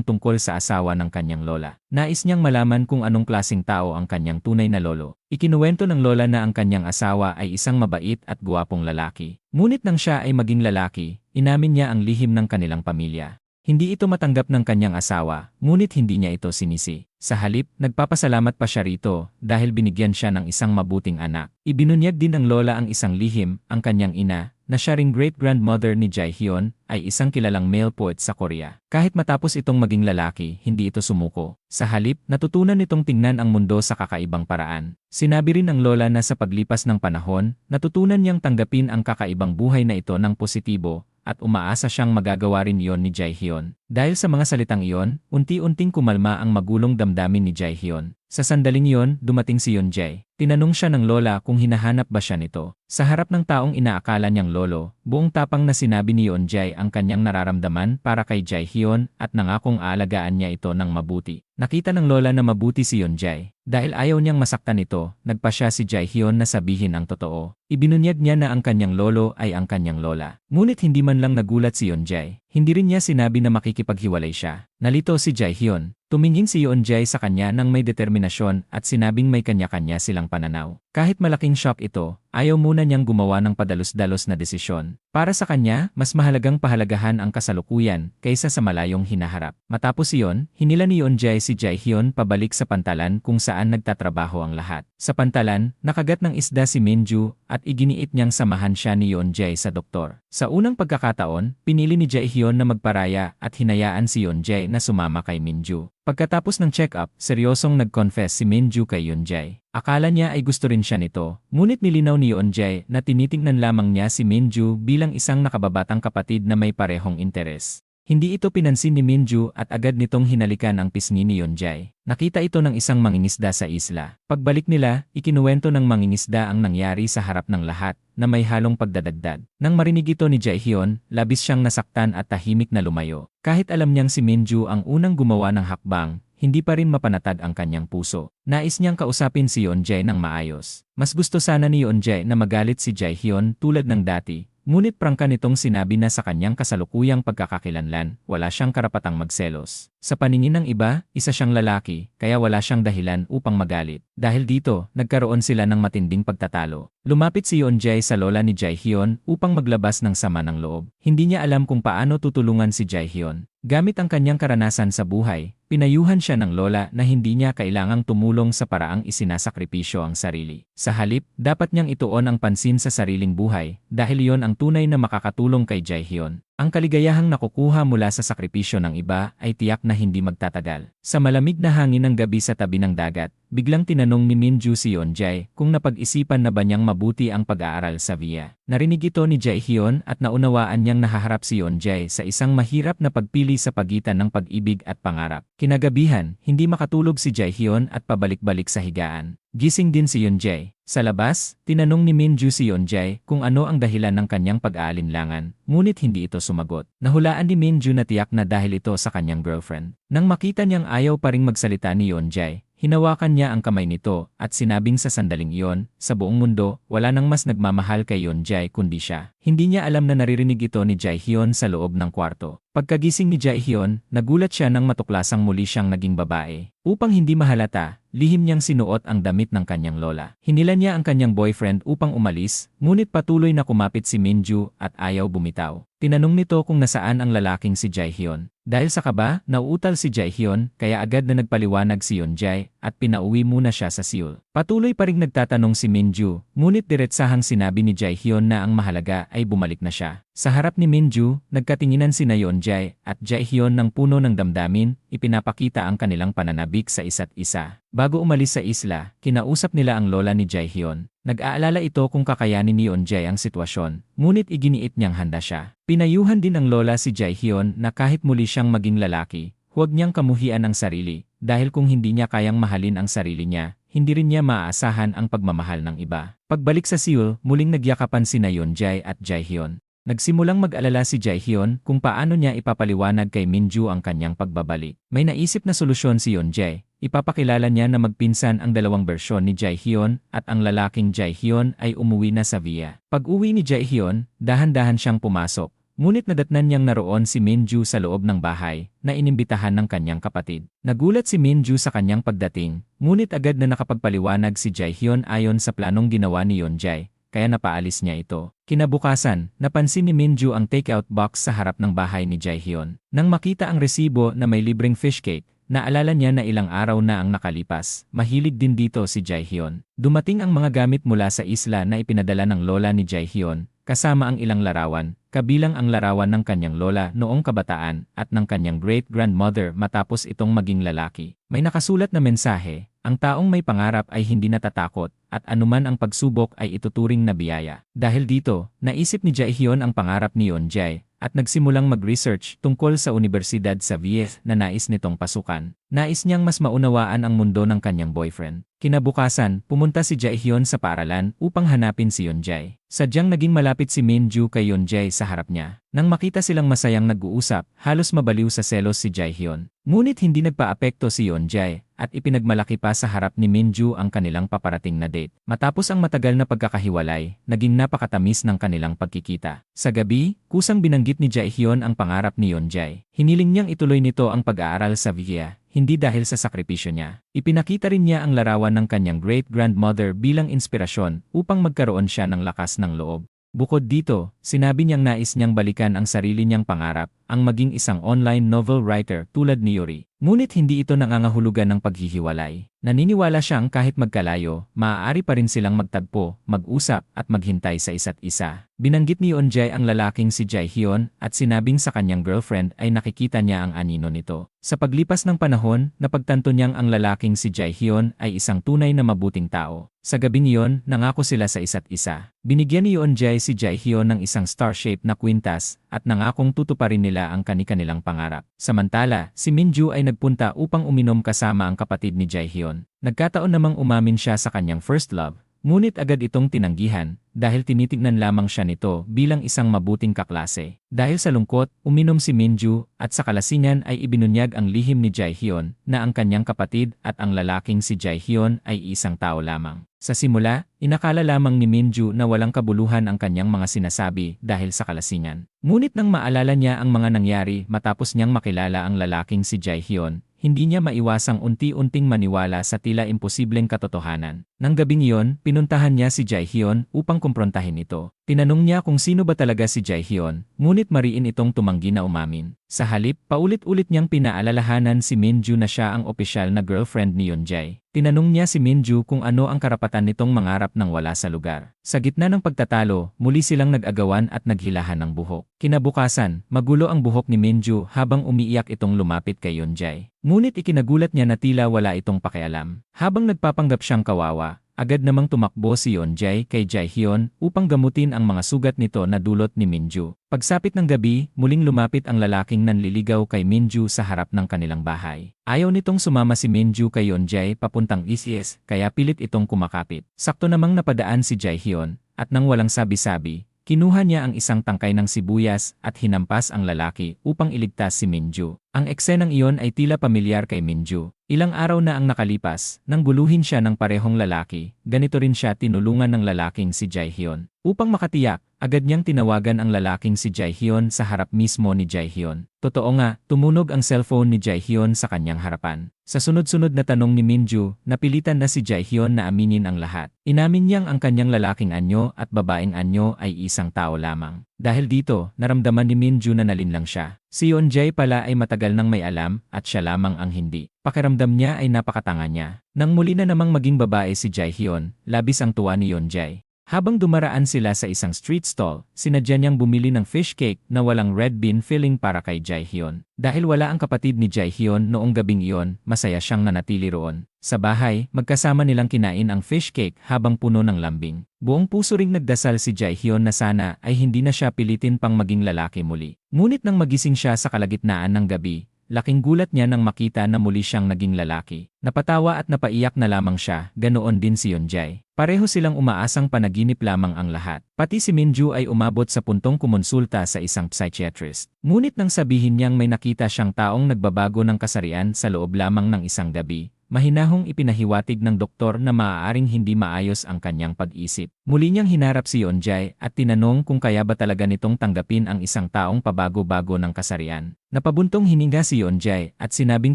tungkol sa asawa ng kanyang lola. Nais niyang malaman kung anong klaseng tao ang kanyang tunay na lolo. Ikinuwento ng lola na ang kanyang asawa ay isang mabait at guwapong lalaki. Ngunit nang siya ay maging lalaki, inamin niya ang lihim ng kanilang pamilya. Hindi ito matanggap ng kanyang asawa, ngunit hindi niya ito sinisi. Sa halip, nagpapasalamat pa siya rito dahil binigyan siya ng isang mabuting anak. Ibinunyag din ng lola ang isang lihim, ang kanyang ina, na siya ring great-grandmother ni Jaehyun, ay isang kilalang male poet sa Korea. Kahit matapos itong maging lalaki, hindi ito sumuko. Sa halip, natutunan nitong tingnan ang mundo sa kakaibang paraan. Sinabi rin ng lola na sa paglipas ng panahon, natutunan niyang tanggapin ang kakaibang buhay na ito ng positibo, at umaasa siyang magagawa rin iyon ni Jaehyun. Dahil sa mga salitang iyon, unti-unting kumalma ang magulong damdamin ni Jaehyun. Sa sandaling iyon, dumating si Yeonjae. Tinanong siya ng lola kung hinahanap ba siya nito. Sa harap ng taong inaakala niyang lolo, buong tapang na sinabi ni Yeonjae ang kanyang nararamdaman para kay Jaehyun at nangakong aalagaan niya ito ng mabuti. Nakita ng lola na mabuti si Yeonjae. Dahil ayaw niyang masaktan ito, nagpasya si Jaehyun na sabihin ang totoo. Ibinunyag niya na ang kanyang lolo ay ang kanyang lola. Ngunit hindi man lang nagulat si Yeonjae. Hindi rin niya sinabi na makikipaghiwalay siya. Nalito si Jaehyun. Tumingin si Yeonjae sa kanya nang may determinasyon at sinabing may kanya-kanya silang pananaw. Kahit malaking shock ito, ayaw muna niyang gumawa ng padalos-dalos na desisyon. Para sa kanya, mas mahalagang pahalagahan ang kasalukuyan kaysa sa malayong hinaharap. Matapos iyon, hinila ni Yeonjae si Jaehyun pabalik sa pantalan kung saan nagtatrabaho ang lahat. Sa pantalan, nakagat ng isda si Minju at iginiit niyang samahan siya ni Yeonjae sa doktor. Sa unang pagkakataon, pinili ni Jaehyun na magparaya at hinayaan si Yeonjae na sumama kay Minju. Pagkatapos ng check-up, seryosong nag-confess si Minju kay Yeonjae. Akala niya ay gusto rin siya nito, ngunit nilinaw ni Yeonjae na tinitingnan lamang niya si Minju bilang isang nakababatang kapatid na may parehong interes. Hindi ito pinansin ni Minju at agad nitong hinalikan ang pisngi ni Yeonjae. Nakita ito ng isang mangingisda sa isla. Pagbalik nila, ikinuwento ng mangingisda ang nangyari sa harap ng lahat na may halong pagdadagdag. Nang marinig ito ni Jaehyun, labis siyang nasaktan at tahimik na lumayo. Kahit alam niyang si Minju ang unang gumawa ng hakbang, hindi pa rin mapanatag ang kanyang puso. Nais niyang kausapin si Yeonjae ng maayos. Mas gusto sana ni Yeonjae na magalit si Jaehyun tulad ng dati. Ngunit prangka nitong sinabi na sa kanyang kasalukuyang pagkakakilanlan, wala siyang karapatang magselos. Sa paningin ng iba, isa siyang lalaki, kaya wala siyang dahilan upang magalit. Dahil dito, nagkaroon sila ng matinding pagtatalo. Lumapit si Yeonjae sa lola ni Jaehyun upang maglabas ng sama ng loob. Hindi niya alam kung paano tutulungan si Jaehyun. Gamit ang kanyang karanasan sa buhay, pinayuhan siya ng lola na hindi niya kailangang tumulong sa paraang isinasakripisyo ang sarili. Sa halip, dapat niyang ituon ang pansin sa sariling buhay dahil iyon ang tunay na makakatulong kay Jaehyun. Ang kaligayahang nakukuha mula sa sakripisyo ng iba ay tiyak na hindi magtatagal. Sa malamig na hangin ng gabi sa tabi ng dagat, biglang tinanong ni Minju si Yeonjae kung napag-isipan na ba niyang mabuti ang pag-aaral sa VIA. Narinig ito ni Jaehyun at naunawaan niyang nahaharap si Yeonjae sa isang mahirap na pagpili sa pagitan ng pag-ibig at pangarap. Kinagabihan, hindi makatulog si Jaehyun at pabalik-balik sa higaan. Gising din si Yeonjae. Sa labas, tinanong ni Minju si Yeonjae kung ano ang dahilan ng kanyang pag-aalinlangan, ngunit hindi ito sumagot. Nahulaan ni Minju na tiyak na dahil ito sa kanyang girlfriend. Nang makita niyang ayaw pa ring magsalita ni Yeonjae, hinawakan niya ang kamay nito at sinabing sa sandaling iyon, sa buong mundo, wala nang mas nagmamahal kay Yeonjae kundi siya. Hindi niya alam na naririnig ito ni Jaehyun sa loob ng kwarto. Pagkagising ni Jaehyun, nagulat siya nang matuklasang muli siyang naging babae. Upang hindi mahalata, lihim niyang sinuot ang damit ng kanyang lola. Hinila niya ang kanyang boyfriend upang umalis, ngunit patuloy na kumapit si Minju at ayaw bumitaw. Tinanong nito kung nasaan ang lalaking si Jaehyun. Dahil sa kaba, nauutal si Jaehyun kaya agad na nagpaliwanag si Yeonjae at pinauwi muna siya sa Seoul. Patuloy pa ring nagtatanong si Minju, ngunit diretsahang sinabi ni Jaehyun na ang mahalaga ay bumalik na siya. Sa harap ni Minju, nagkatinginan sina Yeonjae at Jaehyun ng puno ng damdamin, ipinapakita ang kanilang pananabik sa isa't isa. Bago umalis sa isla, kinausap nila ang lola ni Jaehyun. Nag-aalala ito kung kakayanin ni Yeonjae ang sitwasyon, ngunit iginiit niyang handa siya. Pinayuhan din ng lola si Jaehyun na kahit muli siyang maging lalaki, huwag niyang kamuhian ang sarili, dahil kung hindi niya kayang mahalin ang sarili niya, hindi rin niya maaasahan ang pagmamahal ng iba. Pagbalik sa Seoul, muling nagyakapan sina Yeonjae at Jaehyun. Nagsimulang mag-alala si Jaehyun kung paano niya ipapaliwanag kay Minju ang kanyang pagbabalik. May naisip na solusyon si Yeonjae. Ipapakilala niya na magpinsan ang dalawang bersyon ni Jaehyun at ang lalaking Jaehyun ay umuwi na sa VIA. Pag-uwi ni Jaehyun, dahan-dahan siyang pumasok. Ngunit nadatnan niyang naroon si Minju sa loob ng bahay na inimbitahan ng kanyang kapatid. Nagulat si Minju sa kanyang pagdating, ngunit agad na nakapagpaliwanag si Jaehyun ayon sa planong ginawa ni Yeonjae. Kaya napaalis niya ito. Kinabukasan, napansin ni Minju ang takeout box sa harap ng bahay ni Jaehyun. Nang makita ang resibo na may libreng fish cake, naalala niya na ilang araw na ang nakalipas. Mahilig din dito si Jaehyun. Dumating ang mga gamit mula sa isla na ipinadala ng lola ni Jaehyun, kasama ang ilang larawan, kabilang ang larawan ng kanyang lola noong kabataan at ng kanyang great-grandmother matapos itong maging lalaki. May nakasulat na mensahe, ang taong may pangarap ay hindi natatakot, at anuman ang pagsubok ay ituturing na biyaya. Dahil dito, naisip ni Jaehyun ang pangarap ni Yeonjae, at nagsimulang mag-research tungkol sa universidad sa VIA na nais nitong pasukan. Nais niyang mas maunawaan ang mundo ng kanyang boyfriend. Kinabukasan, pumunta si Jaehyun sa paaralan upang hanapin si Yeonjae. Sadyang naging malapit si Minju kay Yeonjae sa harap niya. Nang makita silang masayang nag-uusap, halos mabaliw sa selos si Jaehyun. Ngunit hindi nagpaapekto si Yeonjae at ipinagmalaki pa sa harap ni Minju ang kanilang paparating na date. Matapos ang matagal na pagkakahiwalay, naging napakatamis ng kanilang pagkikita. Sa gabi, kusang binanggit ni Jaehyun ang pangarap ni Yeonjae. Hiniling niyang ituloy nito ang pag-aaral sa VIA, hindi dahil sa sakripisyo niya. Ipinakita rin niya ang larawan ng kanyang great-grandmother bilang inspirasyon upang magkaroon siya ng lakas ng loob. Bukod dito, sinabi niyang nais niyang balikan ang sarili niyang pangarap, ang maging isang online novel writer tulad ni Yuri. Ngunit hindi ito nangangahulugan ng paghihiwalay. Naniniwala siyang kahit magkalayo, maaari pa rin silang magtagpo, mag-usap at maghintay sa isa't isa. Binanggit ni Yeonjae ang lalaking si Jaehyun at sinabing sa kanyang girlfriend ay nakikita niya ang anino nito. Sa paglipas ng panahon, napagtanto niyang ang lalaking si Jaehyun ay isang tunay na mabuting tao. Sa gabing iyon, nangako sila sa isa't isa. Binigyan ni Yeonjae si Jaehyun ng isang star-shaped na kwintas at nangakong tutuparin nila nila ang kani-kanilang pangarap. Samantala, si Minju ay nagpunta upang uminom kasama ang kapatid ni Jaehyun. Nagkataon namang umamin siya sa kanyang first love, ngunit agad itong tinanggihan dahil tinitignan lamang siya nito bilang isang mabuting kaklase. Dahil sa lungkot, uminom si Minju at sa kalasingan ay ibinunyag ang lihim ni Jaehyun na ang kanyang kapatid at ang lalaking si Jaehyun ay isang tao lamang. Sa simula, inakala lamang ni Minju na walang kabuluhan ang kanyang mga sinasabi dahil sa kalasingan. Ngunit nang maalala niya ang mga nangyari matapos niyang makilala ang lalaking si Jaehyun, hindi niya maiwasang unti-unting maniwala sa tila imposibleng katotohanan. Nang gabing iyon, pinuntahan niya si Jaehyun upang kumprontahin ito. Tinanong niya kung sino ba talaga si Jaehyun, ngunit mariin itong tumanggi na umamin. Sa halip, paulit-ulit niyang pinaalalahanan si Minju na siya ang opisyal na girlfriend ni Yeonjae. Tinanong niya si Minju kung ano ang karapatan nitong mangarap ng wala sa lugar. Sa gitna ng pagtatalo, muli silang nag-agawan at naghilahan ng buhok. Kinabukasan, magulo ang buhok ni Minju habang umiiyak itong lumapit kay Yeonjae. Ngunit ikinagulat niya na tila wala itong pakialam. Habang nagpapanggap siyang kawawa, agad namang tumakbo si Yeonjae kay Jaehyun upang gamutin ang mga sugat nito na dulot ni Minju. Pagsapit ng gabi, muling lumapit ang lalaking nanliligaw kay Minju sa harap ng kanilang bahay. Ayaw nitong sumama si Minju kay Yeonjae papuntang ECS, kaya pilit itong kumakapit. Sakto namang napadaan si Jaehyun, at nang walang sabi-sabi, kinuha niya ang isang tangkay ng sibuyas at hinampas ang lalaki upang iligtas si Minju. Ang eksenang iyon ay tila pamilyar kay Minju. Ilang araw na ang nakalipas, nang guluhin siya ng parehong lalaki, ganito rin siya tinulungan ng lalaking si Jaehyun. Upang makatiyak, agad niyang tinawagan ang lalaking si Jaehyun sa harap mismo ni Jaehyun. Totoo nga, tumunog ang cellphone ni Jaehyun sa kanyang harapan. Sa sunod-sunod na tanong ni Minju, napilitan na si Jaehyun na aminin ang lahat. Inamin niyang ang kanyang lalaking anyo at babaeng anyo ay isang tao lamang. Dahil dito, naramdaman ni Minju na nalinlang siya. Si Yeonjae pala ay matagal nang may alam at siya lamang ang hindi. Pakiramdam niya ay napakatanga niya. Nang muli na namang maging babae si Jaehyun, labis ang tuwa ni Yeonjae. Habang dumaraan sila sa isang street stall, sinadya niyang bumili ng fish cake na walang red bean filling para kay Jaehyun. Dahil wala ang kapatid ni Jaehyun noong gabing iyon, masaya siyang nanatili roon. Sa bahay, magkasama nilang kinain ang fish cake habang puno ng lambing. Buong puso ring nagdasal si Jaehyun na sana ay hindi na siya pilitin pang maging lalaki muli. Ngunit nang magising siya sa kalagitnaan ng gabi, laking gulat niya nang makita na muli siyang naging lalaki. Napatawa at napaiyak na lamang siya, ganoon din si Yeonjae. Pareho silang umaasang panaginip lamang ang lahat. Pati si Minju ay umabot sa puntong kumonsulta sa isang psychiatrist. Ngunit nang sabihin niyang may nakita siyang taong nagbabago ng kasarian sa loob lamang ng isang gabi, mahinahong ipinahiwatig ng doktor na maaaring hindi maayos ang kanyang pag-isip. Muli niyang hinarap si Yeonjae at tinanong kung kaya ba talaga nitong tanggapin ang isang taong pabago-bago ng kasarian. Napabuntong hininga si Yeonjae at sinabing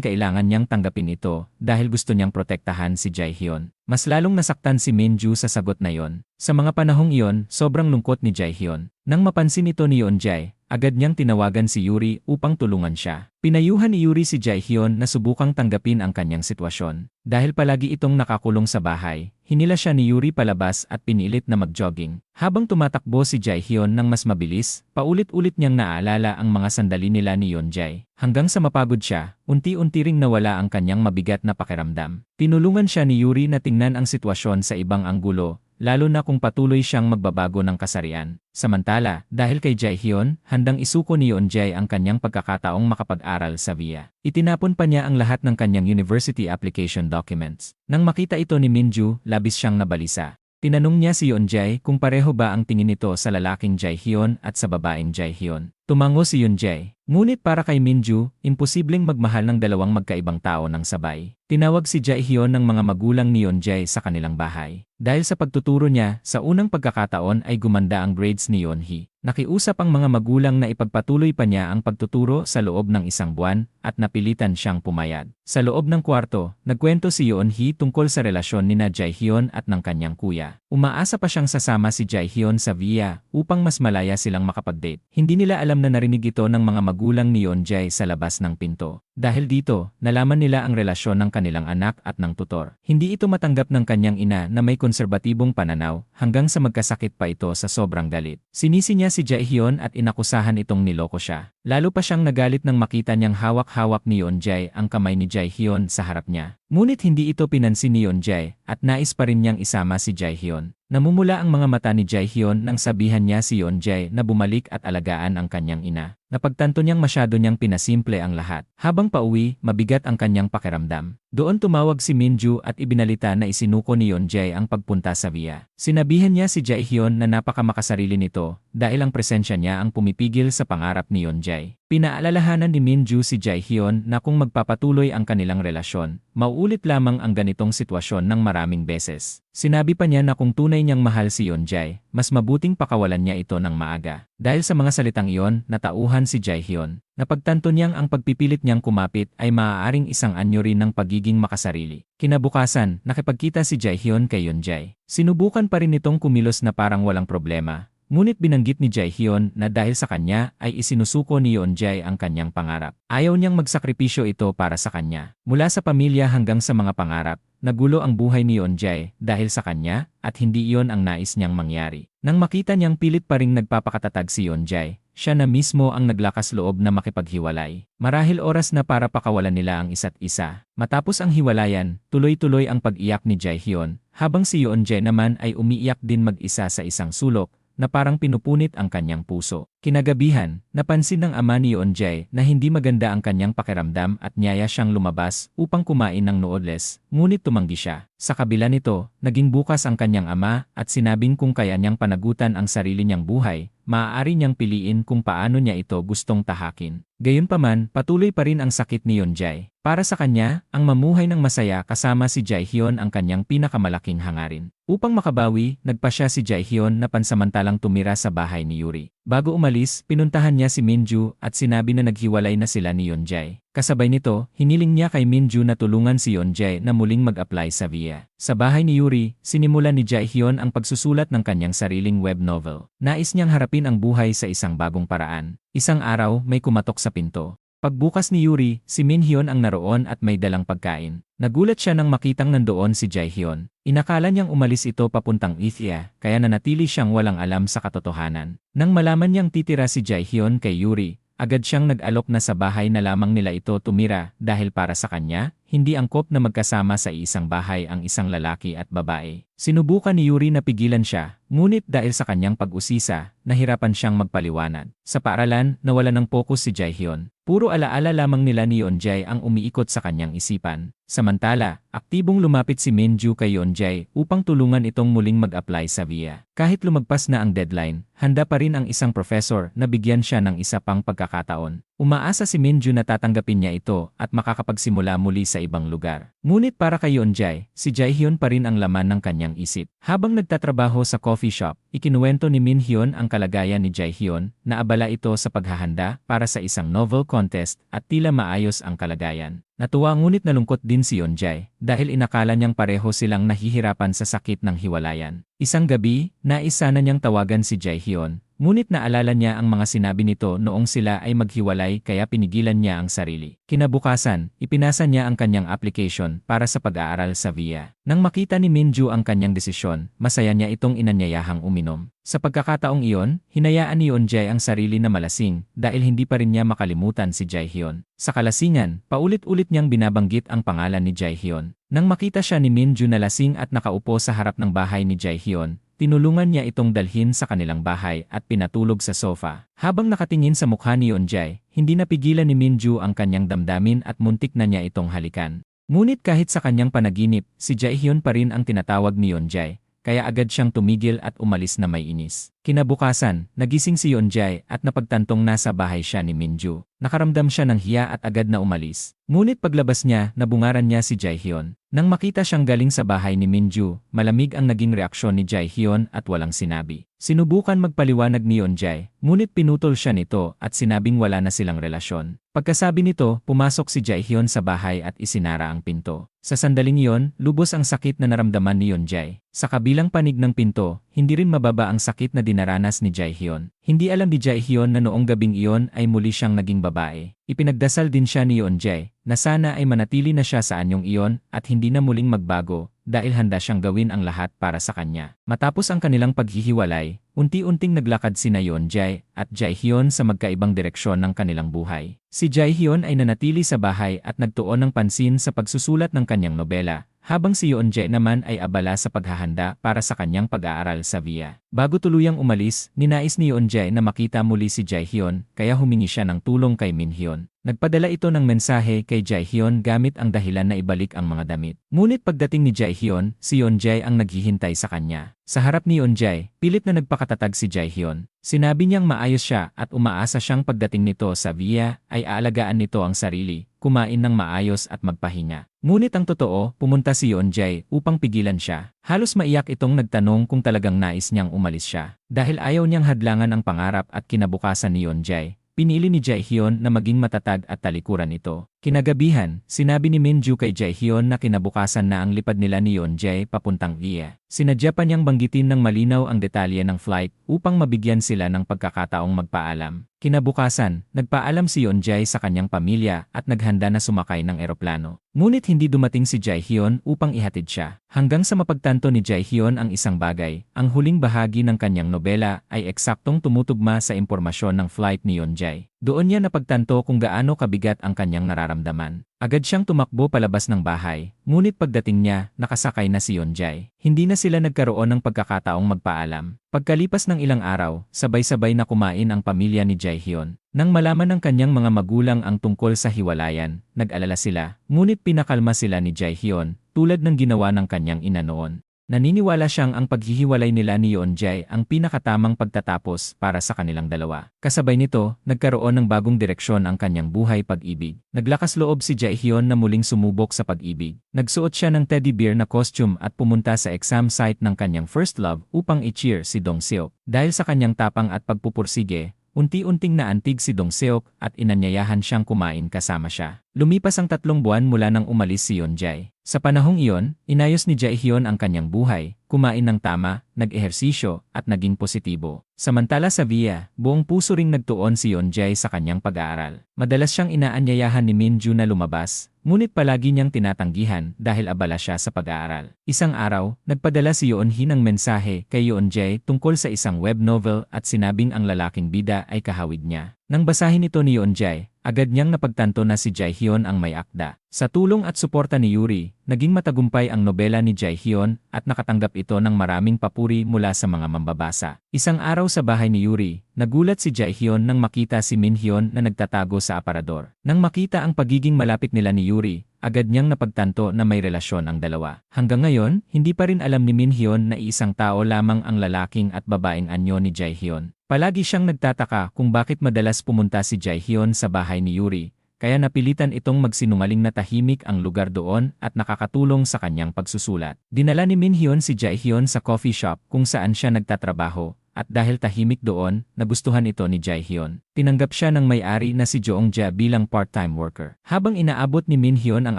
kailangan niyang tanggapin ito dahil gusto niyang protektahan si Jaehyun. Mas lalong nasaktan si Minju sa sagot na yon. Sa mga panahong iyon, sobrang lungkot ni Jaehyun. Nang mapansin ito ni Yeonjae, agad niyang tinawagan si Yuri upang tulungan siya. Pinayuhan ni Yuri si Jaehyun na subukang tanggapin ang kanyang sitwasyon. Dahil palagi itong nakakulong sa bahay, hinila siya ni Yuri palabas at pinilit na mag-jogging. Habang tumatakbo si Jaehyun ng mas mabilis, paulit-ulit niyang naaalala ang mga sandali nila ni Yeonjae. Hanggang sa mapagod siya, unti-unti ring nawala ang kanyang mabigat na pakiramdam. Tinulungan siya ni Yuri na tingnan ang sitwasyon sa ibang anggulo, lalo na kung patuloy siyang magbabago ng kasarian. Samantala, dahil kay Jaehyun, handang isuko ni Yeonjae ang kanyang pagkakataong makapag-aral sa VIA. Itinapon pa niya ang lahat ng kanyang university application documents. Nang makita ito ni Minju, labis siyang nabalisa. Tinanong niya si Yeonjae kung pareho ba ang tingin nito sa lalaking Jaehyun at sa babaeng Jaehyun. Tumango si Yeonjae. Ngunit para kay Minju, imposibleng magmahal ng dalawang magkaibang tao ng sabay. Tinawag si Jaehyun ng mga magulang ni Yeonjae sa kanilang bahay. Dahil sa pagtuturo niya, sa unang pagkakataon ay gumanda ang grades ni Yeonhee. Nakiusap ang mga magulang na ipagpatuloy pa niya ang pagtuturo sa loob ng isang buwan at napilitan siyang pumayag. Sa loob ng kwarto, nagkwento si Yeonhee tungkol sa relasyon nina Jaehyun at ng kanyang kuya. Umaasa pa siyang sasama si Jaehyun sa VIA upang mas malaya silang makapag-date. Hindi nila alam na narinig ito ng mga magulang ni Yeonjae sa labas ng pinto. Dahil dito, nalaman nila ang relasyon ng kanilang anak at ng tutor. Hindi ito matanggap ng kanyang ina na may konserbatibong pananaw hanggang sa magkasakit pa ito sa sobrang galit. Sinisi niya si Jaehyun at inakusahan itong niloko siya. Lalo pa siyang nagalit nang makita niyang hawak-hawak ni Yeonjae ang kamay ni Jaehyun sa harap niya. Ngunit hindi ito pinansin ni Yeonjae at nais pa rin niyang isama si Jaehyun. Namumula ang mga mata ni Jaehyun nang sabihan niya si Yeonjae na bumalik at alagaan ang kanyang ina. Napagtanto niyang masyado niyang pinasimple ang lahat. Habang pauwi, mabigat ang kanyang pakiramdam. Doon tumawag si Minju at ibinalita na isinuko ni Yeonjae ang pagpunta sa villa. Sinabihan niya si Jaehyun na napakamakasarili nito dahil ang presensya niya ang pumipigil sa pangarap ni Yeonjae. Pinaalalahanan ni Minju si Jaehyun na kung magpapatuloy ang kanilang relasyon, mauulit lamang ang ganitong sitwasyon ng maraming beses. Sinabi pa niya na kung tunay niyang mahal si Yeonjae, mas mabuting pakawalan niya ito ng maaga. Dahil sa mga salitang iyon, natauhan si Jaehyun. Napagtanto niyang ang pagpipilit niyang kumapit ay maaaring isang anyo rin ng pagiging makasarili. Kinabukasan, nakipagkita si Jaehyun kay Yeonjae. Sinubukan pa rin nitong kumilos na parang walang problema. Ngunit binanggit ni Jaehyun na dahil sa kanya ay isinusuko ni Yeonjae ang kanyang pangarap. Ayaw niyang magsakripisyo ito para sa kanya. Mula sa pamilya hanggang sa mga pangarap, nagulo ang buhay ni Yeonjae dahil sa kanya at hindi iyon ang nais niyang mangyari. Nang makita niyang pilit pa ring nagpapakatatag si Yeonjae, siya na mismo ang naglakas loob na makipaghiwalay. Marahil oras na para pakawalan nila ang isa't isa. Matapos ang hiwalayan, tuloy-tuloy ang pag-iyak ni Jaehyun, habang si Yeonjae naman ay umiiyak din mag-isa sa isang sulok na parang pinupunit ang kanyang puso. Kinagabihan, napansin ng ama ni Yeonjae na hindi maganda ang kanyang pakiramdam at niyaya siyang lumabas upang kumain ng noodles, ngunit tumanggi siya. Sa kabila nito, naging bukas ang kanyang ama at sinabing kung kaya niyang panagutan ang sarili niyang buhay, maaari niyang piliin kung paano niya ito gustong tahakin. Gayunpaman, patuloy pa rin ang sakit ni Yeonjae. Para sa kanya, ang mamuhay ng masaya kasama si Jaehyun ang kanyang pinakamalaking hangarin. Upang makabawi, nagpa siya si Jaehyun na pansamantalang tumira sa bahay ni Yuri. Bago umalis, pinuntahan niya si Minju at sinabi na naghiwalay na sila ni Yeonjae. Kasabay nito, hiniling niya kay Minju na tulungan si Yeonjae na muling mag-apply sa villa. Sa bahay ni Yuri, sinimulan ni Jaehyun ang pagsusulat ng kanyang sariling web novel. Nais niyang harapin ang buhay sa isang bagong paraan. Isang araw, may kumatok sa pinto. Pagbukas ni Yuri, si Minhyun ang naroon at may dalang pagkain. Nagulat siya nang makitang nandoon si Jaehyun. Inakala niyang umalis ito papuntang Ithia, kaya nanatili siyang walang alam sa katotohanan. Nang malaman niyang titira si Jaehyun kay Yuri, agad siyang nag-alok na sa bahay na lamang nila ito tumira dahil para sa kanya, hindi angkop na magkasama sa isang bahay ang isang lalaki at babae. Sinubukan ni Yuri na pigilan siya, ngunit dahil sa kanyang pag-usisa, nahirapan siyang magpaliwanag. Sa paaralan, nawala ng pokus si Jaehyun. Puro alaala lamang nila ni Yeonjae ang umiikot sa kanyang isipan. Samantala, aktibong lumapit si Minju kay Yeonjae upang tulungan itong muling mag-apply sa villa. Kahit lumagpas na ang deadline, handa pa rin ang isang professor na bigyan siya ng isa pang pagkakataon. Umaasa si Minju na tatanggapin niya ito at makakapagsimula muli sa ibang lugar. Ngunit para kay Yeonjae, si Jaehyun pa rin ang laman ng kanyang isip. Habang nagtatrabaho sa coffee shop, ikinuwento ni Minhyun ang kalagayan ni Jaehyun na abala ito sa paghahanda para sa isang novel contest at tila maayos ang kalagayan. Natuwa ngunit nalungkot din si Yeonjae dahil inakala niyang pareho silang nahihirapan sa sakit ng hiwalayan. Isang gabi, nais sana niyang tawagan si Jaehyun, ngunit naalala niya ang mga sinabi nito noong sila ay maghiwalay kaya pinigilan niya ang sarili. Kinabukasan, ipinasa niya ang kanyang application para sa pag-aaral sa villa. Nang makita ni Minju ang kanyang desisyon, masaya niya itong inanyayahang uminom. Sa pagkakataong iyon, hinayaan ni Yeonjae ang sarili na malasing dahil hindi pa rin niya makalimutan si Jaehyun. Sa kalasingan, paulit-ulit niyang binabanggit ang pangalan ni Jaehyun. Nang makita siya ni Minju na lasing at nakaupo sa harap ng bahay ni Jaehyun, tinulungan niya itong dalhin sa kanilang bahay at pinatulog sa sofa. Habang nakatingin sa mukha ni Yeonjae, hindi napigilan ni Minju ang kanyang damdamin at muntik na niya itong halikan. Ngunit kahit sa kanyang panaginip, si Jaehyun pa rin ang tinatawag ni Yeonjae, kaya agad siyang tumigil at umalis na may inis. Kinabukasan, nagising si Yeonjae at napagtantong nasa bahay siya ni Minju. Nakaramdam siya ng hiya at agad na umalis. Ngunit paglabas niya, nabungaran niya si Jaehyun. Nang makita siyang galing sa bahay ni Minju, malamig ang naging reaksyon ni Jaehyun at walang sinabi. Sinubukan magpaliwanag ni Yeonjae, ngunit pinutol siya nito at sinabing wala na silang relasyon. Pagkasabi nito, pumasok si Jaehyun sa bahay at isinara ang pinto. Sa sandaling iyon, lubos ang sakit na naramdaman ni Yeonjae. Sa kabilang panig ng pinto, hindi rin mababa ang sakit na dinaranas ni Jaehyun. Hindi alam ni Jaehyun na noong gabing iyon ay muli siyang naging babae. Ipinagdasal din siya ni Yeonjae na sana ay manatili na siya sa anyong iyon at hindi na muling magbago dahil handa siyang gawin ang lahat para sa kanya. Matapos ang kanilang paghihiwalay, unti-unting naglakad sina Yeonjae at Jaehyun sa magkaibang direksyon ng kanilang buhay. Si Jaehyun ay nanatili sa bahay at nagtuon ng pansin sa pagsusulat ng kanyang nobela, habang si Yeonjae naman ay abala sa paghahanda para sa kanyang pag-aaral sa VIA. Bago tuluyang umalis, ninais ni Yeonjae na makita muli si Jaehyun, kaya humingi siya ng tulong kay Minhyun. Nagpadala ito ng mensahe kay Jaehyun gamit ang dahilan na ibalik ang mga damit. Ngunit pagdating ni Jaehyun, si Yeonjae ang naghihintay sa kanya. Sa harap ni Yeonjae, pilit na nagpakatatag si Jaehyun. Sinabi niyang maayos siya at umaasa siyang pagdating nito sa VIA ay aalagaan nito ang sarili, kumain ng maayos at magpahinga. Ngunit ang totoo, pumunta si Yeonjae upang pigilan siya. Halos maiyak itong nagtanong kung talagang nais niyang umalis siya. Dahil ayaw niyang hadlangan ang pangarap at kinabukasan ni Yeonjae, pinili ni Jaehyun na maging matatag at talikuran ito. Kinagabihan, sinabi ni Minju kay Jaehyun na kinabukasan na ang lipad nila ni Yeonjae papuntang VIA. Sinadya pa niyang banggitin ng malinaw ang detalye ng flight upang mabigyan sila ng pagkakataong magpaalam. Kinabukasan, nagpaalam si Yeonjae sa kanyang pamilya at naghanda na sumakay ng eroplano. Ngunit hindi dumating si Jaehyun upang ihatid siya. Hanggang sa mapagtanto ni Jaehyun ang isang bagay, ang huling bahagi ng kanyang nobela ay eksaktong tumutugma sa impormasyon ng flight ni Yeonjae. Doon niya napagtanto kung gaano kabigat ang kanyang nararamdaman. Agad siyang tumakbo palabas ng bahay, ngunit pagdating niya, nakasakay na si Yeonjae. Hindi na sila nagkaroon ng pagkakataong magpaalam. Pagkalipas ng ilang araw, sabay-sabay na kumain ang pamilya ni Jaehyun. Nang malaman ng kanyang mga magulang ang tungkol sa hiwalayan, nag-alala sila, ngunit pinakalma sila ni Jaehyun, tulad ng ginawa ng kanyang ina noon. Naniniwala siyang ang paghihiwalay nila ni Yeonjae ang pinakatamang pagtatapos para sa kanilang dalawa. Kasabay nito, nagkaroon ng bagong direksyon ang kanyang buhay pag-ibig. Naglakas loob si Jaehyun na muling sumubok sa pag-ibig. Nagsuot siya ng teddy bear na costume at pumunta sa exam site ng kanyang first love upang i-cheer si Dong Seok. Dahil sa kanyang tapang at pagpupursige, unti-unting naantig si Dong Seok at inanyayahan siyang kumain kasama siya. Lumipas ang 3 buwan mula nang umalis si Yeonjae. Sa panahong iyon, inayos ni Jaehyun ang kanyang buhay, kumain ng tama, nag-ehersisyo, at naging positibo. Samantala sa VIA, buong puso ring nagtuon si Yeonjae sa kanyang pag-aaral. Madalas siyang inaanyayahan ni Minju na lumabas, ngunit palagi niyang tinatanggihan dahil abala siya sa pag-aaral. Isang araw, nagpadala si Yeonhee ng mensahe kay Yeonjae tungkol sa isang web novel at sinabing ang lalaking bida ay kahawig niya. Nang basahin ito ni Yeonjae, agad niyang napagtanto na si Jaehyun ang may akda. Sa tulong at suporta ni Yuri, naging matagumpay ang nobela ni Jaehyun at nakatanggap ito ng maraming papuri mula sa mga mambabasa. Isang araw sa bahay ni Yuri, nagulat si Jaehyun nang makita si Minhyun na nagtatago sa aparador. Nang makita ang pagiging malapit nila ni Yuri, agad niyang napagtanto na may relasyon ang dalawa. Hanggang ngayon, hindi pa rin alam ni Minhyun na isang tao lamang ang lalaking at babaeng anyo ni Jaehyun. Palagi siyang nagtataka kung bakit madalas pumunta si Jaehyun sa bahay ni Yuri, kaya napilitan itong magsinungaling na tahimik ang lugar doon at nakakatulong sa kanyang pagsusulat. Dinala ni Minhyun si Jaehyun sa coffee shop kung saan siya nagtatrabaho, at dahil tahimik doon, nagustuhan ito ni Jaehyun. Tinanggap siya ng may-ari na si Jeongja bilang part-time worker. Habang inaabot ni Minhyun ang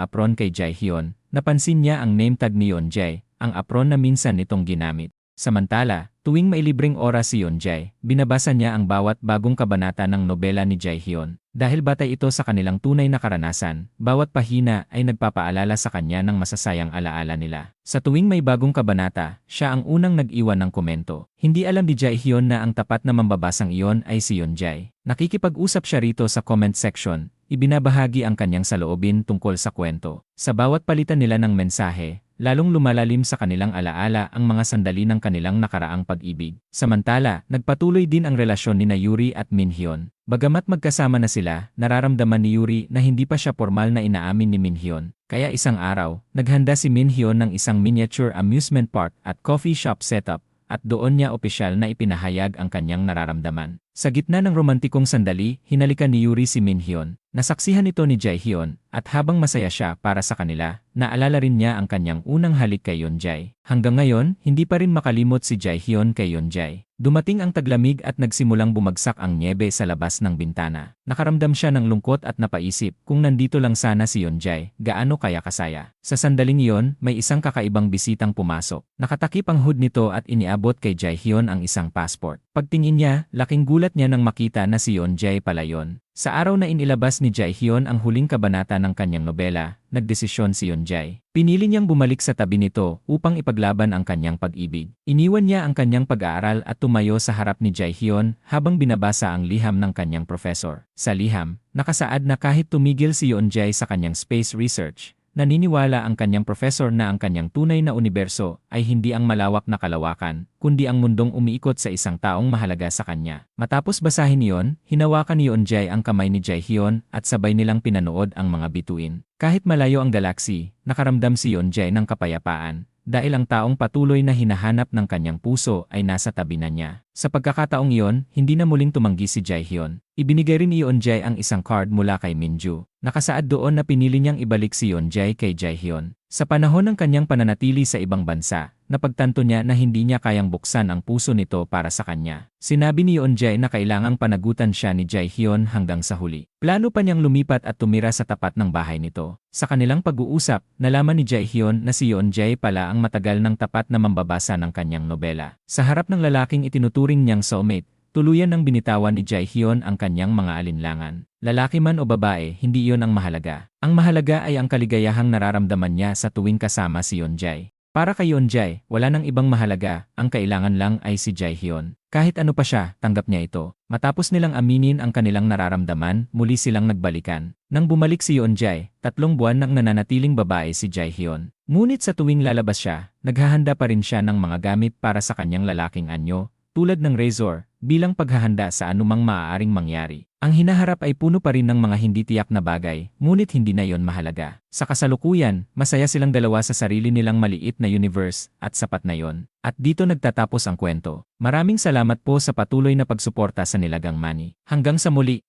apron kay Jaehyun, napansin niya ang name tag ni Yeonjae, ang apron na minsan nitong ginamit. Samantala, tuwing may libreng oras si Yeonjae, binabasa niya ang bawat bagong kabanata ng nobela ni Jaehyun. Dahil batay ito sa kanilang tunay na karanasan, bawat pahina ay nagpapaalala sa kanya ng masasayang alaala nila. Sa tuwing may bagong kabanata, siya ang unang nag-iwan ng komento. Hindi alam ni Jaehyun na ang tapat na mambabasang iyon ay si Yeonjae. Nakikipag-usap siya rito sa comment section, ibinabahagi ang kanyang saloobin tungkol sa kwento. Sa bawat palitan nila ng mensahe, lalong lumalalim sa kanilang alaala ang mga sandali ng kanilang nakaraang pag-ibig. Samantala, nagpatuloy din ang relasyon ni Yuri at Minhyun. Bagamat magkasama na sila, nararamdaman ni Yuri na hindi pa siya formal na inaamin ni Minhyun. Kaya isang araw, naghanda si Minhyun ng isang miniature amusement park at coffee shop setup, at doon niya opisyal na ipinahayag ang kanyang nararamdaman. Sa gitna ng romantikong sandali, hinalikan ni Yuri si Minhyun. Nasaksihan ito ni Jaehyun, at habang masaya siya para sa kanila, naalala rin niya ang kanyang unang halik kay Yeonjae. Hanggang ngayon, hindi pa rin makalimot si Jaehyun kay Yeonjae. Dumating ang taglamig at nagsimulang bumagsak ang nyebe sa labas ng bintana. Nakaramdam siya ng lungkot at napaisip, kung nandito lang sana si Yeonjae, gaano kaya kasaya. Sa sandaling iyon, may isang kakaibang bisitang pumasok. Nakatakip ang hood nito at iniabot kay Jaehyun ang isang passport. Pagtingin niya, laking gulat niya nang makita na si Yeonjae pala yon. Sa araw na inilabas ni Jaehyun ang huling kabanata ng kanyang nobela, nagdesisyon si Yeonjae. Pinili niyang bumalik sa tabi nito upang ipaglaban ang kanyang pag-ibig. Iniwan niya ang kanyang pag-aaral at tumayo sa harap ni Jaehyun habang binabasa ang liham ng kanyang professor. Sa liham, nakasaad na kahit tumigil si Yeonjae sa kanyang space research, naniniwala ang kanyang professor na ang kanyang tunay na universo ay hindi ang malawak na kalawakan, kundi ang mundong umiikot sa isang taong mahalaga sa kanya. Matapos basahin iyon, hinawakan ni Yeonjae ang kamay ni Jaehyun at sabay nilang pinanood ang mga bituin. Kahit malayo ang galaksi, nakaramdam si Yeonjae ng kapayapaan, dahil ang taong patuloy na hinahanap ng kanyang puso ay nasa tabi na niya. Sa pagkakataong iyon, hindi na muling tumanggi si Jaehyun. Ibinigay rin ni Yeonjae ang isang card mula kay Minju. Nakasaad doon na pinili niyang ibalik si Yeonjae kay Jaehyun. Sa panahon ng kanyang pananatili sa ibang bansa, napagtanto niya na hindi niya kayang buksan ang puso nito para sa kanya. Sinabi ni Yeonjae na kailangang panagutan siya ni Jaehyun hanggang sa huli. Plano pa niyang lumipat at tumira sa tapat ng bahay nito. Sa kanilang pag-uusap, nalaman ni Jaehyun na si Yeonjae pala ang matagal ng tapat na mambabasa ng kanyang nobela. Sa harap ng lalaking itinuturing niyang soulmate, tuluyan ng binitawan ni Jaehyun ang kanyang mga alinlangan. Lalaki man o babae, hindi iyon ang mahalaga. Ang mahalaga ay ang kaligayahang nararamdaman niya sa tuwing kasama si Yeonjae. Para kay Yeonjae, wala nang ibang mahalaga, ang kailangan lang ay si Jaehyun. Kahit ano pa siya, tanggap niya ito. Matapos nilang aminin ang kanilang nararamdaman, muli silang nagbalikan. Nang bumalik si Yeonjae, 3 buwan nang nananatiling babae si Jaehyun. Ngunit sa tuwing lalabas siya, naghahanda pa rin siya ng mga gamit para sa kanyang lalaking anyo, tulad ng razor, bilang paghahanda sa anumang maaaring mangyari. Ang hinaharap ay puno pa rin ng mga hindi tiyak na bagay, ngunit hindi na yon mahalaga. Sa kasalukuyan, masaya silang dalawa sa sarili nilang maliit na universe, at sapat na yon. At dito nagtatapos ang kwento. Maraming salamat po sa patuloy na pagsuporta sa Nilagang Money. Hanggang sa muli!